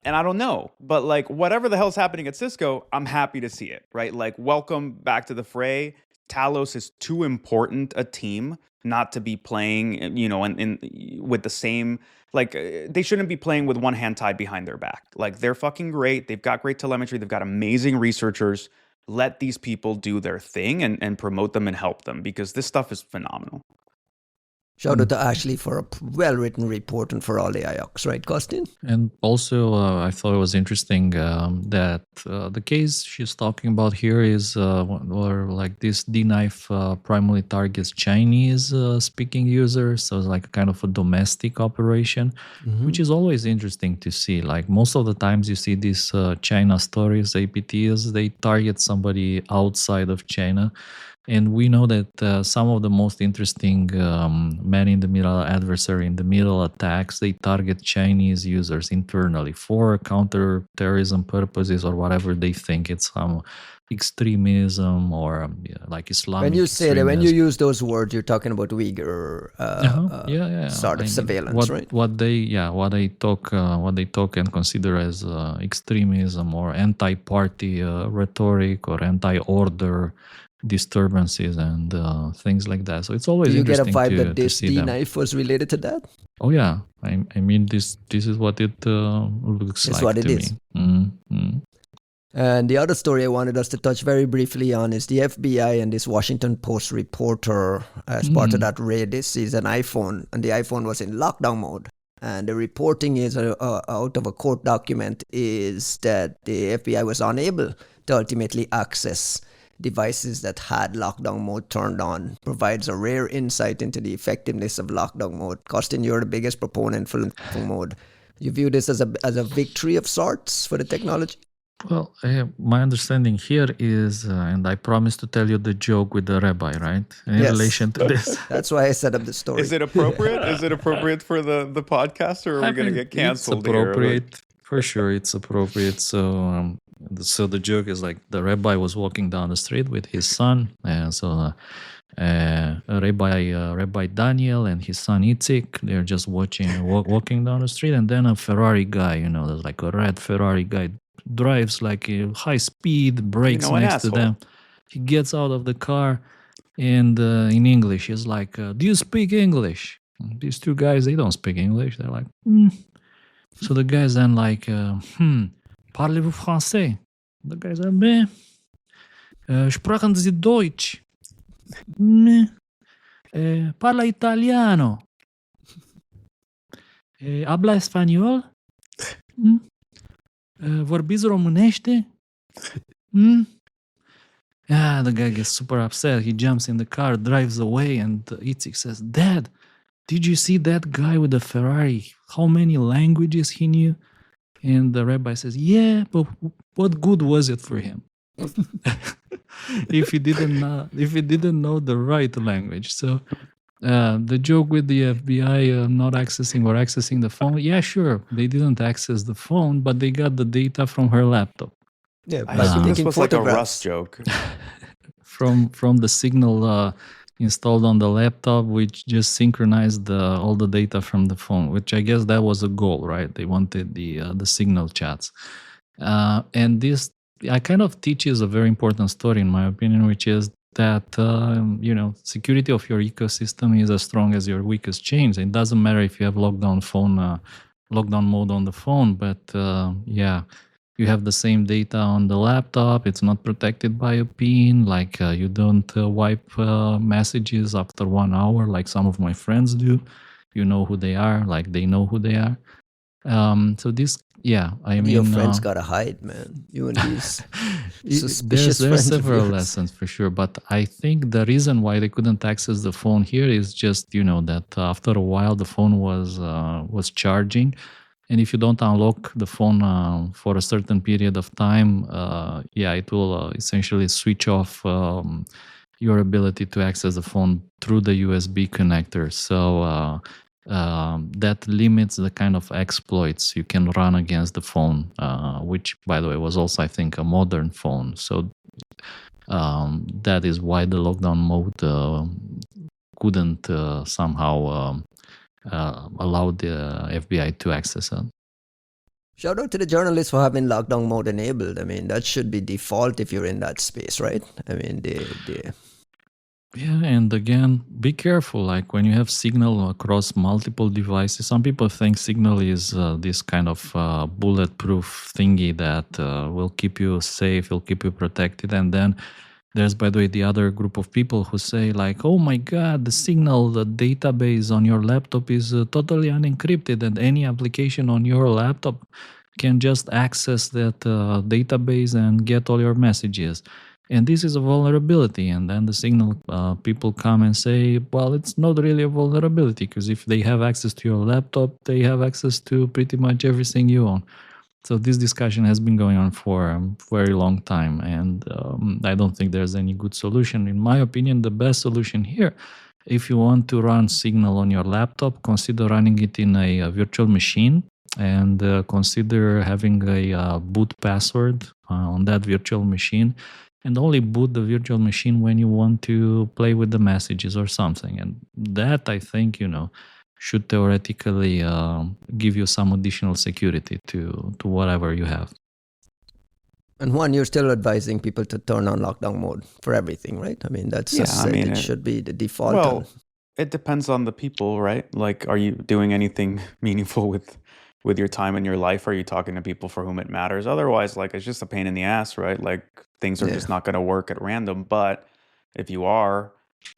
And I don't know, but like whatever the hell's happening at Cisco, I'm happy to see it, right? Like welcome back to the fray. Talos is too important a team not to be playing, you know, in with the same, like they shouldn't be playing with one hand tied behind their back. Like they're fucking great. They've got great telemetry. They've got amazing researchers. Let these people do their thing and promote them and help them because this stuff is phenomenal. Shout out to Ashley for a well-written report and for all the IOCs, right, Costin? And also, I thought it was interesting that the case she's talking about here is or like this D-knife primarily targets Chinese speaking users. So it's like kind of a domestic operation, which is always interesting to see. Like most of the times you see these China stories, APTs, they target somebody outside of China. And we know that some of the most interesting man-in-the-middle adversary-in-the-middle attacks, they target Chinese users internally for counter-terrorism purposes or whatever they think. It's some extremism or like Islamic When you say that, when you use those words, you're talking about Uyghur sort of surveillance, right? What they talk and consider as extremism or anti-party rhetoric or anti-order disturbances and things like that. So it's always interesting. Do you get a vibe that this D-knife was related to that? Oh yeah, I mean this is what it looks like. It's what it to is. Me. Mm-hmm. And the other story I wanted us to touch very briefly on is the FBI and this Washington Post reporter as part of that raid. This is an iPhone, and the iPhone was in lockdown mode. And the reporting is out of a court document is that the FBI was unable to ultimately access devices that had lockdown mode turned on. Provides a rare insight into the effectiveness of lockdown mode. Costin, you're the biggest proponent for lockdown mode. You view this as a victory of sorts for the technology? Well, my understanding here is, and I promised to tell you the joke with the rabbi, right? In relation to this. That's why I set up the story. Is it appropriate? Is it appropriate for the podcast, or are we going to get canceled? It's appropriate. Here? For sure, it's appropriate. So the joke is like the rabbi was walking down the street with his son, and so Rabbi Daniel and his son Itzik, they're just walking down the street, and then a Ferrari guy, there's like a red Ferrari guy, drives like a high speed, brakes next to them. He gets out of the car, and in English, he's like, "Do you speak English?" These two guys, they don't speak English. They're like, So the guy's then like, parlez-vous français? The guy's like, meh. Sprechen Sie Deutsch? Meh. Parla italiano? Habla español? Vorbiți românește? Yeah, the guy gets super upset. He jumps in the car, drives away, and Itzik says, Dad, did you see that guy with the Ferrari? How many languages he knew? And the rabbi says, yeah, but what good was it for him? if he didn't know the right language. So the joke with the FBI not accessing or accessing the phone, yeah, sure, they didn't access the phone, but they got the data from her laptop. Yeah, I by assume this taking was like a photographs. Rust joke. From the signal installed on the laptop, which just synchronized all the data from the phone, which I guess that was a goal, right? They wanted the signal chats. And this I kind of teaches a very important story, in my opinion, which is that security of your ecosystem is as strong as your weakest chains. It doesn't matter if you have lockdown mode on the phone, but you have the same data on the laptop. It's not protected by a PIN. Like you don't wipe messages after 1 hour, like some of my friends do. You know who they are. Like they know who they are. So this, I mean, your friends gotta hide, man. You and these suspicious there's friends of several yours. lessons for sure, but I think the reason why they couldn't access the phone here is just that after a while the phone was charging, and if you don't unlock the phone for a certain period of time, it will essentially switch off your ability to access the phone through the USB connector. So that limits the kind of exploits you can run against the phone, which, by the way, was also, I think, a modern phone. So that is why the lockdown mode couldn't somehow allow the FBI to access it. Shout out to the journalists for having lockdown mode enabled. I mean, that should be default if you're in that space, right? I mean, Yeah, and again, be careful. Like when you have Signal across multiple devices, some people think Signal is this kind of bulletproof thingy that will keep you safe, will keep you protected. And then there's, by the way, the other group of people who say like, oh my God, the Signal, the database on your laptop is totally unencrypted, and any application on your laptop can just access that database and get all your messages. And this is a vulnerability. And then the Signal people come and say, well, it's not really a vulnerability, because if they have access to your laptop, they have access to pretty much everything you own. So this discussion has been going on for a very long time, and I don't think there's any good solution. In my opinion, the best solution here, if you want to run Signal on your laptop, consider running it in a virtual machine, and consider having a boot password on that virtual machine, and only boot the virtual machine when you want to play with the messages or something. And that, I think, should theoretically give you some additional security to whatever you have. And Juan, you're still advising people to turn on lockdown mode for everything, right? I mean, that's it should be the default. Well, it depends on the people, right? Like, are you doing anything meaningful with your time in your life? Are you talking to people for whom it matters? Otherwise, like, it's just a pain in the ass, right? Like, things are just not going to work at random. But if you are,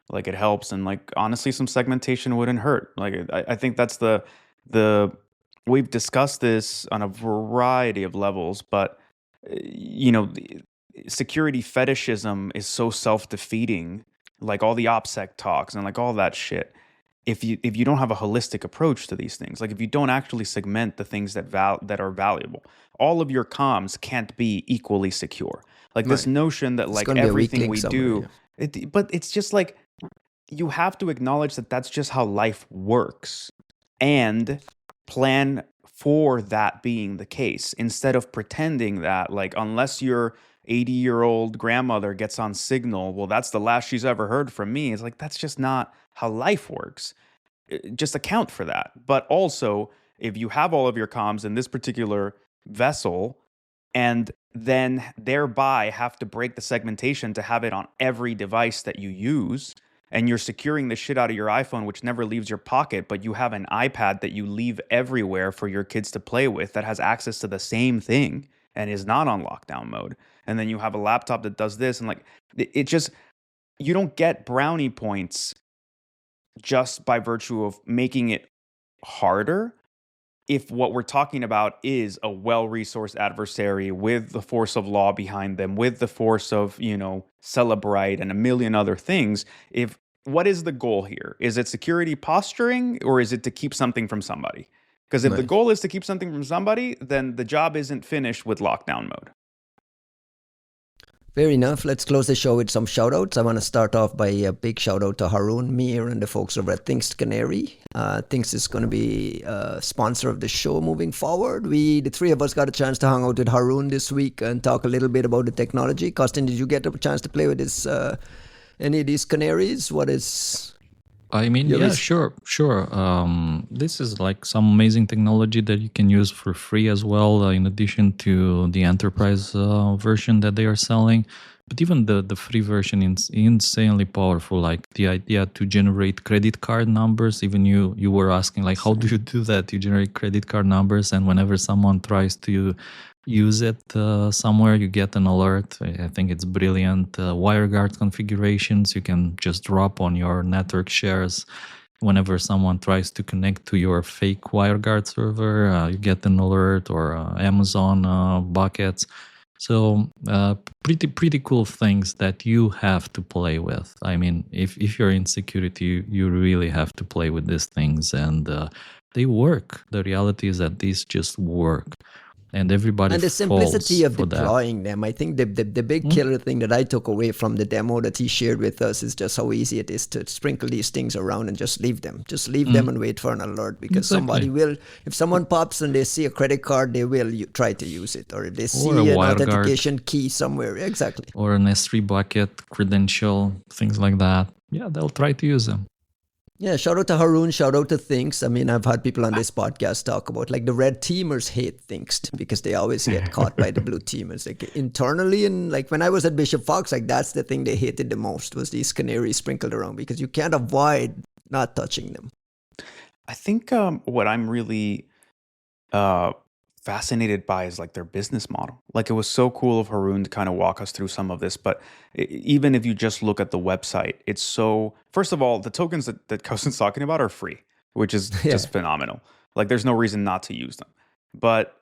like, it helps. And like, honestly, some segmentation wouldn't hurt. Like, I think that's the we've discussed this on a variety of levels, but security fetishism is so self-defeating, like all the OPSEC talks and like all that shit. If you don't have a holistic approach to these things, like if you don't actually segment the things that are valuable, all of your comms can't be equally secure. Like this notion that like everything we do, but it's just like, you have to acknowledge that that's just how life works and plan for that being the case, instead of pretending that, like, unless your 80-year-old grandmother gets on Signal, well, that's the last she's ever heard from me. It's like, that's just not how life works. Just account for that. But also, if you have all of your comms in this particular vessel, and then thereby have to break the segmentation to have it on every device that you use, and you're securing the shit out of your iPhone, which never leaves your pocket, but you have an iPad that you leave everywhere for your kids to play with that has access to the same thing and is not on lockdown mode. And then you have a laptop that does this, and like it just, you don't get brownie points just by virtue of making it harder. If what we're talking about is a well-resourced adversary with the force of law behind them, with the force of, Celebrite and a million other things, what is the goal here? Is it security posturing, or is it to keep something from somebody? Because if the goal is to keep something from somebody, then the job isn't finished with lockdown mode. Fair enough. Let's close the show with some shout-outs. I want to start off by a big shout-out to Haroon, Mir, and the folks over at Thinkst Canary. Thinkst is going to be a sponsor of the show moving forward. The three of us got a chance to hang out with Haroon this week and talk a little bit about the technology. Costin, did you get a chance to play with any of these canaries? What is... I mean, yeah, sure. This is like some amazing technology that you can use for free as well, in addition to the enterprise version that they are selling. But even the free version is insanely powerful. Like the idea to generate credit card numbers. Even you were asking, like, how do you do that? You generate credit card numbers, and whenever someone tries to use it somewhere, you get an alert. I think it's brilliant. WireGuard configurations you can just drop on your network shares. Whenever someone tries to connect to your fake WireGuard server, you get an alert, or Amazon buckets. So pretty cool things that you have to play with. I mean, if you're in security, you really have to play with these things, and they work. The reality is that these just work. And everybody and the simplicity of for deploying them. I think the big killer thing that I took away from the demo that he shared with us is just how easy it is to sprinkle these things around and just leave them. Just leave them and wait for an alert, because somebody will, if someone pops and they see a credit card, they will try to use it, or if they see an authentication key somewhere. Exactly. Or an S3 bucket, credential, things like that. Yeah, they'll try to use them. Yeah, shout out to Haroon, shout out to Thinkst. I mean, I've had people on this podcast talk about, like, the red teamers hate Thinkst because they always get caught by the blue teamers. Like, internally, and like when I was at Bishop Fox, like, that's the thing they hated the most, was these canaries sprinkled around, because you can't avoid not touching them. I think what I'm really fascinated by is like their business model. Like, it was so cool of Haroon to kind of walk us through some of this, but even if you just look at the website, it's so, first of all, the tokens that Costin's talking about are free, which is just phenomenal. Like, there's no reason not to use them. But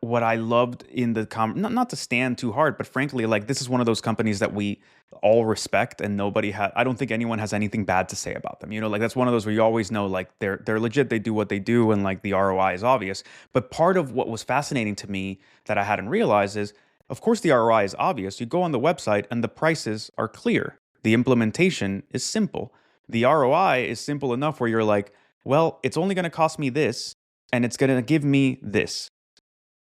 what I loved in the not to stand too hard, but frankly, like, this is one of those companies that we all respect, and I don't think anyone has anything bad to say about them. Like, that's one of those where you always know, like, they're legit, they do what they do, and like the ROI is obvious. But part of what was fascinating to me that I hadn't realized is, of course, the ROI is obvious. You go on the website and the prices are clear. The implementation is simple. The ROI is simple enough where you're like, well, it's only going to cost me this, and it's going to give me this.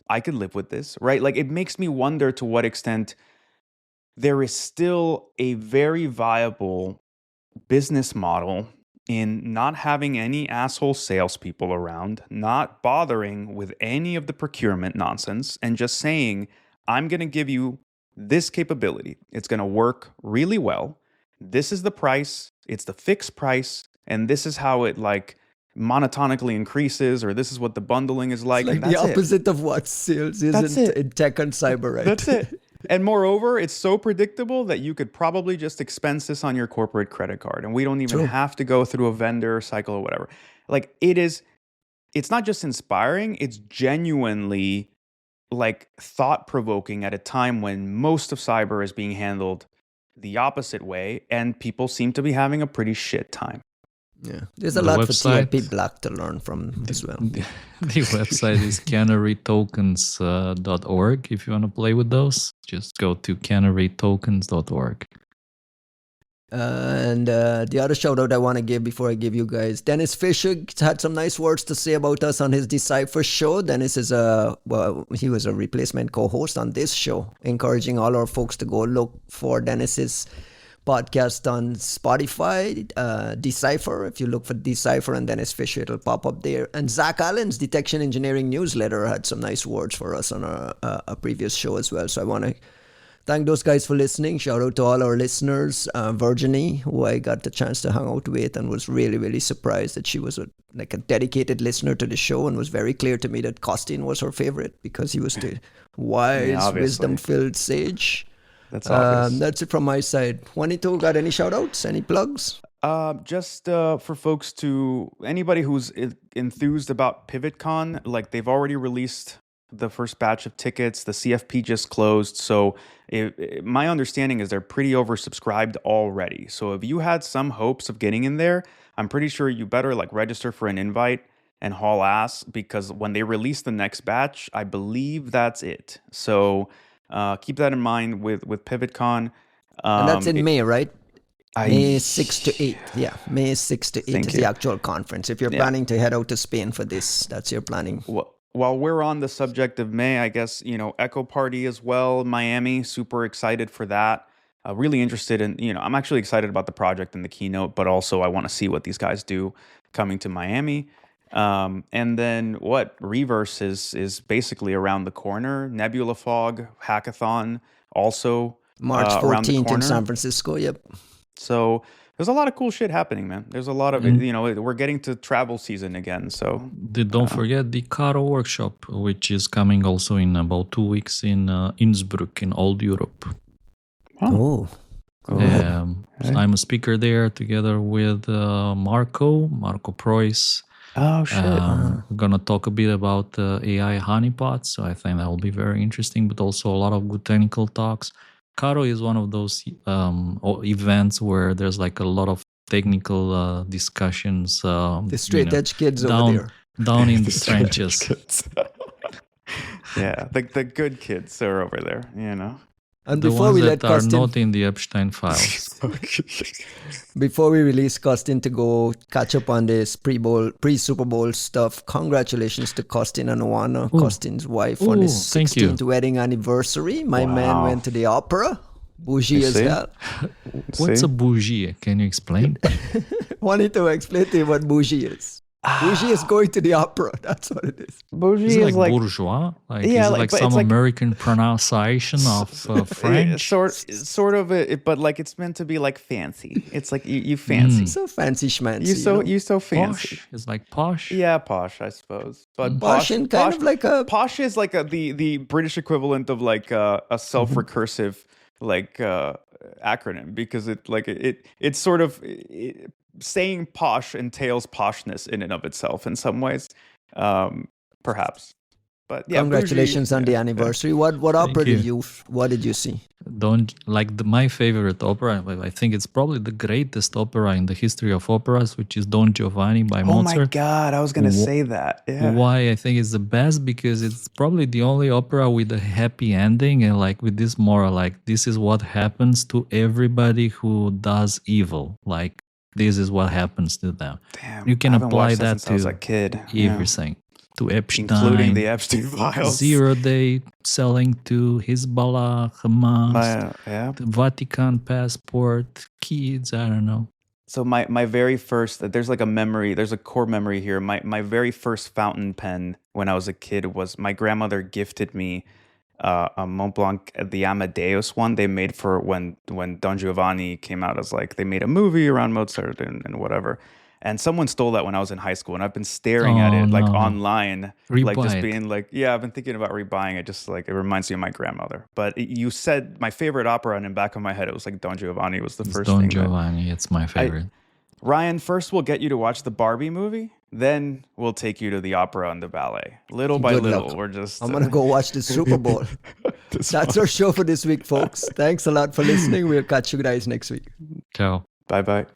I could live with this, right? Like, it makes me wonder to what extent there is still a very viable business model in not having any asshole salespeople around, not bothering with any of the procurement nonsense, and just saying, I'm going to give you this capability. It's going to work really well. This is the price. It's the fixed price. And this is how it, like, monotonically increases, or this is what the bundling is like. It's like the opposite of what sales is in tech and cyber, right? That's it. And moreover, it's so predictable that you could probably just expense this on your corporate credit card, and we don't even have to go through a vendor cycle or whatever. Like, it's not just inspiring, it's genuinely, like, thought-provoking at a time when most of cyber is being handled the opposite way, and people seem to be having a pretty shit time. Yeah, there's a lot for TIP Black to learn from as well. The website is canarytokens.org. If you want to play with those, just go to canarytokens.org. And the other shout out I want to give before I give you guys, Dennis Fisher had some nice words to say about us on his Decipher show. Dennis is he was a replacement co-host on this show, encouraging all our folks to go look for Dennis's podcast on Spotify, Decipher. If you look for Decipher and Dennis Fisher, it'll pop up there. And Zach Allen's Detection Engineering newsletter had some nice words for us on a previous show as well. So I want to thank those guys for listening. Shout out to all our listeners. Virginie, who I got the chance to hang out with and was really, really surprised that she was a dedicated listener to the show, and was very clear to me that Costin was her favorite because he was the wise, wisdom-filled sage. That's obvious. That's it from my side. Juanito, got any shout-outs? Any plugs? Just for folks anybody who's enthused about PivotCon, like they've already released the first batch of tickets. The CFP just closed. So my understanding is they're pretty oversubscribed already. So if you had some hopes of getting in there, I'm pretty sure you better like register for an invite and haul ass, because when they release the next batch, I believe that's it. So keep that in mind with PivotCon. And that's in May, right? May 6 to 8. Yeah, May 6 to 8 is the actual conference. If you're planning to head out to Spain for this, that's your planning. Well, while we're on the subject of May, I guess, Echo Party as well, Miami, super excited for that. Really interested in, I'm actually excited about the project and the keynote, but also I want to see what these guys do coming to Miami. And then Reverse is basically around the corner. Nebula Fog Hackathon also March 14th in San Francisco. Yep. So there's a lot of cool shit happening, man. There's a lot of, we're getting to travel season again. So don't forget the Caro workshop, which is coming also in about 2 weeks in Innsbruck in Old Europe. Oh. Cool. I'm a speaker there together with Marco Preuss. Oh, shit. We're going to talk a bit about AI honeypots. So I think that will be very interesting, but also a lot of good technical talks. Caro is one of those events where there's like a lot of technical discussions. The straight edge kids over there. Down in the trenches. Yeah, the good kids are over there, And the before ones we that let are Costin, not in the Epstein files. before we release Costin to go catch up on this pre-Super Bowl stuff, congratulations to Costin and Oana, Costin's wife, on his 16th wedding anniversary. My man went to the opera. Bougie as hell. What's a bougie? Can you explain? Wanted to explain to you what bougie is. Bougie is going to the opera. That's what it is. Bougie is like bourgeois. Is it like some American pronunciation of French? Sort of, but like it's meant to be like fancy. It's like you fancy. So fancy schmancy. You so fancy. Posh? It's like posh. Yeah, posh, I suppose. But posh and kind of like a posh is like the British equivalent of like a self-recursive like acronym, because it's sort of. Saying posh entails poshness in and of itself in some ways, perhaps. But yeah, congratulations on the anniversary. What opera did you see? My favorite opera. I think it's probably the greatest opera in the history of operas, which is Don Giovanni by Mozart. Oh my God, I was gonna say that. Yeah. Why I think it's the best? Because it's probably the only opera with a happy ending, and like with this moral, like this is what happens to everybody who does evil. Like this is what happens to them. Damn, you can apply that to I was a kid. Everything. To Epstein, including the Epstein files. 0 Day selling to Hezbollah, Hamas, the Vatican passport, kids, I don't know. So my very first, there's like a memory, there's a core memory here. My very first fountain pen when I was a kid was my grandmother gifted me a Mont Blanc, the Amadeus one they made for when Don Giovanni came out. As like they made a movie around Mozart and whatever. And someone stole that when I was in high school, and I've been staring at it like online, like just being like, I've been thinking about rebuying it. Just like it reminds me of my grandmother. But you said my favorite opera, and in the back of my head, it was like Don Giovanni was the first thing. Don Giovanni, it's my favorite. Ryan, first we'll get you to watch the Barbie movie, then we'll take you to the opera and the ballet. Little by little, I'm gonna go watch the Super Bowl. That's our show for this week, folks. Thanks a lot for listening. We'll catch you guys next week. Ciao. Bye-bye.